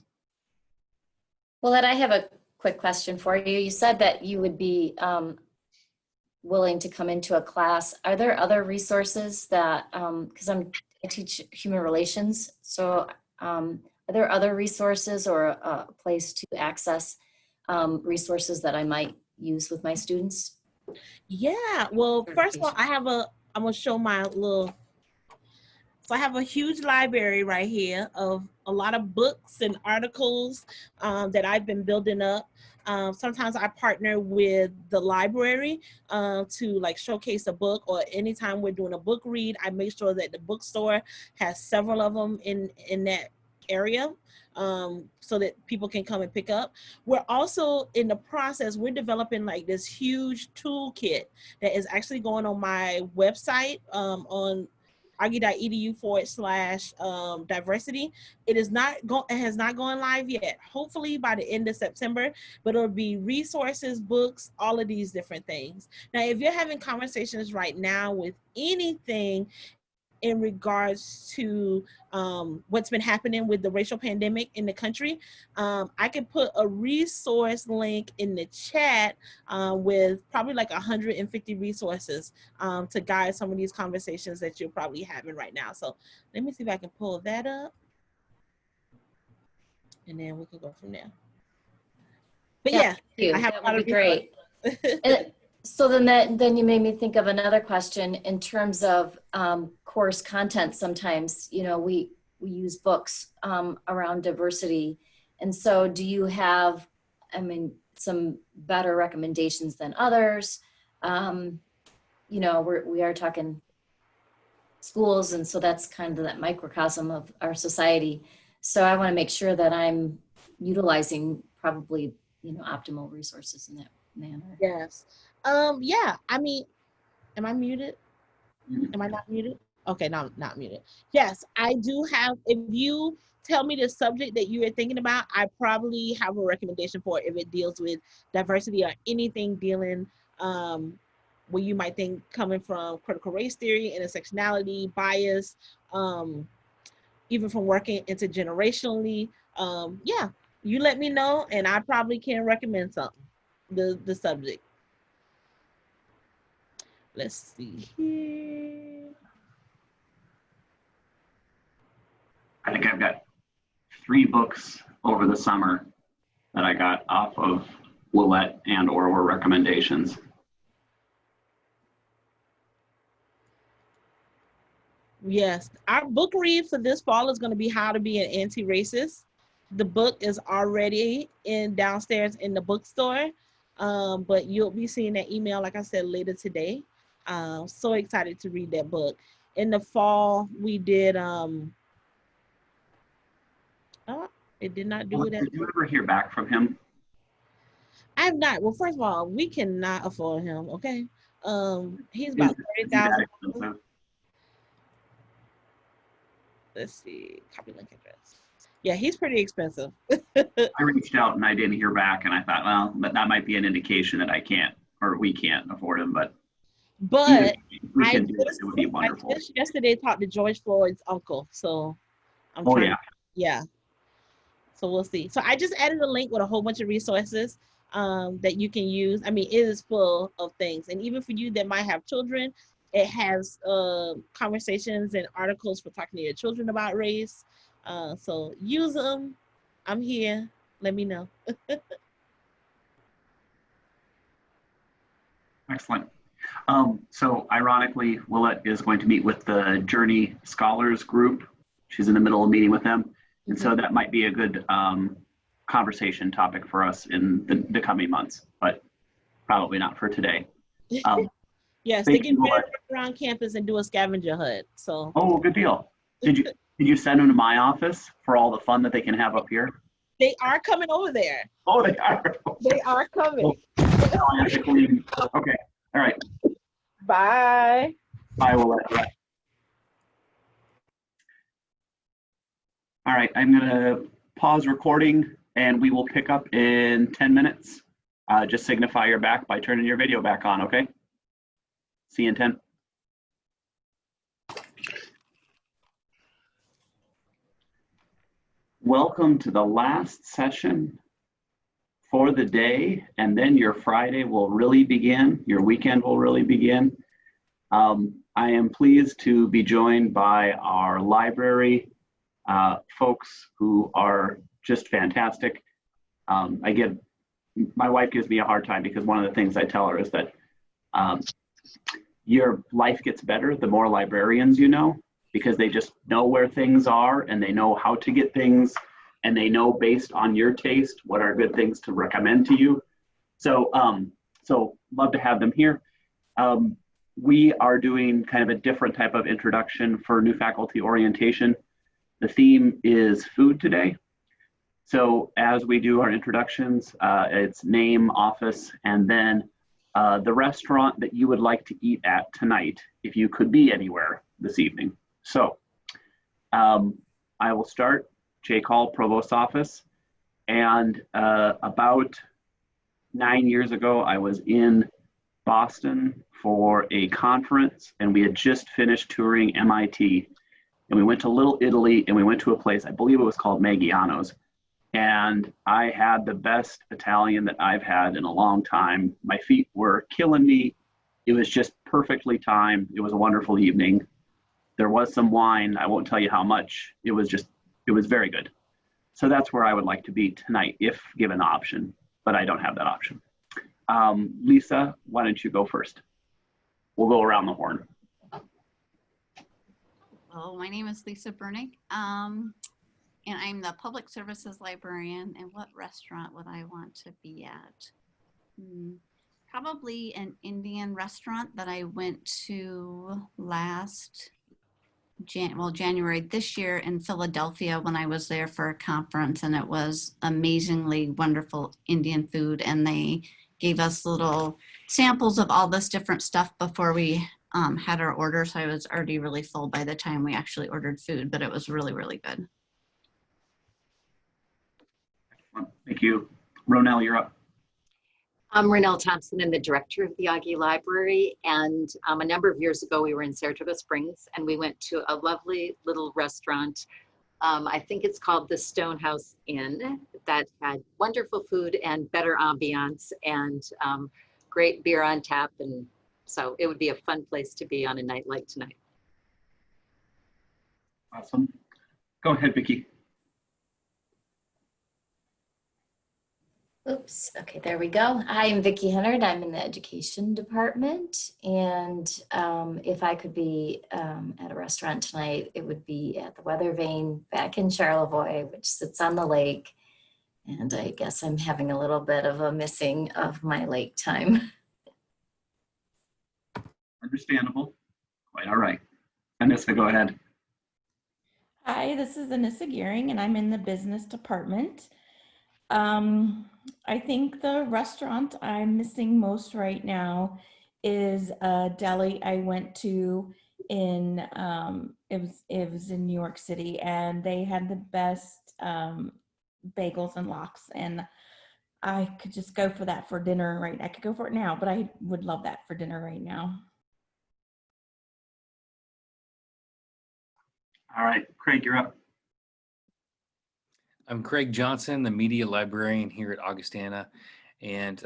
Willette, I have a quick question for you. You said that you would be willing to come into a class. Are there other resources that, because I teach human relations, so are there other resources or a place to access resources that I might use with my students? Yeah, well, first of all, I'm gonna show my little, so I have a huge library right here of a lot of books and articles that I've been building up. Sometimes I partner with the library to like showcase a book, or anytime we're doing a book read, I make sure that the bookstore has several of them in that area, so that people can come and pick up. We're also in the process, we're developing like this huge toolkit that is actually going on my website on argy.edu/diversity. It has not gone live yet. Hopefully by the end of September, but it'll be resources, books, all of these different things. Now, if you're having conversations right now with anything in regards to what's been happening with the racial pandemic in the country, I can put a resource link in the chat with probably like 150 resources to guide some of these conversations that you're probably having right now. So let me see if I can pull that up, and then we can go from there. But yeah, I have that a lot would of be great. So then you made me think of another question in terms of course content. Sometimes, we use books around diversity. And so do you have, some better recommendations than others? We are talking schools, and so that's kind of that microcosm of our society. So I want to make sure that I'm utilizing probably, optimal resources in that manner. Yes. Yeah, am I muted? Am I not muted? Okay, no, I'm not muted. Yes, I do have, if you tell me the subject that you are thinking about, I probably have a recommendation for it if it deals with diversity or anything dealing where you might think coming from critical race theory, intersectionality, bias, even from working intergenerationally. Yeah, you let me know and I probably can recommend something, the subject. Let's see here. I think I've got 3 books over the summer that I got off of Willette and/or were recommendations. Yes, our book read for this fall is going to be How to Be an Anti-Racist. The book is already downstairs in the bookstore, but you'll be seeing that email, like I said, later today. So excited to read that book. In the fall, we did, it did not do it. Did you ever hear back from him? I have not. Well, first of all, we cannot afford him, okay? He's about $30,000. Let's see, copy link address. Yeah, he's pretty expensive. I reached out and I didn't hear back, and I thought, well, that might be an indication that I can't, or we can't afford him, but But if we can do it, it would be wonderful. I just yesterday talked to George Floyd's uncle, so I'm Oh trying yeah, Yeah. So we'll see. So I just added a link with a whole bunch of resources that you can use. I mean, it is full of things. And even for you that might have children, it has conversations and articles for talking to your children about race. So use them. I'm here. Let me know. Excellent. So ironically, Willette is going to meet with the Journey Scholars Group. She's in the middle of meeting with them. And so that might be a good conversation topic for us in the coming months, but probably not for today. Yes, they get ready around campus and do a scavenger hunt. So. Oh, good deal. Did you send them to my office for all the fun that they can have up here? They are coming over there. Oh, they are. They are coming. Okay. All right. Bye. Bye, Willette. All right, I'm gonna pause recording and we will pick up in 10 minutes. Just signify you're back by turning your video back on, okay? See you in 10. Welcome to the last session for the day, and then your Friday will really begin. Your weekend will really begin. I am pleased to be joined by our library folks who are just fantastic. My wife gives me a hard time because one of the things I tell her is that your life gets better the more librarians you know, because they just know where things are and they know how to get things and they know based on your taste what are good things to recommend to you. So, so love to have them here. We are doing kind of a different type of introduction for new faculty orientation. The theme is food today. So as we do our introductions, it's name, office, and then the restaurant that you would like to eat at tonight, if you could be anywhere this evening. So I will start. Jake Hall, Provost's office. And about 9 years ago, I was in Boston for a conference, and we had just finished touring MIT. And we went to Little Italy, and we went to a place, I believe it was called Maggiano's. And I had the best Italian that I've had in a long time. My feet were killing me. It was just perfectly timed. It was a wonderful evening. There was some wine. I won't tell you how much. It was very good. So that's where I would like to be tonight, if given the option, but I don't have that option. Lisa, why don't you go first? We'll go around the horn. Hello, my name is Lisa Bernick, and I'm the public services librarian. And what restaurant would I want to be at? Probably an Indian restaurant that I went to last January this year in Philadelphia when I was there for a conference, and it was amazingly wonderful Indian food. And they gave us little samples of all this different stuff before we had our order. So I was already really full by the time we actually ordered food, but it was really, really good. Thank you. Ronell, you're up. I'm Ronell Thompson. I'm the director of the Augie Library. And a number of years ago, we were in Saratoga Springs and we went to a lovely little restaurant. I think it's called the Stonehouse Inn, that had wonderful food and better ambiance and great beer on tap. And so it would be a fun place to be on a night like tonight. Awesome. Go ahead, Vicki. Oops, okay, there we go. Hi, I'm Vicki Hennard. I'm in the education department. And if I could be at a restaurant tonight, it would be at the Weather Vane back in Charlevoix, which sits on the lake. And I guess I'm having a little bit of a missing of my lake time. Understandable. Quite all right. Anissa, go ahead. Hi, this is Anissa Gearing, and I'm in the business department. I think the restaurant I'm missing most right now is a deli I went to in it was in New York City, and they had the best bagels and lox, and I could just go for that for dinner right. I could go for it now, but I would love that for dinner right now. All right, Craig, you're up. I'm Craig Johnson, the media librarian here at Augustana. And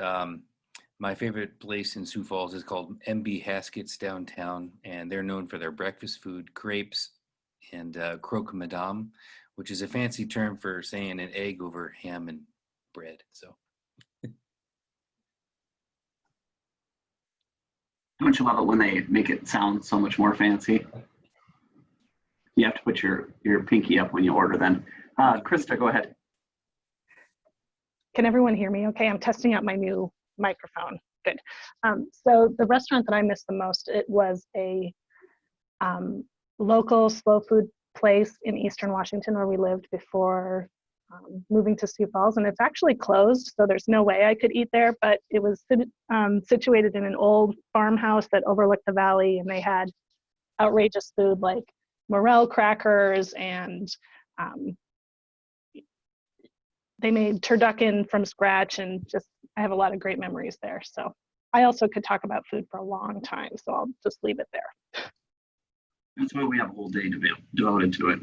my favorite place in Sioux Falls is called MB Haskett's downtown. And they're known for their breakfast food, crepes and croque madame, which is a fancy term for saying an egg over ham and bread. So. Don't you love it when they make it sound so much more fancy? You have to put your pinky up when you order then. Krista, go ahead. Can everyone hear me okay? I'm testing out my new microphone. Good. So the restaurant that I missed the most, it was a local slow food place in Eastern Washington where we lived before moving to Sioux Falls, and it's actually closed, so there's no way I could eat there, but it was situated in an old farmhouse that overlooked the valley, and they had outrageous food like morel crackers, and they made turducken from scratch, and just I have a lot of great memories there. So I also could talk about food for a long time, so I'll just leave it there. That's why we have a whole day devoted to it.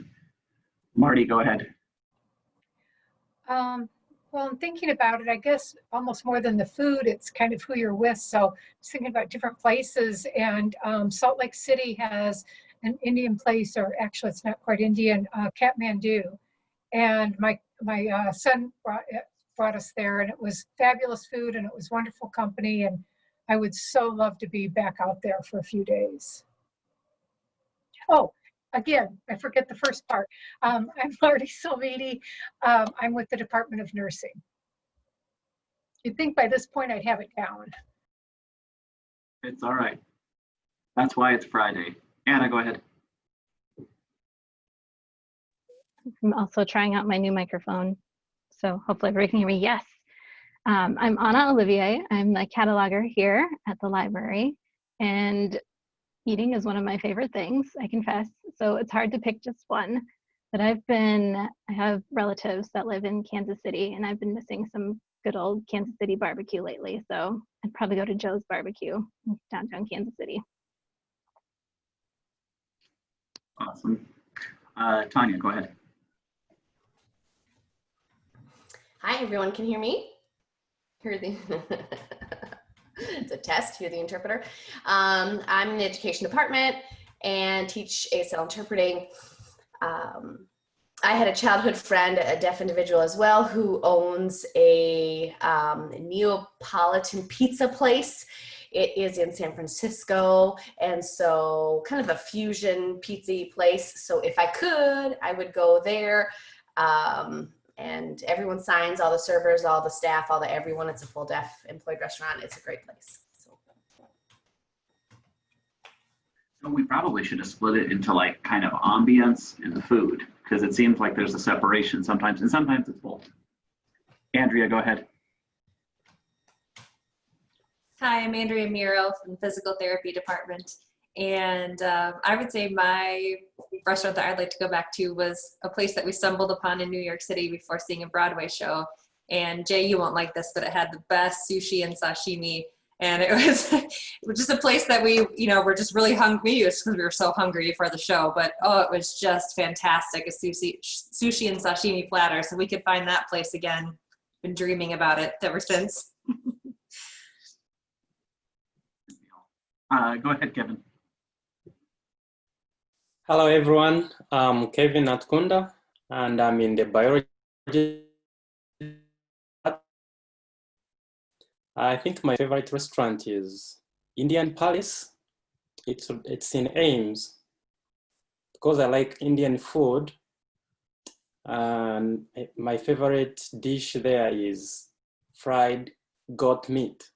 Marty, go ahead. Well, I'm thinking about it, I guess almost more than the food, it's kind of who you're with. So I'm just thinking about different places, and Salt Lake City has an Indian place, or actually it's not quite Indian, Kathmandu. And my son brought us there, and it was fabulous food, and it was wonderful company, and I would so love to be back out there for a few days. Oh, again, I forget the first part. I'm Marty Silviti. I'm with the Department of Nursing. You'd think by this point I'd have it down. It's all right. That's why it's Friday. Anna, go ahead. I'm also trying out my new microphone, so hopefully everybody can hear me. Yes. I'm Anna Olivier. I'm the cataloger here at the library, and eating is one of my favorite things, I confess. So it's hard to pick just one, but I have relatives that live in Kansas City, and I've been missing some good old Kansas City barbecue lately. So I'd probably go to Joe's Barbecue in downtown Kansas City. Awesome. Tanya, go ahead. Hi, everyone. Can you hear me? Hear the it's a test. Hear the interpreter. I'm in the education department and teach ASL interpreting. I had a childhood friend, a deaf individual as well, who owns a Neapolitan pizza place. It is in San Francisco, and so kind of a fusion pizza place. So if I could, I would go there. And everyone signs, all the servers, all the staff, everyone. It's a full deaf employed restaurant. It's a great place. So we probably should have split it into like kind of ambience and the food, because it seems like there's a separation sometimes, and sometimes it's both. Andrea, go ahead. Hi, I'm Andrea Miro from the physical therapy department. And I would say my restaurant that I'd like to go back to was a place that we stumbled upon in New York City before seeing a Broadway show. And Jay, you won't like this, but it had the best sushi and sashimi. And it was just a place that we, were just really hungry. It was because we were so hungry for the show, but it was just fantastic. A sushi and sashimi platter. So we could find that place again. Been dreaming about it ever since. Go ahead, Kevin. Hello, everyone. I'm Kevin Natkunda, and I'm in the biology. I think my favorite restaurant is Indian Palace. It's in Ames because I like Indian food. And my favorite dish there is fried goat meat.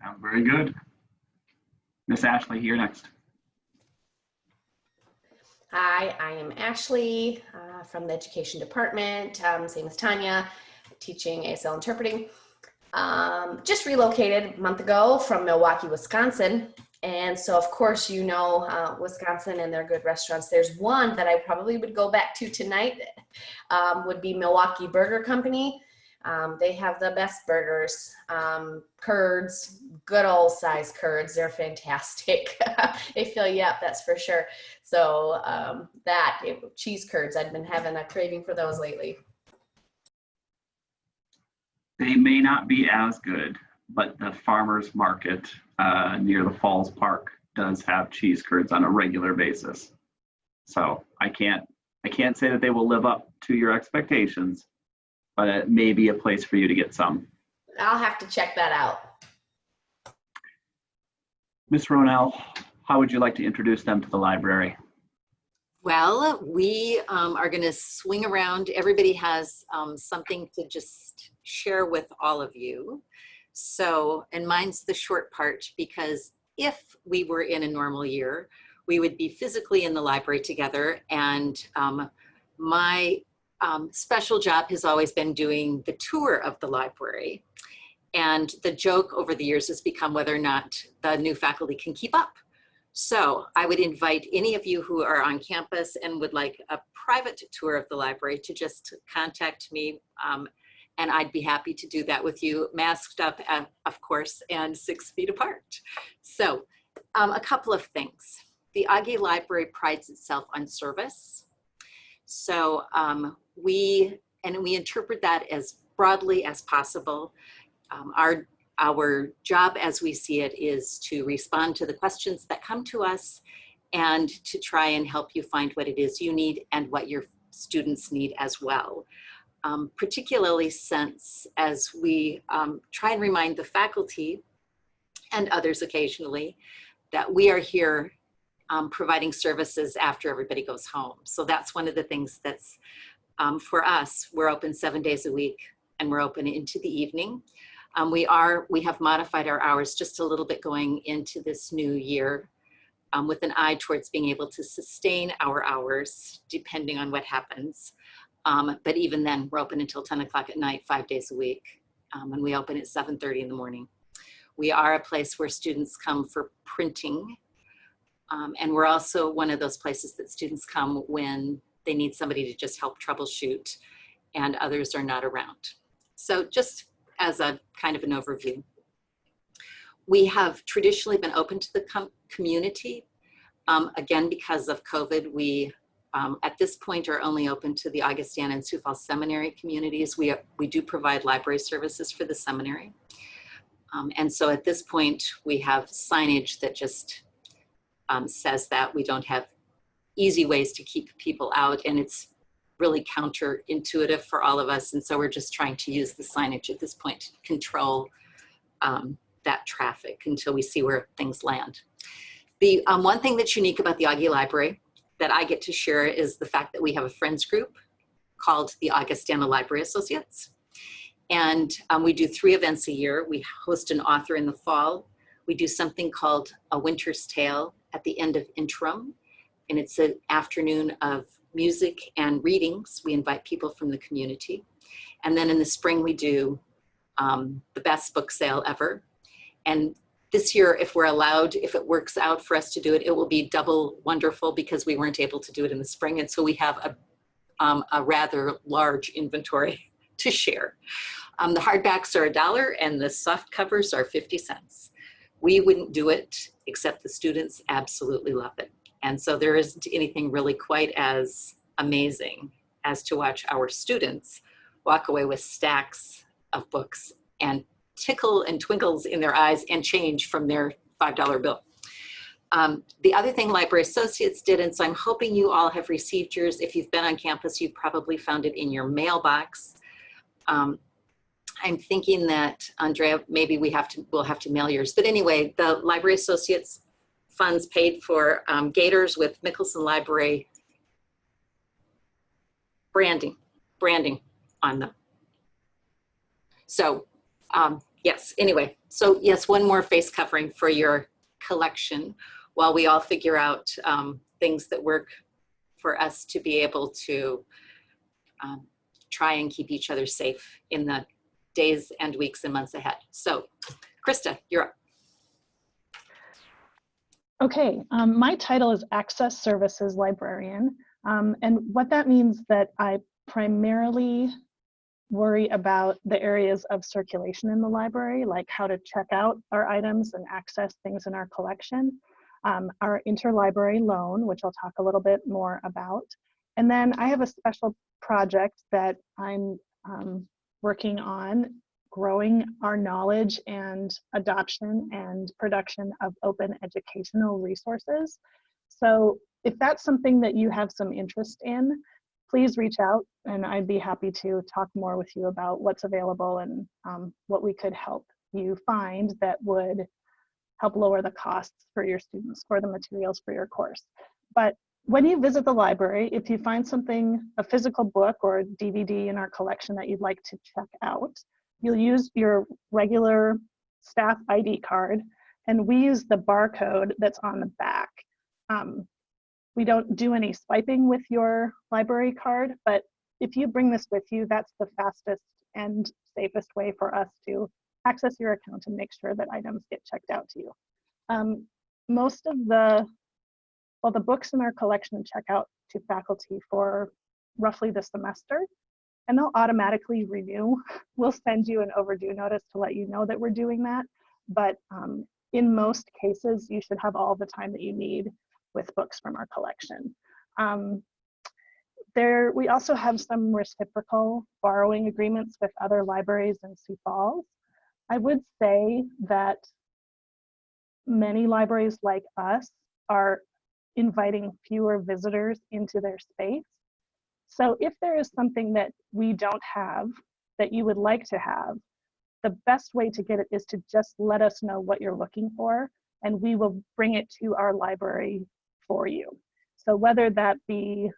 Sounds very good. Miss Ashley, here next. Hi, I am Ashley from the education department, same as Tanya, teaching ASL interpreting. Just relocated a month ago from Milwaukee, Wisconsin. And so, of course, Wisconsin and their good restaurants. There's one that I probably would go back to tonight, would be Milwaukee Burger Company. They have the best burgers, curds, good old size curds. They're fantastic. They fill you up, that's for sure. So cheese curds, I've been having a craving for those lately. They may not be as good, but the farmer's market near the Falls Park does have cheese curds on a regular basis. So I can't say that they will live up to your expectations, but it may be a place for you to get some. I'll have to check that out. Ms. Ronell, how would you like to introduce them to the library? Well, we are going to swing around. Everybody has something to just share with all of you. So, and mine's the short part, because if we were in a normal year, we would be physically in the library together. And my special job has always been doing the tour of the library. And the joke over the years has become whether or not the new faculty can keep up. So I would invite any of you who are on campus and would like a private tour of the library to just contact me, and I'd be happy to do that with you, masked up, of course, and 6 feet apart. So a couple of things. The Augie Library prides itself on service. So we interpret that as broadly as possible. Our job as we see it is to respond to the questions that come to us and to try and help you find what it is you need and what your students need as well. Particularly since as we try and remind the faculty and others occasionally that we are here providing services after everybody goes home. So that's one of the things that's for us, we're open 7 days a week and we're open into the evening. We have modified our hours just a little bit going into this new year with an eye towards being able to sustain our hours depending on what happens. But even then, we're open until 10 o'clock at night, 5 days a week, and we open at 7:30 in the morning. We are a place where students come for printing, and we're also one of those places that students come when they need somebody to just help troubleshoot and others are not around. So just as a kind of an overview. We have traditionally been open to the community. Again, because of COVID, we at this point are only open to the Augustana and Sioux Falls Seminary communities. We do provide library services for the seminary. And so at this point, we have signage that just says that we don't have easy ways to keep people out, and it's really counterintuitive for all of us. And so we're just trying to use the signage at this point to control that traffic until we see where things land. The one thing that's unique about the Augie Library that I get to share is the fact that we have a friends group called the Augustana Library Associates. And we do 3 events a year. We host an author in the fall. We do something called A Winter's Tale at the end of interim. And it's an afternoon of music and readings. We invite people from the community. And then in the spring, we do the best book sale ever. And this year, if we're allowed, if it works out for us to do it, it will be double wonderful because we weren't able to do it in the spring. And so we have a rather large inventory to share. The hardbacks are $1 and the soft covers are 50 cents. We wouldn't do it except the students absolutely love it. And so there isn't anything really quite as amazing as to watch our students walk away with stacks of books and tickle and twinkles in their eyes and change from their $5 bill. The other thing Library Associates did, and so I'm hoping you all have received yours. If you've been on campus, you probably found it in your mailbox. I'm thinking that, Andrea, maybe we'll have to mail yours. But anyway, the Library Associates funds paid for gaiters with Mickelson Library branding on them. So yes, anyway, so yes, one more face covering for your collection while we all figure out things that work for us to be able to try and keep each other safe in the days and weeks and months ahead. So Krista, you're up. Okay, my title is Access Services Librarian. And what that means that I primarily worry about the areas of circulation in the library, like how to check out our items and access things in our collection, our interlibrary loan, which I'll talk a little bit more about. And then I have a special project that I'm working on, growing our knowledge and adoption and production of open educational resources. So if that's something that you have some interest in, please reach out and I'd be happy to talk more with you about what's available and what we could help you find that would help lower the costs for your students for the materials for your course. But when you visit the library, if you find something, a physical book or a DVD in our collection that you'd like to check out, you'll use your regular staff ID card, and we use the barcode that's on the back. We don't do any swiping with your library card, but if you bring this with you, that's the fastest and safest way for us to access your account and make sure that items get checked out to you. Most of the books in our collection check out to faculty for roughly the semester, and they'll automatically renew. We'll send you an overdue notice to let you know that we're doing that, but in most cases, you should have all the time that you need with books from our collection. We also have some reciprocal borrowing agreements with other libraries in Sioux Falls. I would say that many libraries like us are inviting fewer visitors into their space. So if there is something that we don't have that you would like to have, the best way to get it is to just let us know what you're looking for, and we will bring it to our library for you. So whether that be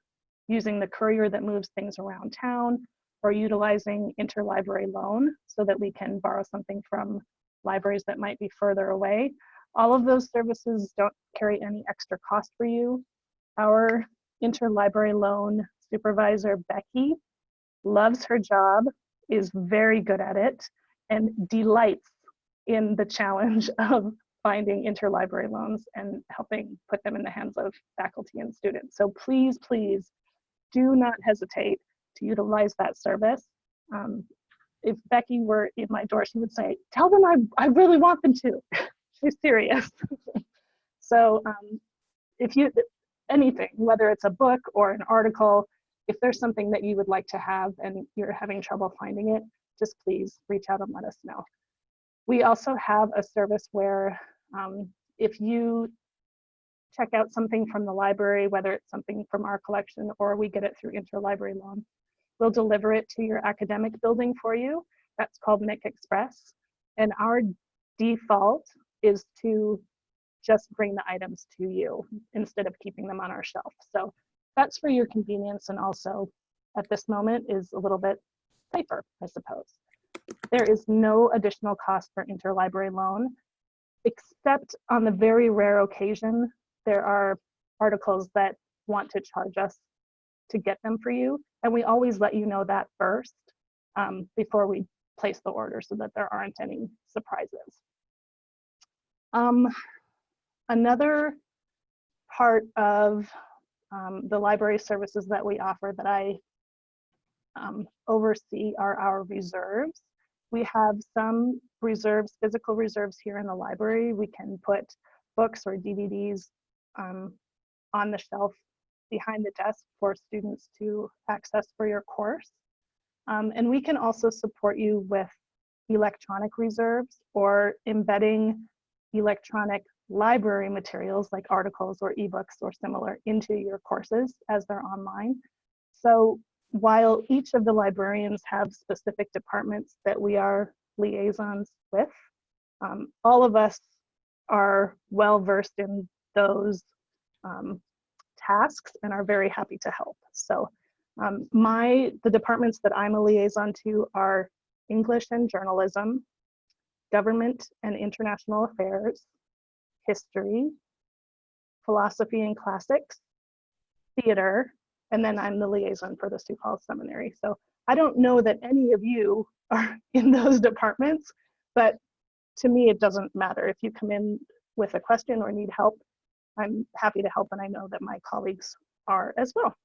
using the courier that moves things around town or utilizing interlibrary loan so that we can borrow something from libraries that might be further away, all of those services don't carry any extra cost for you. Our interlibrary loan supervisor, Becky, loves her job, is very good at it, and delights in the challenge of finding interlibrary loans and helping put them in the hands of faculty and students. So please, please do not hesitate to utilize that service. If Becky were in my door, she would say, tell them I really want them to. She's serious. So if you, anything, whether it's a book or an article, if there's something that you would like to have and you're having trouble finding it, just please reach out and let us know. We also have a service where if you check out something from the library, whether it's something from our collection or we get it through interlibrary loan, we'll deliver it to your academic building for you. That's called MIC Express. And our default is to just bring the items to you instead of keeping them on our shelf. So that's for your convenience, and also at this moment is a little bit safer, I suppose. There is no additional cost for interlibrary loan, except on the very rare occasion there are articles that want to charge us to get them for you, and we always let you know that first before we place the order so that there aren't any surprises. Another part of the library services that we offer that I oversee are our reserves. We have some reserves, physical reserves here in the library. We can put books or DVDs on the shelf behind the desk for students to access for your course. And we can also support you with electronic reserves or embedding electronic library materials like articles or ebooks or similar into your courses as they're online. So while each of the librarians have specific departments that we are liaisons with, all of us are well versed in those tasks and are very happy to help. So the departments that I'm a liaison to are English and Journalism, Government and International Affairs, History, Philosophy and Classics, Theater, and then I'm the liaison for the Sioux Falls Seminary. So I don't know that any of you are in those departments, but to me it doesn't matter. If you come in with a question or need help, I'm happy to help, and I know that my colleagues are as well.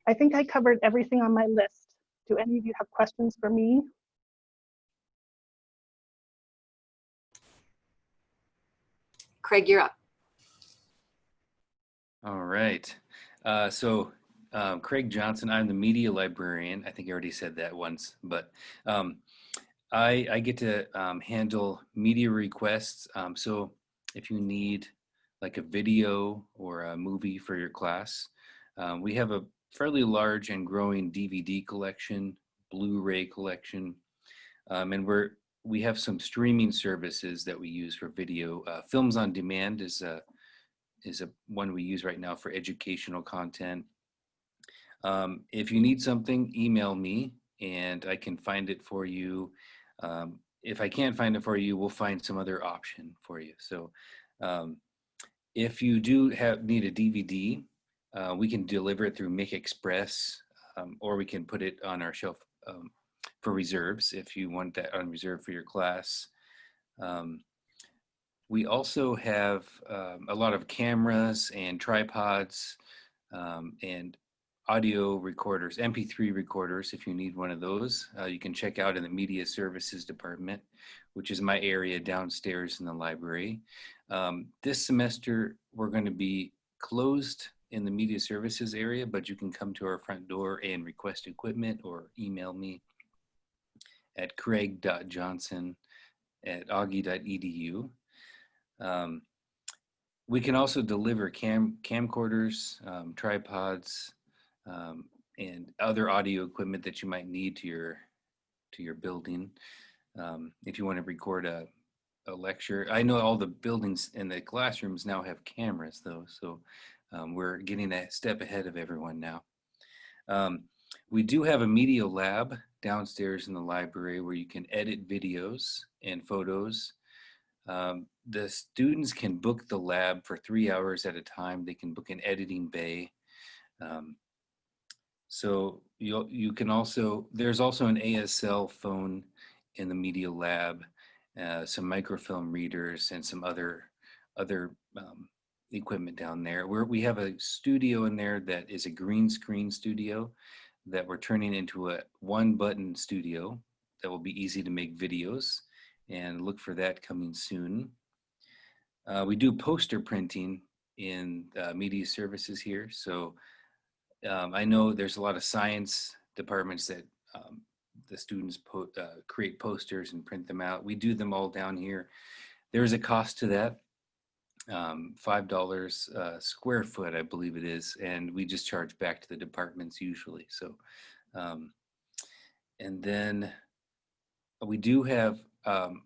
I think I covered everything on my list. Do any of you have questions for me? Craig, you're up. All right. Craig Johnson, I'm the media librarian. I think I already said that once, but I get to handle media requests. So if you need like a video or a movie for your class, we have a fairly large and growing DVD collection, Blu-ray collection, and we have some streaming services that we use for video. Films on Demand is a one we use right now for educational content. If you need something, email me and I can find it for you. If I can't find it for you, we'll find some other option for you. So if you do need a DVD, we can deliver it through Make Express, or we can put it on our shelf for reserves if you want that on reserve for your class. We also have a lot of cameras and tripods and audio recorders, MP3 recorders. If you need one of those, you can check out in the Media Services Department, which is my area downstairs in the library. This semester, we're going to be closed in the Media Services area, but you can come to our front door and request equipment or email me at craig.johnson@augie.edu. We can also deliver camcorders, tripods, and other audio equipment that you might need to your building. If you want to record a lecture, I know all the buildings and the classrooms now have cameras though, so we're getting a step ahead of everyone now. We do have a media lab downstairs in the library where you can edit videos and photos. The students can book the lab for 3 hours at a time. They can book an editing bay. So you can also, there's also an ASL phone in the media lab, some microfilm readers and some other equipment down there. We have a studio in there that is a green screen studio that we're turning into a one-button studio that will be easy to make videos, and look for that coming soon. We do poster printing in media services here. So I know there's a lot of science departments that the students create posters and print them out. We do them all down here. There's a cost to that, $5 a square foot, I believe it is, and we just charge back to the departments usually. So, and then we do have, I'm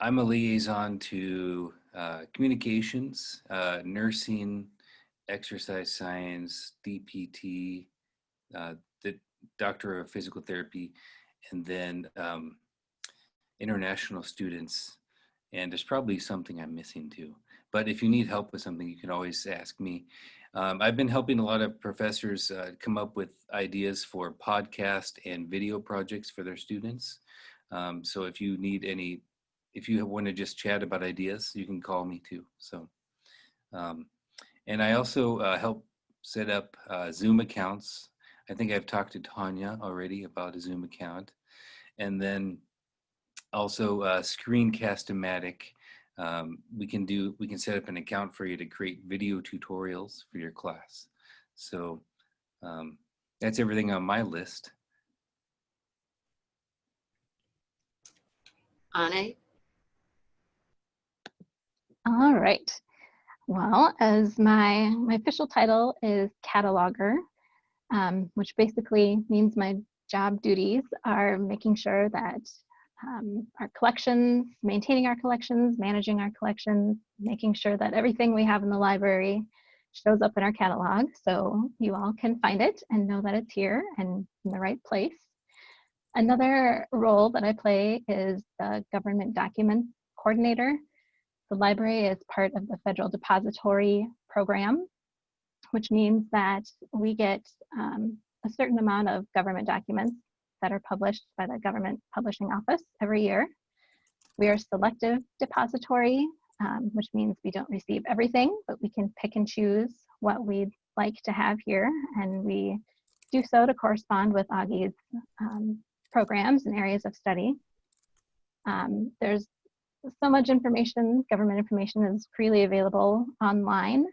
a liaison to communications, nursing, exercise science, DPT, the Doctor of Physical Therapy, and then international students. And there's probably something I'm missing too. But if you need help with something, you can always ask me. I've been helping a lot of professors come up with ideas for podcast and video projects for their students. So if you need any, if you want to just chat about ideas, you can call me too. So, and I also help set up Zoom accounts. I think I've talked to Tanya already about a Zoom account. And then also Screencast-O-Matic. We can set up an account for you to create video tutorials for your class. So that's everything on my list. Anne? All right. Well, as my official title is cataloger, which basically means my job duties are making sure that our collections, maintaining our collections, managing our collections, making sure that everything we have in the library shows up in our catalog so you all can find it and know that it's here and in the right place. Another role that I play is the government document coordinator. The library is part of the Federal Depository Program, which means that we get a certain amount of government documents that are published by the Government Publishing Office every year. We are selective depository, which means we don't receive everything, but we can pick and choose what we'd like to have here, and we do so to correspond with Augie's programs and areas of study. There's so much information, government information is freely available online,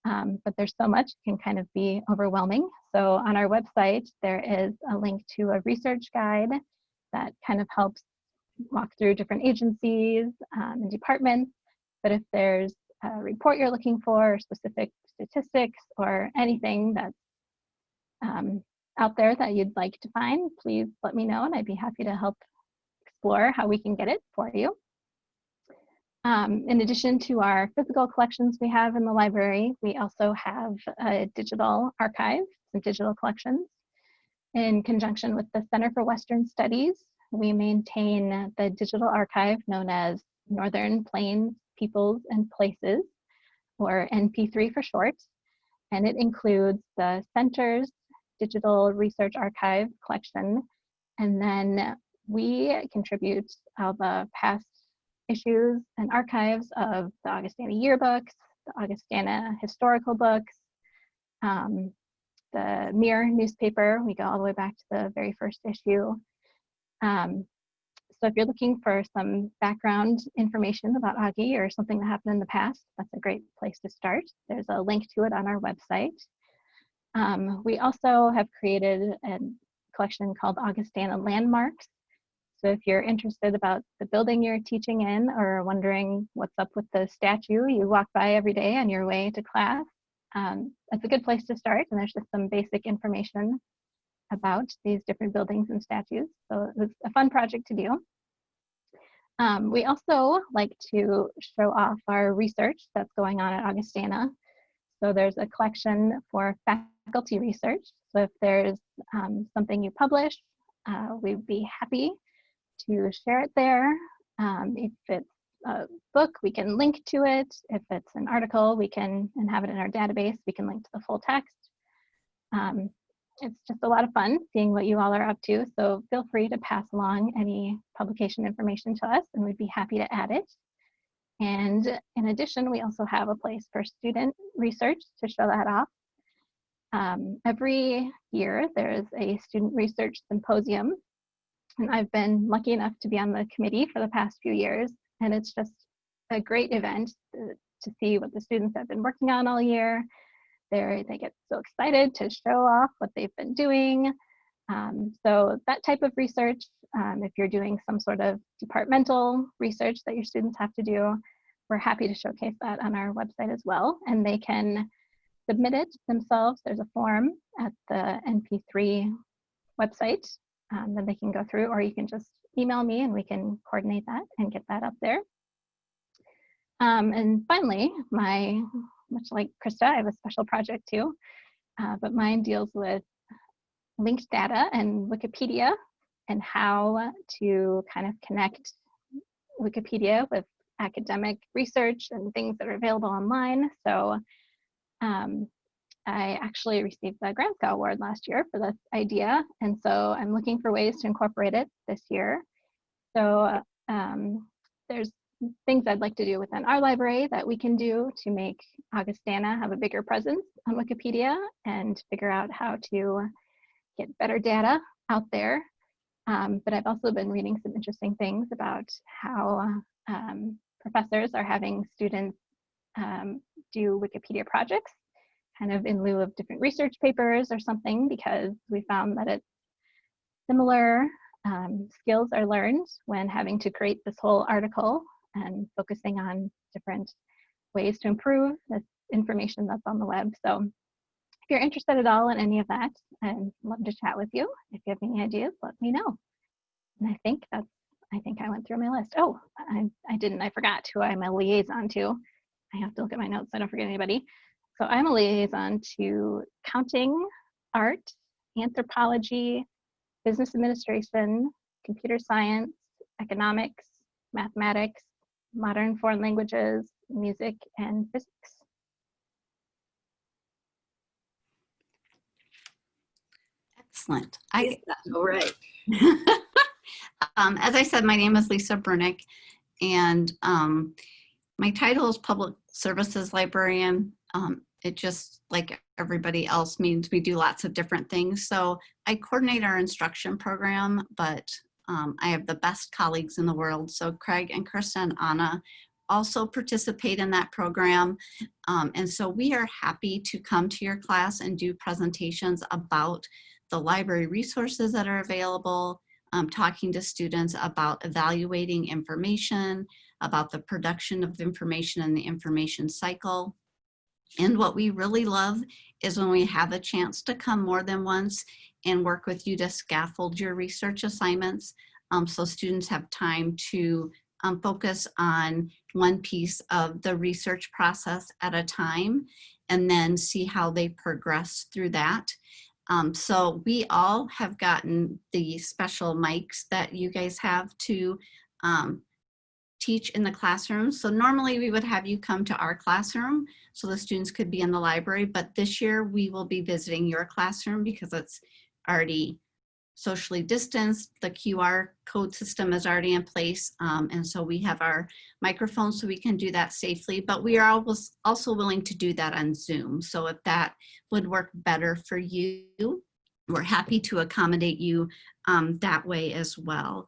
but there's so much it can kind of be overwhelming. So on our website, there is a link to a research guide that kind of helps walk through different agencies and departments. But if there's a report you're looking for, or specific statistics, or anything that's out there that you'd like to find, please let me know and I'd be happy to help explore how we can get it for you. In addition to our physical collections we have in the library, we also have a digital archive, some digital collections. In conjunction with the Center for Western Studies, we maintain the digital archive known as Northern Plains Peoples and Places, or NP3 for short, and it includes the Center's Digital Research Archive collection, and then we contribute all the past issues and archives of the Augustana yearbooks, the Augustana historical books, the Mirror newspaper. We go all the way back to the very first issue. So if you're looking for some background information about Augie or something that happened in the past, that's a great place to start. There's a link to it on our website. We also have created a collection called Augustana Landmarks. So if you're interested about the building you're teaching in, or wondering what's up with the statue you walk by every day on your way to class, that's a good place to start. And there's just some basic information about these different buildings and statues. So it was a fun project to do. We also like to show off our research that's going on at Augustana. So there's a collection for faculty research. So if there's something you publish, we'd be happy to share it there. If it's a book, we can link to it. If it's an article, we can, and have it in our database, we can link to the full text. It's just a lot of fun seeing what you all are up to. So feel free to pass along any publication information to us and we'd be happy to add it. And in addition, we also have a place for student research to show that off. Every year there's a student research symposium, and I've been lucky enough to be on the committee for the past few years. And it's just a great event to see what the students have been working on all year. They get so excited to show off what they've been doing. So that type of research, if you're doing some sort of departmental research that your students have to do, we're happy to showcase that on our website as well. And they can submit it themselves. There's a form at the NP3 website that they can go through, or you can just email me and we can coordinate that and get that up there. And finally, much like Krista, I have a special project too, but mine deals with linked data and Wikipedia and how to kind of connect Wikipedia with academic research and things that are available online. So I actually received the Grant Scout Award last year for this idea, and so I'm looking for ways to incorporate it this year. So there's things I'd like to do within our library that we can do to make Augustana have a bigger presence on Wikipedia and figure out how to get better data out there. But I've also been reading some interesting things about how professors are having students do Wikipedia projects kind of in lieu of different research papers or something, because we found that it's similar skills are learned when having to create this whole article and focusing on different ways to improve the information that's on the web. So if you're interested at all in any of that, I'd love to chat with you. If you have any ideas, let me know. And I think I went through my list. Oh, I didn't, I forgot who I'm a liaison to. I have to look at my notes so I don't forget anybody. So I'm a liaison to counting, art, anthropology, business administration, computer science, economics, mathematics, modern foreign languages, music, and physics. Excellent. All right. As I said, my name is Lisa Brunick, and my title is Public Services Librarian. it just, like everybody else, means we do lots of different things. So I coordinate our instruction program, but I have the best colleagues in the world. So Craig and Krista and Anna also participate in that program. And so we are happy to come to your class and do presentations about the library resources that are available, talking to students about evaluating information, about the production of information and the information cycle. And what we really love is when we have a chance to come more than once and work with you to scaffold your research assignments, so students have time to focus on one piece of the research process at a time and then see how they progress through that. So we all have gotten the special mics that you guys have to teach in the classroom. So normally we would have you come to our classroom so the students could be in the library, but this year we will be visiting your classroom because it's already socially distanced. The QR code system is already in place. And so we have our microphones so we can do that safely, but we are also willing to do that on Zoom. So if that would work better for you, we're happy to accommodate you that way as well.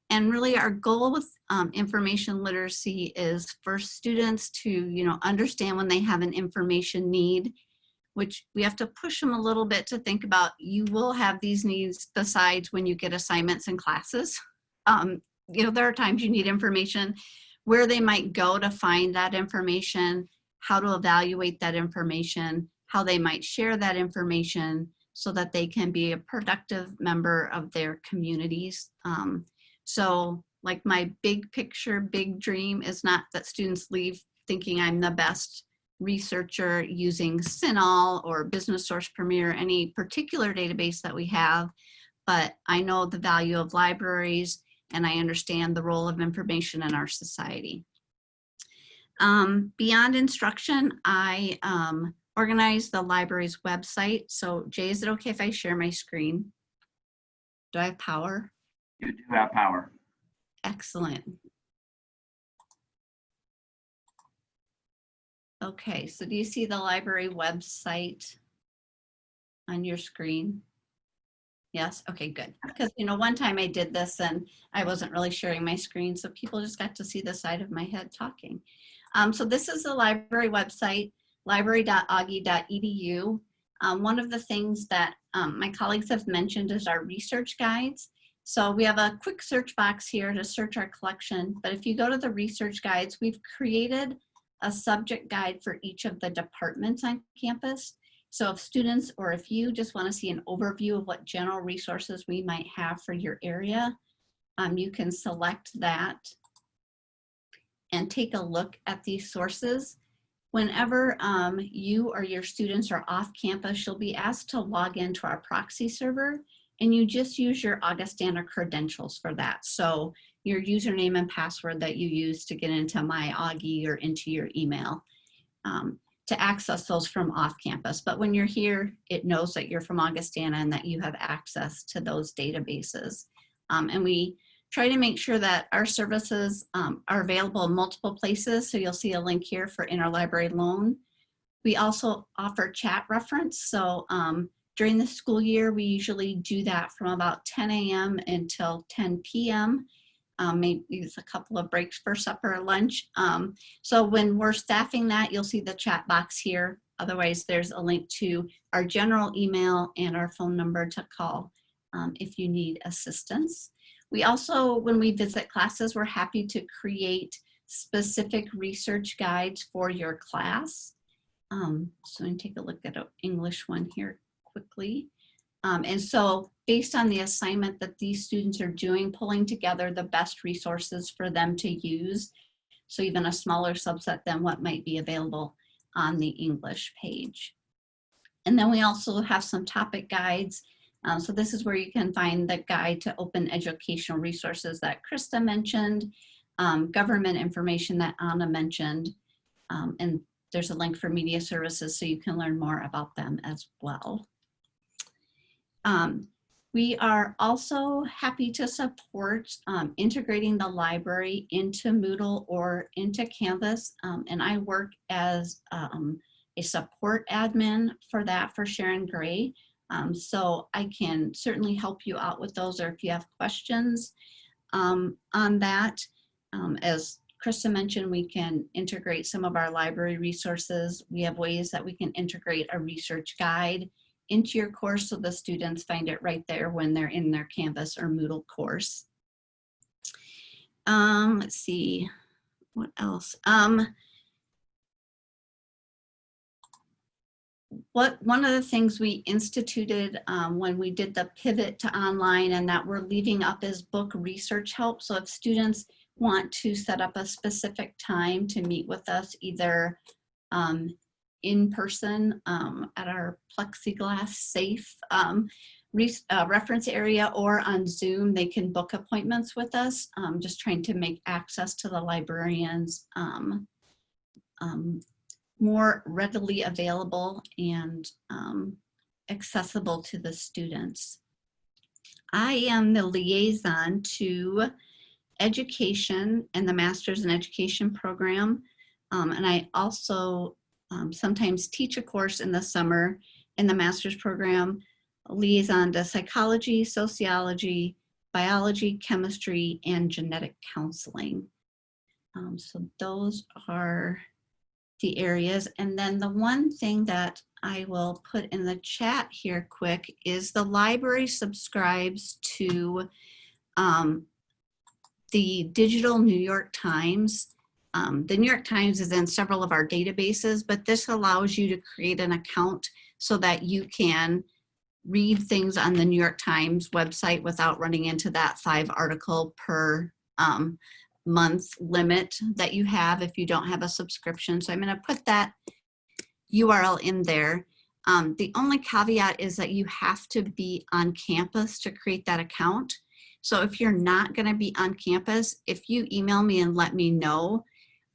And really our goal with information literacy is for students to, understand when they have an information need, which we have to push them a little bit to think about. You will have these needs besides when you get assignments in classes. There are times you need information, where they might go to find that information, how to evaluate that information, how they might share that information so that they can be a productive member of their communities. So like my big picture, big dream is not that students leave thinking I'm the best researcher using CINAHL or Business Source Premier, any particular database that we have, but I know the value of libraries and I understand the role of information in our society. Beyond instruction, I organize the library's website. So Jay, is it okay if I share my screen? Do I have power? You do have power. Excellent. Okay, so do you see the library website on your screen? Yes, okay, good. Because one time I did this and I wasn't really sharing my screen, so people just got to see the side of my head talking. So this is the library website, library.augie.edu. One of the things that my colleagues have mentioned is our research guides. So we have a quick search box here to search our collection, but if you go to the research guides, we've created a subject guide for each of the departments on campus. So if students or if you just want to see an overview of what general resources we might have for your area, you can select that and take a look at these sources. Whenever you or your students are off campus, you'll be asked to log into our proxy server, and you just use your Augustana credentials for that. So your username and password that you use to get into My Augie or into your email to access those from off campus. But when you're here, it knows that you're from Augustana and that you have access to those databases. And we try to make sure that our services are available in multiple places. So you'll see a link here for interlibrary loan. We also offer chat reference. So during the school year, we usually do that from about 10 a.m. until 10 p.m. Maybe use a couple of breaks for supper or lunch. So when we're staffing that, you'll see the chat box here. Otherwise, there's a link to our general email and our phone number to call if you need assistance. We also, when we visit classes, we're happy to create specific research guides for your class. So I'm take a look at an English one here quickly. And so based on the assignment that these students are doing, pulling together the best resources for them to use. So even a smaller subset than what might be available on the English page. And then we also have some topic guides. So this is where you can find the guide to open educational resources that Krista mentioned, government information that Anna mentioned, and there's a link for media services so you can learn more about them as well. We are also happy to support integrating the library into Moodle or into Canvas. And I work as a support admin for that for Sharon Gray. So I can certainly help you out with those, or if you have questions on that. As Krista mentioned, we can integrate some of our library resources. We have ways that we can integrate a research guide into your course so the students find it right there when they're in their Canvas or Moodle course. Let's see, what else? One of the things we instituted when we did the pivot to online and that we're leaving up is book research help. So if students want to set up a specific time to meet with us, either in person at our plexiglass safe reference area or on Zoom, they can book appointments with us, just trying to make access to the librarians more readily available and accessible to the students. I am the liaison to education and the Masters in Education program. And I also sometimes teach a course in the summer in the Master's program, liaison to psychology, sociology, biology, chemistry, and genetic counseling. So those are the areas. And then the one thing that I will put in the chat here quick is the library subscribes to the digital New York Times. The New York Times is in several of our databases, but this allows you to create an account so that you can read things on the New York Times website without running into that 5 article per month limit that you have if you don't have a subscription. So I'm going to put that URL in there. The only caveat is that you have to be on campus to create that account. So if you're not going to be on campus, if you email me and let me know,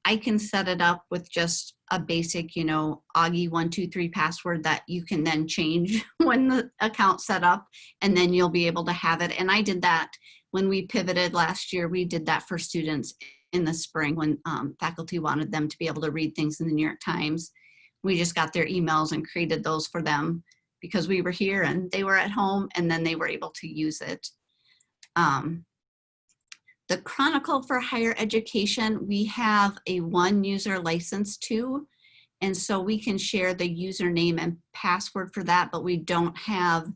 I can set it up with just a basic, you know, Augie123 password that you can then change when the account's set up, and then you'll be able to have it. And I did that when we pivoted last year. We did that for students in the spring when faculty wanted them to be able to read things in the New York Times. We just got their emails and created those for them because we were here and they were at home, and then they were able to use it. The Chronicle for Higher Education, we have a 1 user license to, and so we can share the username and password for that, but we don't have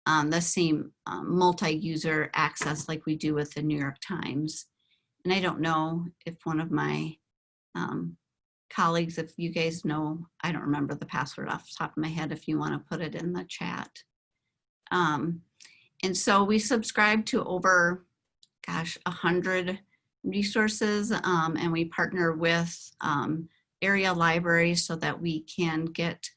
the same multi-user access like we do with the New York Times. And I don't know if one of my colleagues, if you guys know, I don't remember the password off the top of my head, if you want to put it in the chat. And so we subscribe to over, 100 resources, and we partner with area libraries so that we can get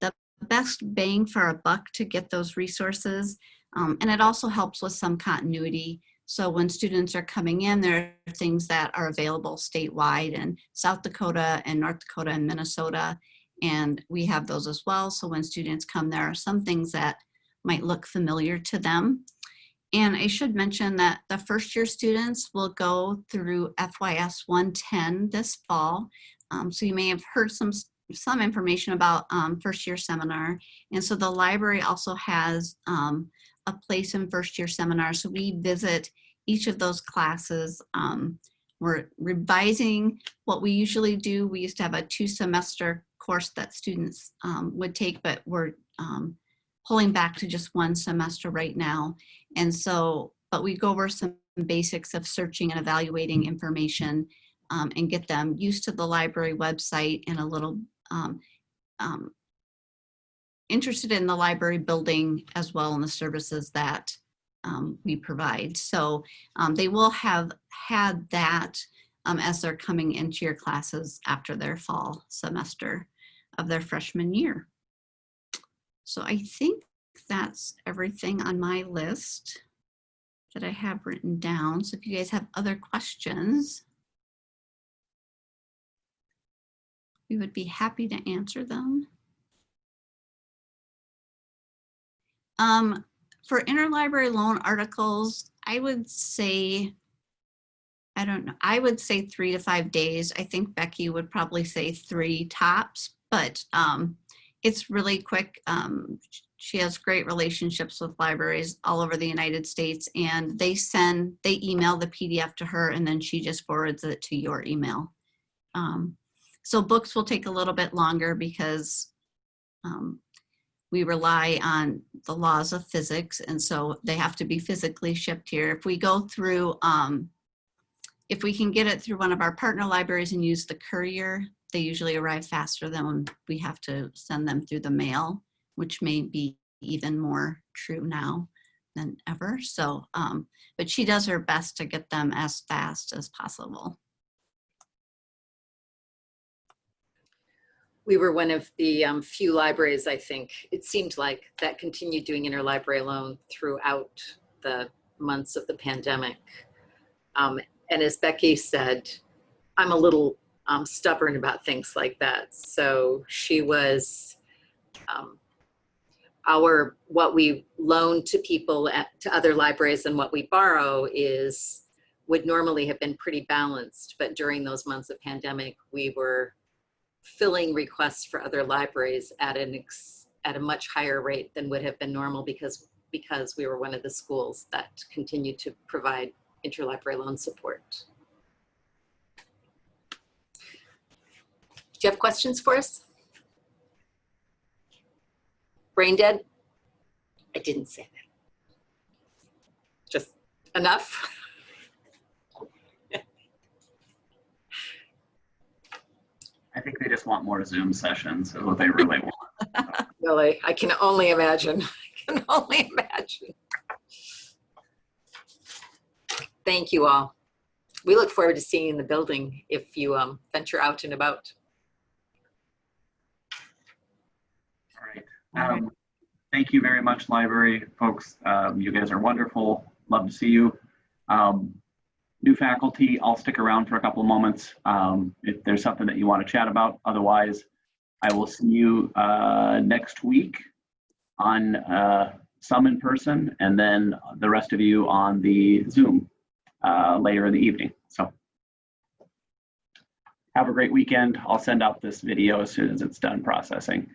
the best bang for a buck to get those resources. And it also helps with some continuity. So when students are coming in, there are things that are available statewide in South Dakota and North Dakota and Minnesota, and we have those as well. So when students come, there are some things that might look familiar to them. And I should mention that the first year students will go through FYS 110 this fall. So you may have heard some information about first year seminar. And so the library also has a place in first year seminar. So we visit each of those classes. We're revising what we usually do. We used to have a 2-semester course that students would take, but we're pulling back to just 1 semester right now. And so, but we go over some basics of searching and evaluating information and get them used to the library website and a little interested in the library building as well and the services that we provide. So they will have had that as they're coming into your classes after their fall semester of their freshman year. So I think that's everything on my list that I have written down. So if you guys have other questions, we would be happy to answer them. For interlibrary loan articles, I would say, I don't know, I would say 3 to 5 days. I think Becky would probably say 3 tops, but it's really quick. She has great relationships with libraries all over the United States, and they email the PDF to her, and then she just forwards it to your email. So books will take a little bit longer because we rely on the laws of physics, and so they have to be physically shipped here. If we go through, if we can get it through one of our partner libraries and use the courier, they usually arrive faster than when we have to send them through the mail, which may be even more true now than ever. So, but she does her best to get them as fast as possible. We were one of the few libraries, I think, it seemed like, that continued doing interlibrary loan throughout the months of the pandemic. And as Becky said, I'm a little stubborn about things like that. So she was, what we loan to people to other libraries and what we borrow would normally have been pretty balanced. But during those months of pandemic, we were filling requests for other libraries at a much higher rate than would have been normal because we were one of the schools that continued to provide interlibrary loan support. Do you have questions for us? Brain dead? I didn't say that. Just enough? I think they just want more Zoom sessions is what they really want. Really, I can only imagine. I can only imagine. Thank you all. We look forward to seeing you in the building if you venture out and about. All right. Thank you very much, library folks. You guys are wonderful. Love to see you. New faculty, I'll stick around for a couple of moments if there's something that you want to chat about. Otherwise, I will see you next week on some in person, and then the rest of you on the Zoom later in the evening. So have a great weekend. I'll send out this video as soon as it's done processing.